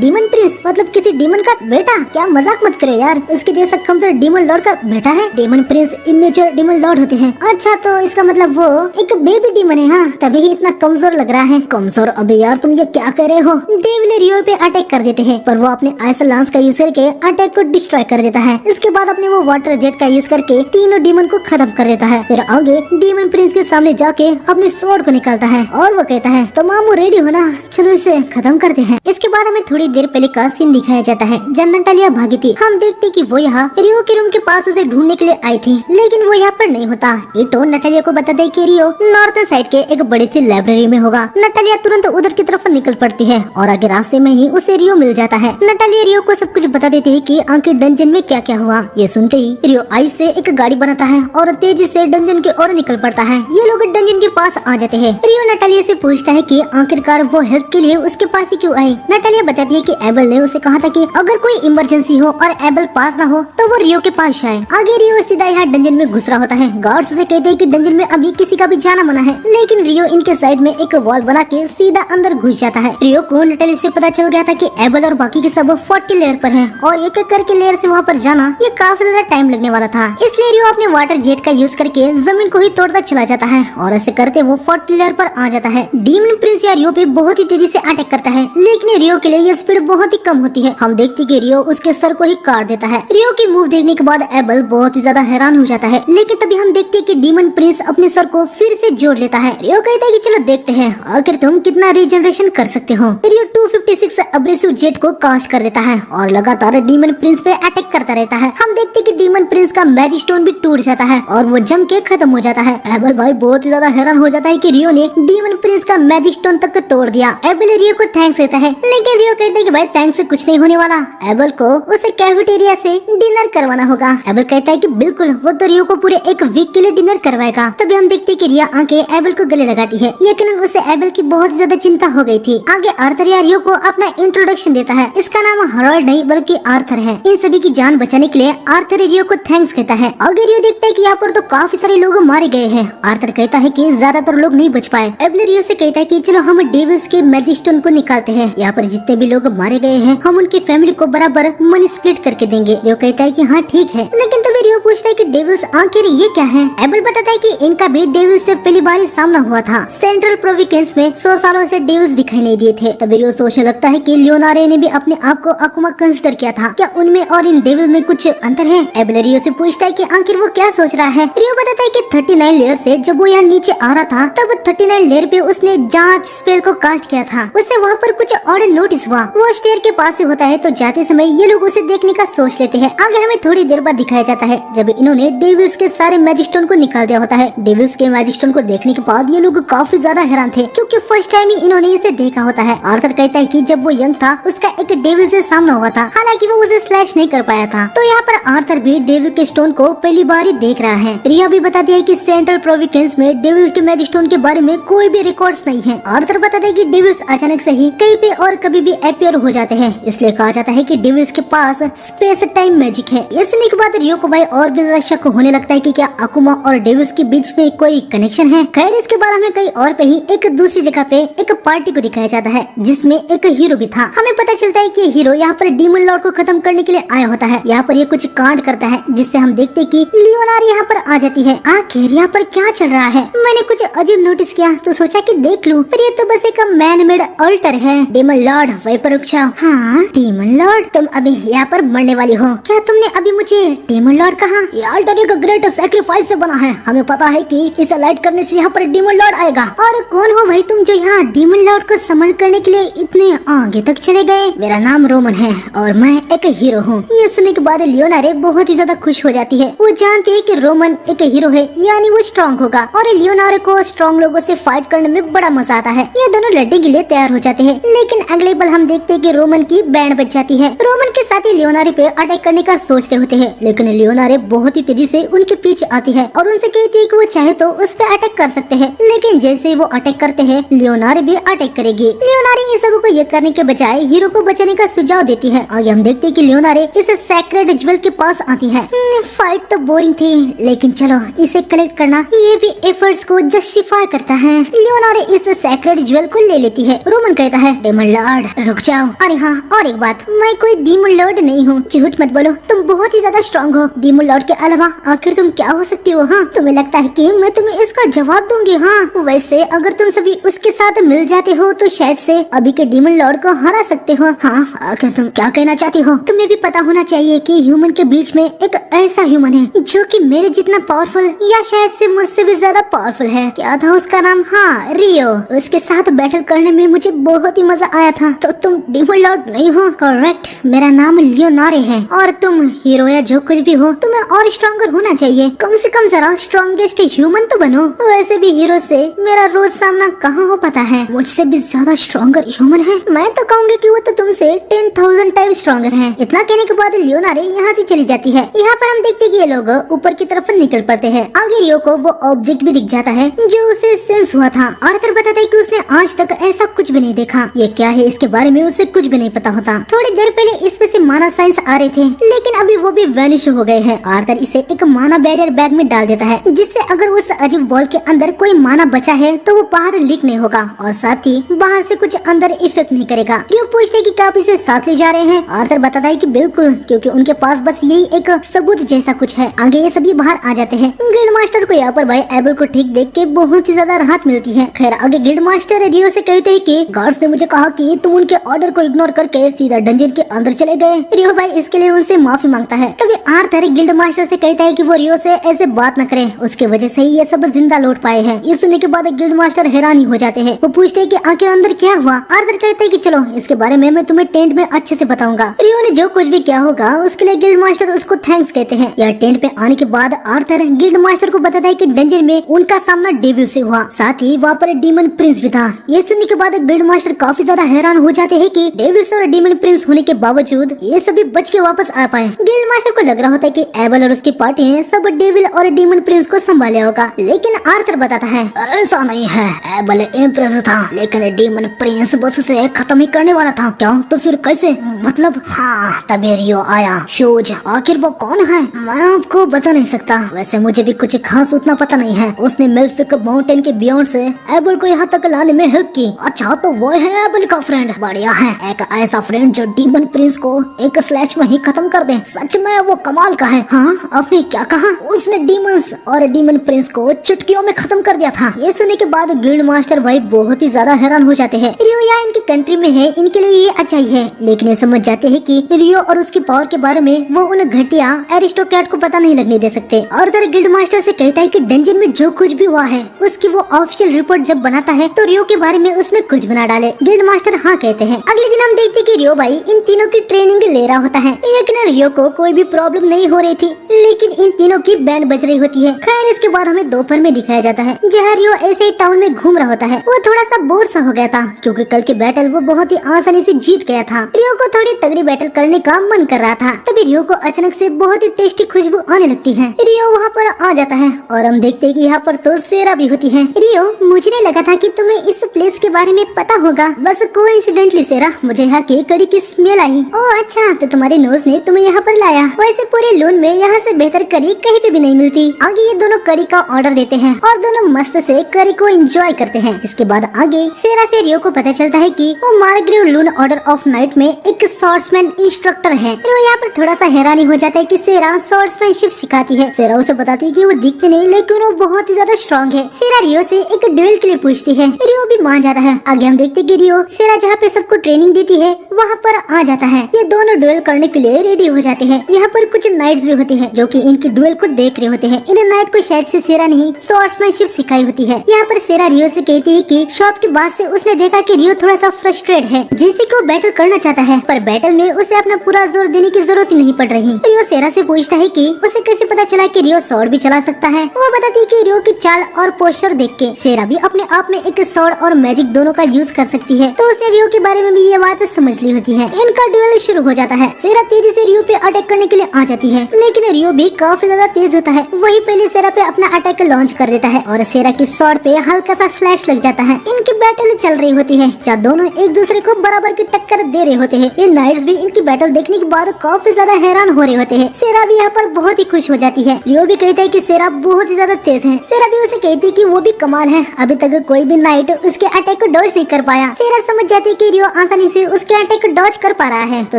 डीमन प्रिंस मतलब किसी डीमन का बेटा? क्या मजाक मत करो यार, उसके जैसा कमजोर डीमन लॉर्ड का बेटा है। Demon Prince immature demon Lord होते हैं। अच्छा तो इसका मतलब वो एक बेबी डीमन है। हाँ तभी ही इतना कमजोर लग रहा है। कमजोर? अबे यार तुम ये क्या कर रहे हो? डेविल रियो पे अटैक कर देते हैं, पर वो अपने आइस लांस का यूज करके अटैक को डिस्ट्रॉय कर देता है। इसके बाद अपने वो वाटर जेट का यूज करके तीनों डीमन को खत्म कर देता है। फिर आगे डीमन प्रिंस के सामने जाके अपने स्वॉर्ड को निकालता है और वो कहता है तो मामू रेडी हो ना, चलो इसे खत्म करते हैं। इसके बाद हमें थोड़ी देर पहले का सीन दिखाया जाता है जब नटालिया भागी थी। हम देखते कि वो यहाँ रियो के रूम के पास उसे ढूंढने के लिए आई थी, लेकिन वो यहाँ पर नहीं होता। इटो नटालिया को बताता है कि रियो नॉर्थन साइड के एक बड़ी सी लाइब्रेरी में होगा। नटालिया तुरंत उधर की तरफ निकल पड़ती है और आगे रास्ते में ही उसे रियो मिल जाता है। नटालिया रियो को सब कुछ बता देती है कि आखिर डंजन में क्या क्या हुआ। ये सुनते ही रियो आइस से एक गाड़ी बनाता है और तेजी से डंजन की ओर निकल पड़ता है। ये लोग डंजन के पास आ जाते हैं। रियो नटालिया से पूछता है कि आखिरकार वो हेल्प के लिए उसके पास ही क्यों आई। नटालिया बताती है कि एबल ने उसे कहा था कि अगर कोई इमरजेंसी हो और एबल पास ना हो तो वो रियो के पास आए। आगे रियो सीधा यहाँ डंजन में घुस रहा होता है। गार्ड्स उसे कहते हैं कि डंजन में अभी किसी का भी जाना मना है, लेकिन रियो इनके साइड में एक वॉल बना के सीधा अंदर घुस जाता है। रियो को नटेली से पता चल गया था कि एबल और बाकी के सब 40 लेयर पर हैं और एक एक करके लेयर से वहाँ पर जाना ये काफी ज्यादा टाइम लगने वाला था। इसलिए रियो अपने वाटर जेट का यूज करके जमीन को ही तोड़ता चला जाता है और ऐसे करते वो 40 लेयर पर आ जाता है। डीमन प्रिंस या रियो पे बहुत ही तेजी से अटैक करता है, लेकिन रियो के लिए ये स्पीड बहुत ही कम होती है। हम देखते कि रियो उसके सर को ही काट देता है। रियो की मूव देखने के बाद एबल बहुत ही ज्यादा हैरान हो जाता है, लेकिन तभी हम देखते कि डीमन प्रिंस अपने सर को फिर से जोड़ लेता है। रियो कहता है कि चलो देखते हैं आखिर तुम कितना रीजनरेशन कर सकते हो। रियो 256 अब्रेसिव जेट को कास्ट कर देता है और लगातार डीमन प्रिंस पे अटैक करता रहता है। हम देखते कि डीमन प्रिंस का मैजिक स्टोन भी टूट जाता है और वो जम के खत्म हो जाता है। एबल भाई बहुत ही ज्यादा हैरान हो जाता है कि रियो ने डीमन प्रिंस का मैजिक स्टोन तक तोड़ दिया। एबल रियो को थैंक्स देता है, लेकिन रियो कहता है कि भाई थैंक्स से कुछ नहीं होने वाला, एबल को उसे कैफेटेरिया से डिनर करवाना होगा। एबल कहता है कि बिल्कुल, वो तो रियो को पूरे एक वीक के लिए डिनर करवाएगा। तभी हम देखते कि रिया आके एबल को गले लगाती है। यकीनन उसे एबल की बहुत ज्यादा चिंता हो गई थी। आगे आर्थर या रियो को अपना इंट्रोडक्शन देता है। इसका नाम हरोल्ड नहीं बल्कि आर्थर है। इन सभी की जान बचाने के लिए आर्थर रियो को थैंक्स कहता है। आगे रियो देखता है कि यहाँ पर तो काफी सारे लोग मारे गए हैं। आर्थर कहता है कि ज्यादातर लोग नहीं बच पाए। एबल रियो से कहता है कि चलो हम डेविल्स के मैजिक स्टोन को निकालते हैं। यहाँ पर जितने भी लोग मारे गए हैं हम उनकी फैमिली को बराबर मनी स्प्लिट करके देंगे। रियो कहता है कि हाँ ठीक है, लेकिन तभी रियो पूछता है कि डेविल्स आखिर ये क्या है। एबल बताता है कि इनका भी डेविल्स से पहली बार ही सामना हुआ था। सेंट्रल प्रोविंस में 100 सालों से डेविल्स दिखाई नहीं दिए थे। तभी रियो सोचने लगता है कि लियोनारे ने भी अपने आप को अकुमा कंसिडर किया था, क्या उनमें और इन डेविल में कुछ अंतर है। एबल रियो से पूछता है कि आखिर वो क्या सोच रहा है। रियो बताता है कि 39 लेयर से जब वो यहाँ नीचे आ रहा था तब 39 लेयर पे उसने जांच स्पेल को कास्ट किया था। उसे वहाँ पर कुछ और नोटिस हुआ। वो स्टेयर के पास से होता है तो जाते समय ये लोग उसे देखने का सोच लेते हैं। आगे हमें थोड़ी देर बाद दिखाया जाता है जब इन्होंने डेविल्स के सारे मैजिक स्टोन को निकाल दिया होता है। डेविल्स के मैजिक स्टोन को देखने के बाद ये लोग काफी ज्यादा हैरान थे, क्योंकि फर्स्ट टाइम ही इन्होंने इसे देखा होता है। आर्थर कहता है कि जब वो यंग था उसका एक डेविल से सामना हुआ था, हालांकि वो उसे स्लैश नहीं कर पाया था। तो यहाँ पर आर्थर भी डेविल के स्टोन को पहली बार ही देख रहा है। रिया भी बताती है कि सेंट्रल प्रोविंस में डेविल के मैजिक स्टोन के बारे में कोई भी रिकॉर्ड्स नहीं है। आर्थर बताता है कि डेविल्स अचानक से ही कहीं पे और कभी भी अपीयर हो जाते हैं, इसलिए कहा जाता है कि डेविल्स के पास स्पेस टाइम मैजिक है। ये सुनने के बाद रियो को भाई और भी ज्यादा शक होने लगता है कि क्या अकुमा और डेविल्स के बीच में कोई कनेक्शन है। खैर इसके बाद हमें कहीं और पे ही एक दूसरी जगह पे एक पार्टी को दिखाया जाता है जिसमें एक हीरो भी था। हमें पता चलता है कि हीरो यहाँ पर डीमन लॉर्ड को खत्म करने के लिए आया होता है। यहाँ पर ये कुछ कांड करता है जिससे हम देखते हैं कि लियोनार यहाँ पर आ जाती है। आखिर यहाँ पर क्या चल रहा है, मैंने कुछ अजीब नोटिस किया तो सोचा कि देख लूं, पर ये तो बस एक मैन मेड अल्टर है। डीमन लॉर्ड वहीं पर रुक जाओ। हाँ डीमन लॉर्ड, तुम अभी यहाँ पर मरने वाली हो। क्या तुमने अभी मुझे डीमन लॉर्ड कहा? ये अल्टर एक ग्रेट सैक्रिफाइस से बना है। हमें पता है कि इसे लाइट करने से यहाँ पर डीमन लॉर्ड आएगा। और कौन हो भाई तुम जो यहाँ डीमन लॉर्ड को समन करने के लिए इतने आगे तक चले गए? मेरा नाम रोमन है और मैं एक हीरो हूँ। ये सुनने के बाद लियोनारे बहुत ही ज्यादा खुश हो जाती है। वो जानती है कि रोमन एक हीरो है, यानी वो स्ट्रॉन्ग होगा और लियोनारे को स्ट्रॉन्ग लोगों से फाइट करने में बड़ा मजा आता है। ये दोनों लड़ने के लिए तैयार हो जाते हैं, लेकिन अगले पल हम देखते हैं कि रोमन की बैंड बज जाती है। रोमन के साथ ही लियोनारे पे अटैक करने का सोच रहे होते हैं, लेकिन लियोनारे बहुत ही तेजी से उनके पीछे आती है और उनसे कहती है कि वो चाहे तो उस पे अटैक कर सकते हैं। लेकिन जैसे ही वो अटैक करते हैं लियोनारे भी अटैक करेगी। लियोनारे इन सब को ये करने के बजाय हीरो को बचाने का सुझाव देती है। आगे हम देखते हैं कि लियोनारे इस सैक्रेड ज्वेल के पास आती है। फाइट तो बोरिंग थी, लेकिन चलो इसे कलेक्ट करना ये भी एफर्ट्स को जस्टिफाई करता है। लियोनारे इस सैक्रेड ज्वेल को ले लेती है। रोमन कहता है डीमन लॉर्ड रुक जाओ। अरे हाँ और एक बात, मैं कोई डीमन लॉर्ड नहीं हूँ, झूठ मत बोलो, तुम बहुत ही ज्यादा स्ट्रॉन्ग हो। डीमन लॉर्ड के अलावा आखिर तुम क्या हो सकती हो? हाँ तुम्हें लगता है कि मैं तुम्हें इसका जवाब दूंगी? हाँ वैसे अगर तुम सभी उसके साथ मिल जाते हो तो शायद से अभी के डीमन लॉर्ड को हरा सकते हो। हाँ आखिर तुम क्या कहना चाहती हो? तुम्हें भी पता होना चाहिए कि ह्यूमन के बीच में एक ऐसा ह्यूमन है जो कि मेरे जितना पावरफुल या शायद से मुझसे भी ज्यादा पावरफुल है। क्या था उसका नाम? हाँ रियो। उसके साथ बैटल करने में मुझे बहुत ही मजा आया था। तो तुम डीमन लॉर्ड नहीं हो? करेक्ट, मेरा नाम लियोनारे है और तुम हीरो या जो कुछ भी हो तुम्हें तुम्हें और स्ट्रॉन्गर होना चाहिए, कम से कम जरा स्ट्रॉन्गेस्ट ह्यूमन तो बनो। वैसे भी हीरो से मेरा रोज सामना कहाँ हो पाता है, मुझसे भी ज्यादा स्ट्रॉन्गर ह्यूमन है। मैं तो कहूँगी कि वो तो तुमसे 10,000 टाइम स्ट्रॉन्गर है। इतना कहने के बाद लियोनारे यहाँ से चली जाती है। यहाँ पर हम देखते कि ये लोग ऊपर की तरफ निकल पड़ते हैं। आगे रियो को वो ऑब्जेक्ट भी दिख जाता है जो उसे सेंस हुआ था। आर्थर बताता है कि उसने आज तक ऐसा कुछ भी नहीं देखा। ये क्या है इसके बारे में उसे कुछ भी नहीं पता होता। थोड़ी देर पहले इसमें से माना साइंस आ रहे थे, लेकिन अभी वो भी वैनिश हो गए हैं। आर्थर इसे एक माना बैरियर बैग में डाल देता है, जिससे अगर उस अजीब बॉल के अंदर कोई माना बचा है तो वो बाहर लीक नहीं होगा और साथ ही बाहर से कुछ अंदर इफेक्ट नहीं करेगा। रियो पूछते हैं कि क्या आप इसे साथ ले जा रहे हैं। आर्थर बताता है कि बिल्कुल, क्योंकि उनके पास बस यही एक सबूत जैसा कुछ है। आगे ये सभी बाहर आ जाते हैं। गिल्ड मास्टर को यहाँ पर भाई एबल को ठीक देख के बहुत ही ज्यादा राहत मिलती है। खैर आगे गिल्ड मास्टर रियो से कहते हैं कि गार्ड्स ने मुझे कहा कि तुम उनके ऑर्डर को इग्नोर करके सीधा डंजन के अंदर चले गए। रियो भाई इसके लिए उनसे माफी मांगता है। तभी आर्थर गिल्ड मास्टर से कहता है कि वो रियो से ऐसे बात न करे, उसके वजह से ही ये सब जिंदा लौट पाए हैं। ये सुनने के बाद गिल्ड मास्टर हैरानी हो जाते हैं। वो पूछते हैं कि आखिर अंदर क्या हुआ। आर्थर कहते हैं कि चलो इसके बारे में मैं तुम्हें टेंट में अच्छे से बताऊंगा। रियो ने जो कुछ भी किया होगा उसके लिए गिल्ड मास्टर उसको थैंक्स कहते हैं। यह टेंट पे आने के बाद आर्थर गिल्ड मास्टर को बताता है कि डंजन में उनका सामना डेविल से हुआ, साथ ही वहाँ पर डीमन प्रिंस भी था। ये सुनने के बाद गिल्ड मास्टर काफी ज्यादा हैरान हो जाते हैं कि डेविल्स और डीमन प्रिंस होने के बावजूद ये सभी बच के वापस आ पाए। गिल्ड मास्टर को लग रहा होता है कि एबल और उसकी पार्टी ने सब डेविल और डीमन प्रिंस को संभाला होगा, लेकिन आर्थर बताता है ऐसा नहीं है। एबल इम्प्रेस था, लेकिन डीमन प्रिंस बस उसे खत्म ही करने वाला था। क्या तो फिर कैसे, मतलब? हाँ, तभी रियो आया। ह्यूज, आखिर वो कौन है? मैं आपको बता नहीं सकता, वैसे मुझे भी कुछ खास उतना पता नहीं है। उसने मेल्फिक माउंटेन के बियॉन्ड से एबल को यहाँ तक लाने में हेल्प की। अच्छा, तो वो है एबल का फ्रेंड। बढ़िया है, एक ऐसा फ्रेंड जो डीमन प्रिंस को एक स्लैश में ही खत्म कर दे। सच में वो कमाल का है। हाँ, आपने क्या कहा? उसने डीमंस और डीमन प्रिंस को चुटकियों में खत्म कर दिया था। ये सुनने के बाद गिल्ड मास्टर भाई बहुत ही ज्यादा हैरान हो जाते हैं। रियो यहाँ इनकी कंट्री में है, इनके लिए ये अच्छा ही है, लेकिन ये समझ जाते हैं कि रियो और उसकी पावर के बारे में वो उन घटिया एरिस्टोक्रेट को पता नहीं लगने दे सकते। और उधर गिल्ड मास्टर से कहता है कि डंजन में जो कुछ भी हुआ है उसकी वो ऑफिशियल रिपोर्ट जब बनाता है तो रियो के बारे में उसमें कुछ बना डाले। गिल्ड मास्टर हाँ कहते हैं। अगले दिन हम देखते कि रियो भाई इन तीनों की ट्रेनिंग ले रहा होता है, लेकिन रियो को कोई भी प्रॉब्लम नहीं हो रही थी, लेकिन इन तीनों की बैंड बज रही होती है। खैर इसके बाद हमें दोपहर में दिखाया जाता है जहाँ रियो ऐसे ही टाउन में घूम रहा होता है। वो थोड़ा सा बोर सा हो गया था क्योंकि कल के बैटल वो बहुत ही आसानी से जीत गया था। रियो को थोड़ी तगड़ी बैटल करने का मन कर रहा था। तभी रियो को अचानक से बहुत ही टेस्टी खुशबू आने लगती है। रियो वहाँ पर आ जाता है और हम देखते हैं कि यहाँ पर तो सेरा भी होती है। रियो, मुझे नहीं लगा था कि तुम्हें इस प्लेस के बारे में पता होगा, बस कोइंसिडेंटली सेरा मुझे यहाँ की कड़ी की स्मेल आई। ओह अच्छा, तो तुम्हारे नोज ने तुम्हें यहाँ पर लाया। वैसे पूरे लून में यहाँ से बेहतर करी कहीं पे भी नहीं मिलती। आगे ये दोनों करी का ऑर्डर देते हैं और दोनों मस्त से करी को एंजॉय करते हैं। इसके बाद आगे सेरा से रियो को पता चलता है कि वो margrave loon order of night में एक स्वॉर्ड्समैन इंस्ट्रक्टर है। रियो यहाँ पर थोड़ा सा हैरानी हो जाता है कि सेरा स्वॉर्ड्समैनशिप सिखाती है। सेरा उसे बताती है कि वो दिखते नहीं लेकिन वो बहुत ही ज्यादा स्ट्रॉन्ग है। सेरा रियो से एक ड्यूएल के लिए पूछती है। रियो भी मान जाता है। आगे हम देखते कि रियो सेरा जहाँ पे सबको ट्रेनिंग देती है वहाँ पर आ जाता है। ये दोनों ड्यूएल करने के लिए रेडी हो जाते हैं। यहाँ पर कुछ नाइट्स भी होते हैं जो कि इनकी ड्यूएल को देख रहे होते हैं। इन नाइट को शायद से सेरा ने ही स्वॉर्ड्समैनशिप सिखाई होती है। यहाँ पर सेरा रियो से कहती है कि शॉप के बाद से उसने देखा कि रियो थोड़ा सा फ्रस्ट्रेट है, जैसे कि वो बैटल करना चाहता है पर बैटल में उसे अपना पूरा जोर देने की जरूरत ही नहीं पड़ रही। रियो सेरा से पूछता है कि उसे कैसे पता चला कि रियो स्वॉर्ड भी चला सकता है। वो बताती है कि रियो की चाल और पोस्चर देख के सेरा भी अपने आप में एक स्वॉर्ड और मैजिक दोनों का यूज कर सकती है, तो उसे रियो के बारे में भी ये बात समझ ली होती है। इनका ड्यूएल शुरू हो जाता है। सेरा तेजी से रियो पे अटैक करने के लिए आ जाती है, लेकिन रियो भी काफी ज्यादा तेज होता है। वही पहले सेरा पे अपना अटैक लॉन्च कर देता है और सेरा की स्वॉर्ड पे हल्का सा स्लैश लग जाता है। इनकी बैटल चल रही होती है जहाँ दोनों एक दूसरे को बराबर की टक्कर दे रहे होते हैं। ये नाइट्स भी इनकी बैटल देखने के बाद काफी ज्यादा हैरान हो रहे होते हैं। सेरा भी यहाँ पर बहुत ही खुश हो जाती है। रियो भी कहता है कि सेरा बहुत ही ज्यादा तेज है। सेरा भी उसे कहती है कि वो भी कमाल है, अभी तक कोई भी नाइट उसके अटैक को डॉज नहीं कर पाया। सेरा समझ जाती है कि रियो आसानी से उसके अटैक को डॉज कर पा रहा है, तो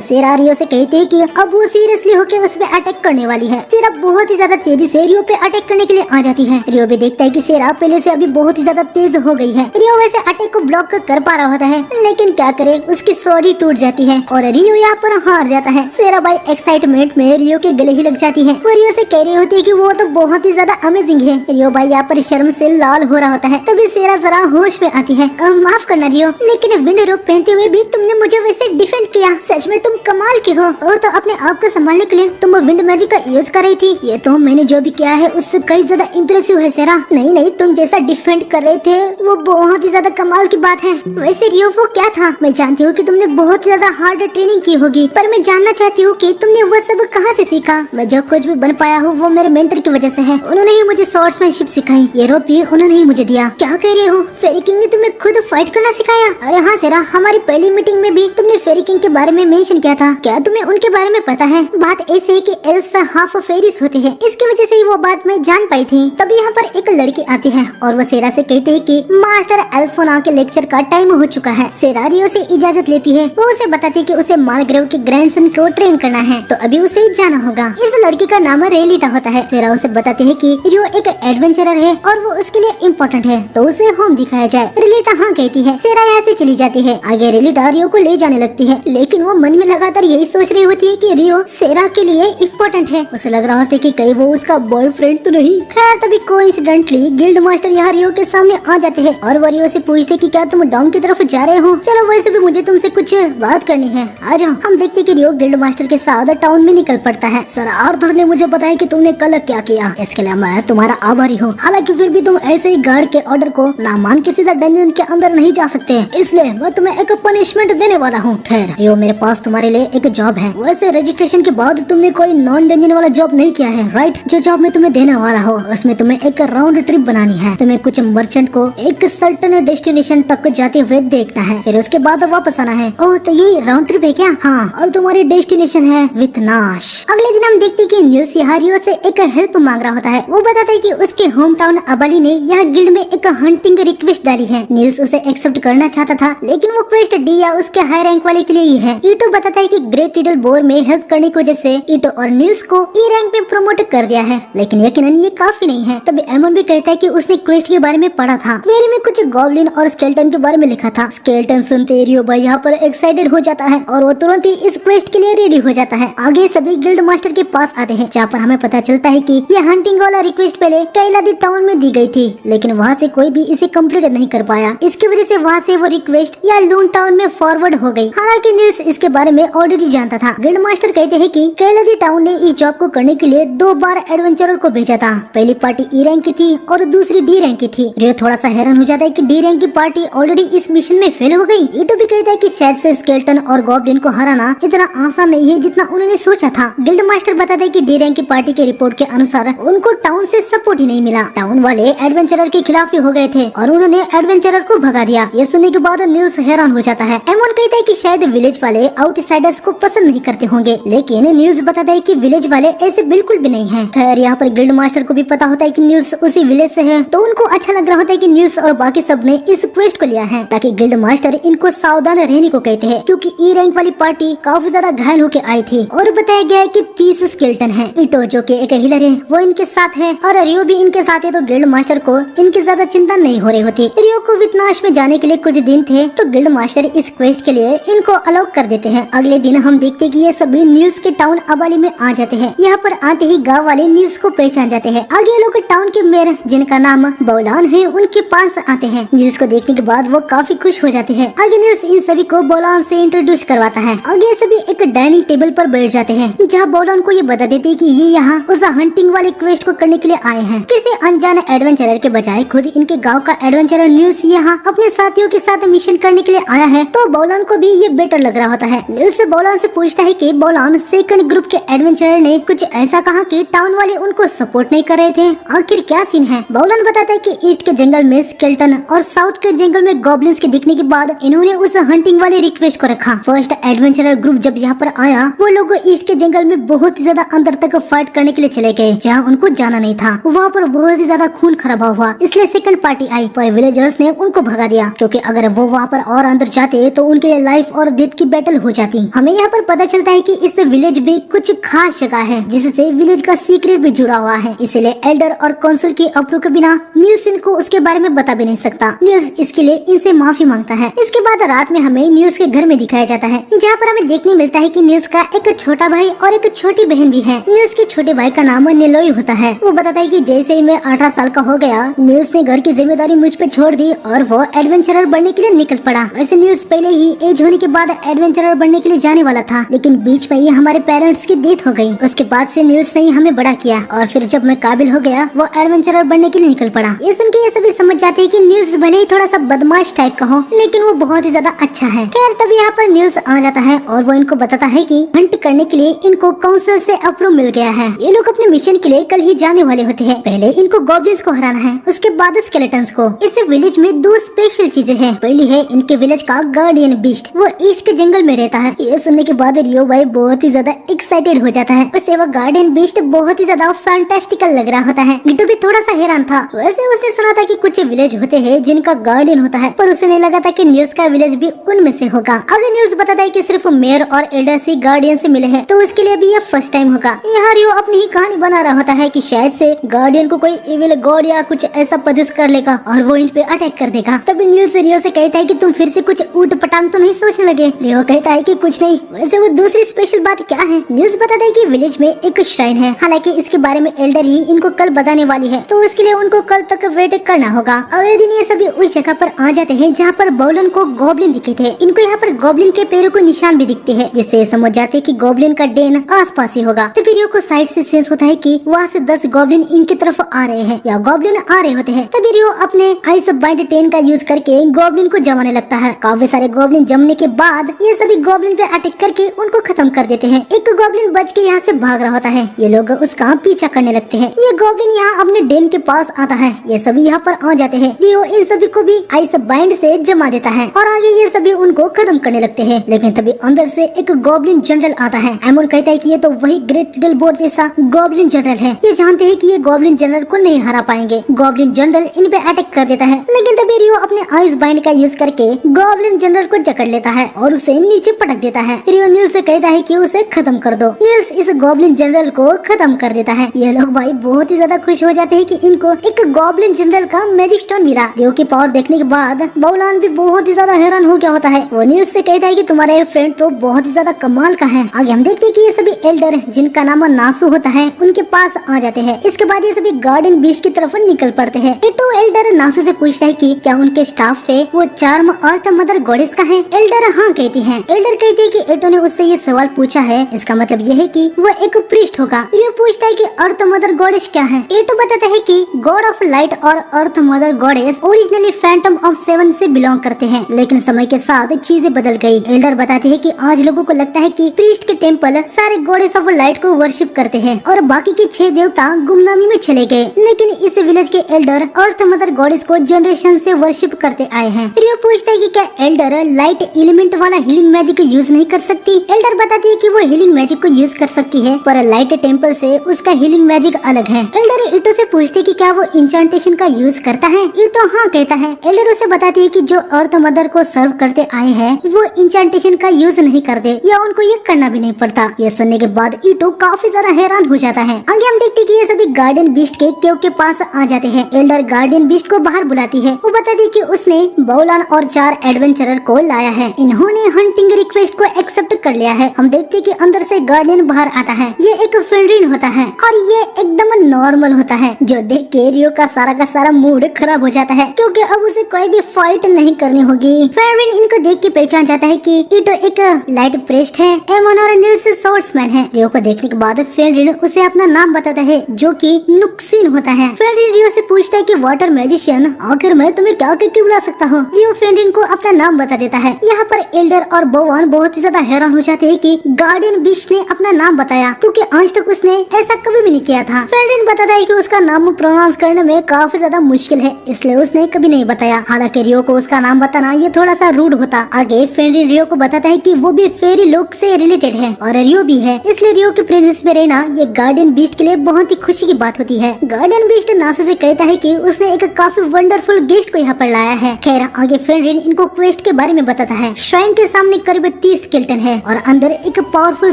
सेरा रियो से कहती है कि अब वो सीरियसली होकर उस पे अटैक करने वाली है। सेरा बहुत ही ज्यादा तेजी से रियो पे अटैक करने के लिए आ जाती है। रियो भी देखता है कि सेरा पहले से अभी बहुत ही ज्यादा तेज हो गई है। रियो वैसे अटैक को ब्लॉक कर पा रहा होता है, लेकिन क्या करे उसकी सॉरी टूट जाती है और रियो यहाँ पर हार जाता है। सेरा भाई एक्साइटमेंट में रियो के गले ही लग जाती है। वो रियो से कह रही होती है कि वो तो बहुत ही ज्यादा अमेजिंग है। रियो भाई यहाँ पर शर्म से लाल हो रहा होता है। तभी सेरा जरा होश में आती है। माफ करना रियो, लेकिन विंड रोप पहनते हुए भी तुमने मुझे वैसे डिफेंड किया, सच में तुम कमाल की हो। तो अपने आप को संभालने के लिए तुम विंड मैजिक का यूज कर रही थी। ये तो मैंने जो भी किया है उससे कई ज्यादा इम्प्रेसिव है सेरा। नहीं, तुम जैसा डिफेंड कर रहे थे वो बहुत ही ज्यादा कमाल की बात है। वैसे रियो वो क्या था? मैं जानती हूँ कि तुमने बहुत ज्यादा हार्ड ट्रेनिंग की होगी, पर मैं जानना चाहती हूँ कि तुमने वो सब कहाँ से सीखा? मैं जो कुछ भी बन पाया हूँ वो मेरे मेंटर की वजह से है। उन्होंने ही मुझे स्वॉर्ड्समैनशिप सिखाई, ये रोप भी उन्होंने ही मुझे दिया। क्या कह रहे हो? फेरी किंग ने तुम्हें खुद फाइट करना सिखाया? अरे हाँ सेरा, हमारी पहली मीटिंग में भी तुमने फेरी किंग के बारे में मेंशन किया था। क्या तुम्हें उनके बारे में पता है? बात ऐसे है कि एल्फ्स हाफ फेरीज होते हैं, इसकी वजह से ही वो बात मैं जान पाई थी। तभी यहाँ पर एक लड़की आती है और वो सेरा से कहते हैं कि मास्टर एल्फोना के लेक्चर का टाइम हो चुका है। सेरा रियो से इजाजत लेती है। वो उसे बताती है कि उसे मार्ग्रेव के ग्रैंडसन को ट्रेन करना है, तो अभी उसे जाना होगा। इस लड़की का नाम रेलिटा होता है। सेरा उसे बताती है कि रियो एक एडवेंचरर है और वो उसके लिए इम्पोर्टेंट है, तो उसे होम दिखाया जाए। रेलिटा हाँ कहती है। सेरा यहाँ से चली जाती है। आगे रेलिटा रियो को ले जाने लगती है, लेकिन वो मन में लगातार यही सोच रही होती है कि रियो सेरा के लिए इम्पोर्टेंट है। उसे लग रहा होता है कि कहीं वो उसका बॉयफ्रेंड तो नहीं। खैर तभी कोइंसिडेंटली गिल्ड मास्टर यहाँ रियो के सामने आ जाते हैं और वो रियो से पूछते कि क्या तुम डाउन की तरफ जा रहे हो? चलो वैसे भी मुझे तुमसे कुछ बात करनी है, आ जाओ। हम देखते हैं कि रियो गिल्ड मास्टर के साथ टाउन में निकल पड़ता है। सर आर्थर ने मुझे बताया कि तुमने कल क्या किया, इसके लिए मैं तुम्हारा आभारी हूँ। हालांकि फिर भी तुम ऐसे ही गार्ड के ऑर्डर को ना मान के सीधा डंजन के अंदर नहीं जा सकते, इसलिए मैं तुम्हें एक पनिशमेंट देने वाला हूँ। खैर रियो, मेरे पास तुम्हारे लिए एक जॉब है। वैसे रजिस्ट्रेशन के बाद तुमने कोई नॉन डंजन वाला जॉब नहीं किया है, राइट? जो जॉब मैं तुम्हें देने वाला हूँ उसमें तुम्हें एक राउंड ट्रिप बनानी है। तुम्हें कुछ मर्चेंट को एक सर्टेन डेस्टिनेशन तक जाते हुए देखना है, फिर उसके बाद वापस आना है। ओह, तो ये राउंड ट्रिप है क्या? हाँ, और तुम्हारी डेस्टिनेशन है विथनाश। अगले दिन हम देखते कि नील्स रियो से एक हेल्प मांग रहा होता है। वो बताता है कि उसके होम टाउन अबाली ने यहाँ गिल्ड में एक हंटिंग रिक्वेस्ट डाली है। नील्स उसे एक्सेप्ट करना चाहता था, लेकिन वो क्वेस्ट डी या उसके हाई रैंक वाले के लिए ही है। ईटो बताता है कि ग्रेट टिडल बोर में हेल्प करने की वजह से ईटो और नील्स को ई रैंक में प्रमोट कर दिया है, लेकिन यकीनन ये काफी नहीं है। तभी एमन भी कहता है कि उसने क्वेस्ट के बारे में पढ़ा था। क्वेरी में कुछ गॉब्लिन और स्केलेटन के बारे में लिखा था। स्केलेटन सुनते रियो भाई यहाँ पर एक्साइटेड हो जाता है और वो तुरंत ही इस क्वेस्ट के लिए रेडी हो जाता है। आगे सभी गिल्ड मास्टर के पास आते हैं, जहाँ पर हमें पता चलता है कि ये हंटिंग वाला रिक्वेस्ट पहले कैलादी टाउन में दी गई थी, लेकिन वहाँ से कोई भी इसे कंप्लीट नहीं कर पाया। इसकी वजह से वहाँ से वो रिक्वेस्ट या लून टाउन में फॉरवर्ड हो गई। हालांकि नील्स इसके बारे में ऑलरेडी जानता था। गिल्ड मास्टर कहते हैं कि कैलादी टाउन ने इस जॉब को करने के लिए 2 बार एडवेंचरर को भेजा था। पहली पार्टी ई रैंक की थी और दूसरी डी रैंक की थी। रियो थोड़ा सा हैरान हो जाता है कि डी रैंक की पार्टी ऑलरेडी इस मिशन में फेल हो गई। ईटो भी कहता है कि शायद से स्केलेटन और गॉब्लिन को हराना इतना आसान नहीं है जितना उन्होंने सोचा था। गिल्ड मास्टर बताता है कि डी रैंक की पार्टी के रिपोर्ट के अनुसार उनको टाउन से सपोर्ट ही नहीं मिला। टाउन वाले एडवेंचरर के खिलाफ ही हो गए थे और उन्होंने एडवेंचरर को भगा दिया। ये सुनने के बाद नील्स हैरान हो जाता है। एमन कहता है कि शायद विलेज वाले आउटसाइडर्स को पसंद नहीं करते होंगे, लेकिन नील्स बताता है कि विलेज वाले ऐसे बिल्कुल भी नहीं है। खैर यहाँ पर गिल्ड मास्टर को भी पता होता है कि नील्स उसी विलेज से है, तो उनको अच्छा लग रहा होता है कि नील्स और बाकी सब ने इस क्वेस्ट को लिया है, ताकि गिल्ड मास्टर इनको सावधान रहने को कहते हैं, क्योंकि ई रैंक वाली पार्टी काफी ज्यादा घायल होके आई थी। और बताया गया है कि 30 स्केलेटन है। ईटो जो कि एक हीलर है वो इनके साथ है और रियो भी इनके साथ है, तो गिल्ड मास्टर को इनकी ज्यादा चिंता नहीं हो रही होती। रियो को विथनाश में जाने के लिए कुछ दिन थे, तो गिल्ड मास्टर इस क्वेस्ट के लिए इनको अलाउ कर देते हैं। अगले दिन हम देखते कि ये सभी नील्स के टाउन अबाली में आ जाते हैं। यहाँ पर आते ही गाँव वाले नील्स को पहचान जाते हैं। आगे लोग टाउन के मेयर जिनका नाम बोलान है उनके पास आते हैं। नील्स को देखने के बाद वो काफी खुश हो जाते हैं। आगे नील्स इन सभी को बोलान से इंट्रोड्यूस करवाता है। आगे सभी एक डाइनिंग टेबल पर बैठ जाते हैं, जहाँ बोलान को ये बता देते हैं कि ये यहाँ उस हंटिंग वाले क्वेस्ट को करने के लिए आए हैं। किसी अनजान एडवेंचरर के बजाय खुद इनके गांव का एडवेंचरर नील्स यहाँ अपने साथियों के साथ मिशन करने के लिए आया है, तो बोलान को भी ये बेटर लग रहा होता है। नील्स बोलान से पूछता है कि बोलान, सेकंड ग्रुप के एडवेंचरर ने कुछ ऐसा कहा कि टाउन वाले उनको सपोर्ट नहीं कर रहे थे, आखिर क्या सीन है? बोलान बताता है कि ईस्ट के जंगल में स्केलेटन और साउथ के जंगल में गॉब्लिन्स के दिखने के बाद इन्होंने उस हंटिंग वाले रिक्वेस्ट को रखा। फर्स्ट एडवेंचरर ग्रुप जब यहाँ पर आया, वो लोग ईस्ट के जंगल में बहुत ही ज्यादा अंदर तक फाइट करने के लिए चले गए, जहाँ उनको जाना नहीं था। वहाँ पर बहुत ही ज्यादा खून खराबा हुआ, इसलिए सेकंड पार्टी आई, पर विलेजर्स ने उनको भगा दिया, क्योंकि अगर वो वहाँ पर और अंदर जाते तो उनके लिए लाइफ और डेथ की बैटल हो जाती। हमें यहाँ पर पता चलता है कि इस विलेज में कुछ खास जगह है, जिससे विलेज का सीक्रेट भी जुड़ा हुआ है, इसलिए एल्डर और काउंसिल की अप्रूव के बिना नील्स इनको उसके बारे में बता भी नहीं सकता। नील्स इसके लिए इनसे माफी मांगता है। इसके बाद रात में हमें नील्स के घर में दिखाया जाता है, जहाँ पर हमें देखने मिलता है कि नील्स का एक छोटा भाई और एक छोटी बहन भी है। नील्स के छोटे भाई का नाम निलोई होता है। वो बताता है कि जैसे ही मैं 18 साल का हो गया, नील्स ने घर की जिम्मेदारी मुझ पे छोड़ दी और वो एडवेंचरर बनने के लिए निकल पड़ा। वैसे नील्स पहले ही एज होने के बाद एडवेंचरर बनने के लिए जाने वाला था, लेकिन बीच में ही हमारे पेरेंट्स की डेथ हो गई। उसके बाद से नील्स ने हमें बड़ा किया और फिर जब मैं काबिल हो गया वो एडवेंचरर बनने के लिए निकल पड़ा। ये सुन के ये सभी समझ जाते हैं कि नील्स भले ही थोड़ा सा बदमाश टाइप का हो लेकिन वो बहुत ही ज्यादा अच्छा है। खैर तभी यहाँ पर नील्स आ जाता है और वो इनको बताता है कि हंट करने के लिए इनको काउंसिल से अप्रूव मिल गया है। ये लोग अपने मिशन के लिए कल ही जाने वाले होते हैं। पहले इनको गॉब्लिन्स को हराना है, उसके बाद स्केलेटन्स को। इस विलेज में दो स्पेशल चीजें हैं। पहली है इनके विलेज का गार्डियन बीस्ट, वो ईस्ट के जंगल में रहता है। ये सुनने के बाद रियो भाई बहुत ही ज्यादा एक्साइटेड हो जाता है। उसे वो गार्डियन बीस्ट बहुत ही ज्यादा फैंटास्टिकल लग रहा होता है। गिट्टू भी थोड़ा सा हैरान था। वैसे उसने सुना था कि कुछ विलेज होते हैं जिनका गार्डियन होता है, पर उसे नहीं लगा था कि नील्स का विलेज भी उनमें से होगा। अगर न्यूज़ बताता है कि सिर्फ मेयर और एल्डर से गार्डियन से मिले हैं तो उसके लिए भी यह फर्स्ट टाइम होगा। यहाँ रियो अपनी ही कहानी बना रहा होता है कि शायद से गार्डियन को कोई इविल गॉड या कुछ ऐसा पजेस कर लेगा और वो इन पे अटैक कर देगा। तभी नील्स रियो से कहता है कि तुम फिर से कुछ ऊट पटांग तो नहीं सोचने लगे। रियो कहता है कि कुछ नहीं। वैसे वो दूसरी स्पेशल बात क्या है? न्यूज़ बताता है कि विलेज में एक श्राइन है, हालांकि इसके बारे में एल्डर ही इनको कल बताने वाली है, तो उसके लिए उनको कल तक वेट करना होगा। अगले दिन ये सभी उस जगह पर आ जाते हैं जहाँ पर बौलन को गॉब्लिन दिखे थे। इनको यहाँ पर गॉब्लिन के पैरों को निशान भी दिखते हैं, जिससे समझ जाते हैं कि गॉब्लिन का डेन आसपास ही होगा। तो रियो को साइड से सेंस होता है कि वहाँ से 10 गॉब्लिन इनकी तरफ आ रहे हैं या गॉब्लिन आ रहे होते हैं। तभी रियो अपने आइस बाइंड टेन का यूज करके गॉब्लिन को जमाने लगता है। काफी सारे गॉब्लिन जमने के बाद ये सभी गॉब्लिन पे अटैक करके उनको खत्म कर देते हैं। एक गॉब्लिन बच के यहाँ से भाग रहा होता है। ये लोग उसका पीछा करने लगते हैं। ये गॉब्लिन यहाँ अपने डेन के पास आता है। ये सभी यहाँ पर आ जाते हैं। रियो इन सभी को भी आइस बाइंड से जमा देता है और आगे ये सभी उनको खत्म करने लगते हैं। लेकिन तभी अंदर से एक गॉब्लिन जनरल आता है। एमोन कहता है कि ये तो वही ग्रेट टिडलबोर जैसा गॉब्लिन जनरल है। ये जानते हैं कि ये गॉब्लिन जनरल को नहीं हरा पाएंगे। गॉब्लिन जनरल इन पे अटैक कर देता है, लेकिन तभी रियो अपने आइस बाइंड का यूज करके गॉब्लिन जनरल को जकड़ लेता है और उसे नीचे पटक देता है। रियो नील्स से कहता है कि उसे खत्म कर दो। नील्स इस गॉब्लिन जनरल को खत्म कर देता है। ये लोग भाई बहुत ही ज्यादा खुश हो जाते हैं कि इनको एक गॉब्लिन जनरल का मैजिक स्टोन मिला। रियो की पावर देखने के बाद बौलान भी बहुत ही ज्यादा हैरान हो गया होता है। वो नील्स से कहता है कि तुम्हारा ये फ्रेंड तो बहुत ही ज्यादा कमाल का है। आगे हम देखते हैं कि ये सभी एल्डर जिनका नाम नासू होता है उनके पास आ जाते हैं। इसके बाद ये सभी गार्डन बीच की तरफ निकल पड़ते हैं। एटो एल्डर नासू से पूछता है कि क्या उनके स्टाफ पे वो चार्म अर्थ मदर गॉडेस का है। एल्डर हाँ कहती है। एल्डर कहती है कि एटो ने उससे ये सवाल पूछा है, इसका मतलब ये है कि वो एक प्रीस्ट होगा। रियो पूछता है कि अर्थ मदर गॉडेस क्या है। एटो बताता है कि गॉड ऑफ लाइट और earth mother goddess originally phantom of 7 से बिलोंग करते हैं, लेकिन समय के साथ चीजें बदल गई। एल्डर बताते हैं कि आज लोगों को लगता है कि प्रीस्ट के टेम्पल सारे गॉडेस ऑफ लाइट को वर्शिप करते हैं और बाकी के 6 देवता गुमनामी में चले गए, लेकिन इस विलेज के एल्डर अर्थ मदर गॉडेस को जनरेशन से वर्शिप करते आए हैं। रियो पूछता है कि क्या एल्डर लाइट एलिमेंट वाला हीलिंग मैजिक को यूज नहीं कर सकती। एल्डर बताती है कि वो हीलिंग मैजिक को यूज कर सकती है, पर लाइट टेम्पल से उसका हीलिंग मैजिक अलग है। एल्डर इटो से पूछते है कि क्या वो इंचांटेशन का यूज करता है। इटो हाँ कहता है। एल्डर उसे बताती है कि जो अर्थ मदर को सर्व करते आए हैं वो इंचांटेशन का यूज नहीं करते या उनको ये करना भी नहीं पड़ता। ये सुनने के बाद इटो काफी ज्यादा हैरान हो जाता है। आगे हम देखते कि ये सभी गार्डियन बीस्ट के केव के पास आ जाते हैं। एल्डर गार्डियन बीस्ट को बाहर बुलाती है। वो बताती है कि उसने बौलान और 4 एडवेंचरर को लाया है। इन्होंने हंटिंग रिक्वेस्ट को एक्सेप्ट कर लिया है। हम देखते कि अंदर से गार्डियन बाहर आता है। ये एक फेंड्रिन होता है और ये एकदम नॉर्मल होता है, जो देख के रियो का सारा मूड खराब हो जाता है क्योंकि अब उसे कोई भी फाइट नहीं करनी होगी। फेंड्रिन इनको देख के पहचान जाता है कि इटो एक लाइट प्रेस्ट है, एमोन और नील्स स्वॉर्ड्समैन है। रियो को देखने के बाद फेंड्रिन उसे अपना नाम बताता है जो कि नुक्सिन होता है। फेंड्रिन रियो से पूछता है कि वाटर मैजिशियन आखिर मैं तुम्हें क्या करके बुला सकता हूँ। रियो फेंड्रिन को अपना नाम बता देता है। यहाँ पर एल्डर और बोवान बहुत ही ज्यादा हैरान हो जाते हैं कि गार्डियन बीस्ट ने अपना नाम बताया, क्योंकि आज तक उसने ऐसा कभी भी नहीं किया था। फेंड्रिन बताता है कि उसका नाम प्रोनाउंस करने में काफी ज्यादा मुश्किल है, इसलिए उसने कभी नहीं बताया। हालांकि रियो को उसका नाम बताना ये थोड़ा सा रूड होता। आगे फेंड्रिन रियो को बताता है कि वो भी फेरी लोक से रिलेटेड है और रियो भी है, इसलिए रियो के प्रेजेंस में रहना ये गार्डियन बीस्ट के लिए बहुत ही खुशी की बात होती है। गार्डियन बीस्ट नासू से कहता है कि उसने एक काफी वंडरफुल गेस्ट को यहाँ पर लाया है। खैर आगे फेंड्रिन इनको क्वेस्ट के बारे में बताता है। श्राइन के सामने करीब 30 स्केलेटन है और अंदर एक पावरफुल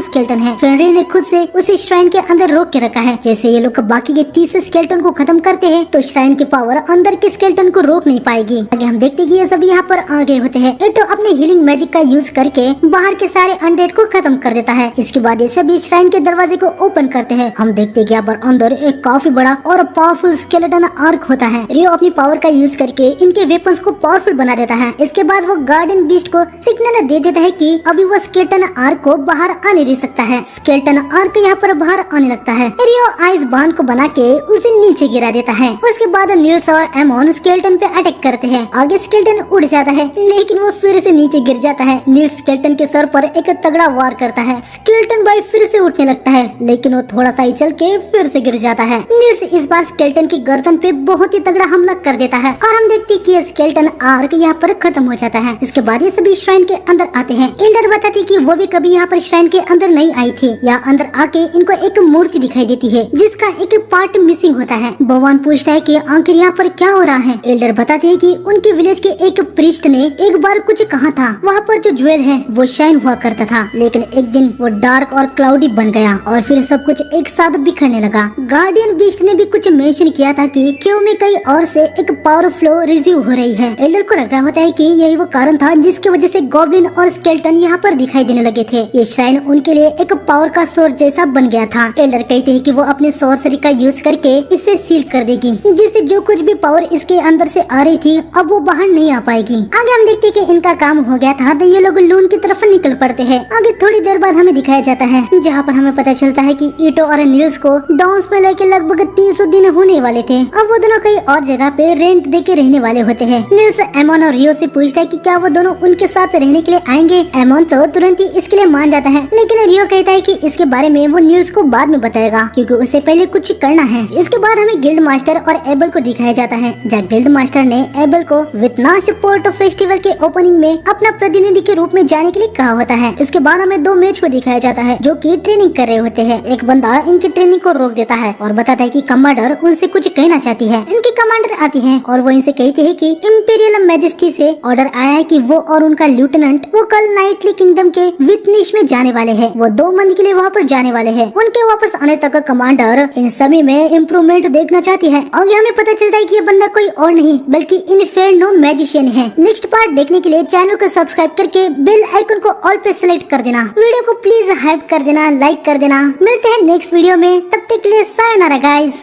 स्केलेटन है। फेंड्रिन ने खुद से उसे श्राइन के अंदर रोक के रखा है। जैसे ये लोग बाकी के 30 स्केलेटन को खत्म करते हैं तो श्राइन की पावर अंदर के स्केलेटन को रोक नहीं पाएगी। आगे हम देखते कि ये सब यहाँ पर आ गए होते हैं। इटो अपने हीलिंग मैजिक का यूज करके बाहर के सारे अनडेड को खत्म कर देता है। इसके बाद ये सभी श्राइन के दरवाजे को ओपन करते हैं। हम देखते कि यहाँ पर अंदर एक काफी बड़ा और पावरफुल स्केलेटन आर्क होता है। रियो अपनी पावर का यूज करके इनके वेपन्स को पावरफुल बना देता है। इसके बाद वो गार्डियन बीस्ट को सिग्नल दे देता है कि अभी वो स्केलेटन आर्क को बाहर आने दे सकता है। स्केलेटन स्केलेटन आर्क यहाँ पर बाहर आने लगता है। रियो आइस बांध को बना के उसे नीचे गिरा देता है। उसके बाद नील्स और एमोन स्केलेटन पे अटैक करते हैं। आगे स्केलेटन उड़ जाता है लेकिन वो फिर से नीचे गिर जाता है। नील्स स्केलेटन के सर पर एक तगड़ा वार करता है। स्केलेटन भाई फिर से उठने लगता है लेकिन वो थोड़ा सा ही चल के फिर से गिर जाता है। नील्स इस बार स्केलेटन की गर्दन पे बहुत ही तगड़ा हमला कर देता है और हम देखते हैं कि ये स्केलेटन आर्क यहाँ पर खत्म हो जाता है। इसके बाद ये सभी श्राइन के अंदर आते हैं। एल्डर बताती कि वो भी कभी यहाँ पर श्राइन के अंदर नहीं आई थी। यहाँ अंदर आके इनको एक मूर्ति दिखाई देती है जिसका एक पार्ट मिसिंग होता है। भगवान पूछता है कि आखिर यहाँ पर क्या हो रहा है। एल्डर बताते हैं कि उनके विलेज के एक प्रीस्ट ने एक बार कुछ कहा था, वहाँ पर जो ज्वेल है वो शाइन हुआ करता था, लेकिन एक दिन वो डार्क और क्लाउडी बन गया और फिर सब कुछ एक साथ बिखरने लगा। गार्डियन बीस्ट ने भी कुछ मेंशन किया था कि क्यों में कई और से एक पावर फ्लो रिज्यू हो रही है। एल्डर को लग रहा होता है कि यही वो कारण था जिसकी वजह से गॉब्लिन और स्केलेटन यहाँ पर दिखाई देने लगे थे। ये श्राइन उनके लिए एक पावर का सोर्स जैसा बन गया था। एल्डर कहते हैं कि वो अपने सॉर्सरी का यूज करके इसे सील कर देगी, जिससे जो कुछ भी पावर इसके अंदर से आ रही थी अब वो बाहर नहीं आ पाएगी। आगे हम देखते हैं कि इनका काम हो गया था तो ये लोग लून की तरफ निकल पड़ते हैं। आगे थोड़ी देर बाद हमें दिखाया जाता है जहाँ पर हमें पता चलता है कि ईटो और नील्स को डाउन्स में लेके लगभग 300 दिन होने वाले थे। अब वो दोनों कई और जगह पे रेंट दे के रहने वाले होते हैं। नील्स एमोन और रियो से पूछता है कि क्या वो दोनों उनके साथ रहने के लिए आएंगे। एमोन तो तुरंत ही इसके लिए मान जाता है लेकिन रियो कहता है कि इसके बारे में वो नील्स को बाद में बताएगा क्योंकि उसे पहले कुछ करना है। इसके बाद हमें गिल्ड मास्टर और एबल को दिखाया जाता है जहाँ गिल्ड मास्टर ने एबल को विटनाश पोर्ट फेस्टिवल के ओपनिंग में अपना प्रतिनिधि के रूप में जाने के लिए कहा होता है। इसके बाद हमें 2 मैच को दिखाया जाता है जो कि ट्रेनिंग कर रहे होते हैं। एक बंदा इनकी ट्रेनिंग को रोक देता है और बताता है कि कमांडर उनसे कुछ कहना चाहती है। इनकी कमांडर आती है और वो इनसे कहती है कि इंपीरियल मैजेस्टी से ऑर्डर आया है कि वो और उनका लेफ्टिनेंट वो कल नाइटली किंगडम के विटनिश में जाने वाले हैं। वो 2 मंथ के लिए वहाँ पर जाने वाले हैं। उनके वापस आने तक कमांडर इन सभी में इम्प्रूवमेंट देखना चाहती है और हमें पता चलता है कि ये बंदा कोई और नहीं बल्कि इनफेर्नो मैजिशियन है। नेक्स्ट पार्ट देखने के लिए चैनल को सब्सक्राइब करके बेल आइकन को ऑल पे सेलेक्ट कर देना। वीडियो को प्लीज हाइप कर देना, लाइक कर देना। मिलते हैं नेक्स्ट वीडियो में, तब तक के लिए सायोनारा गाइस।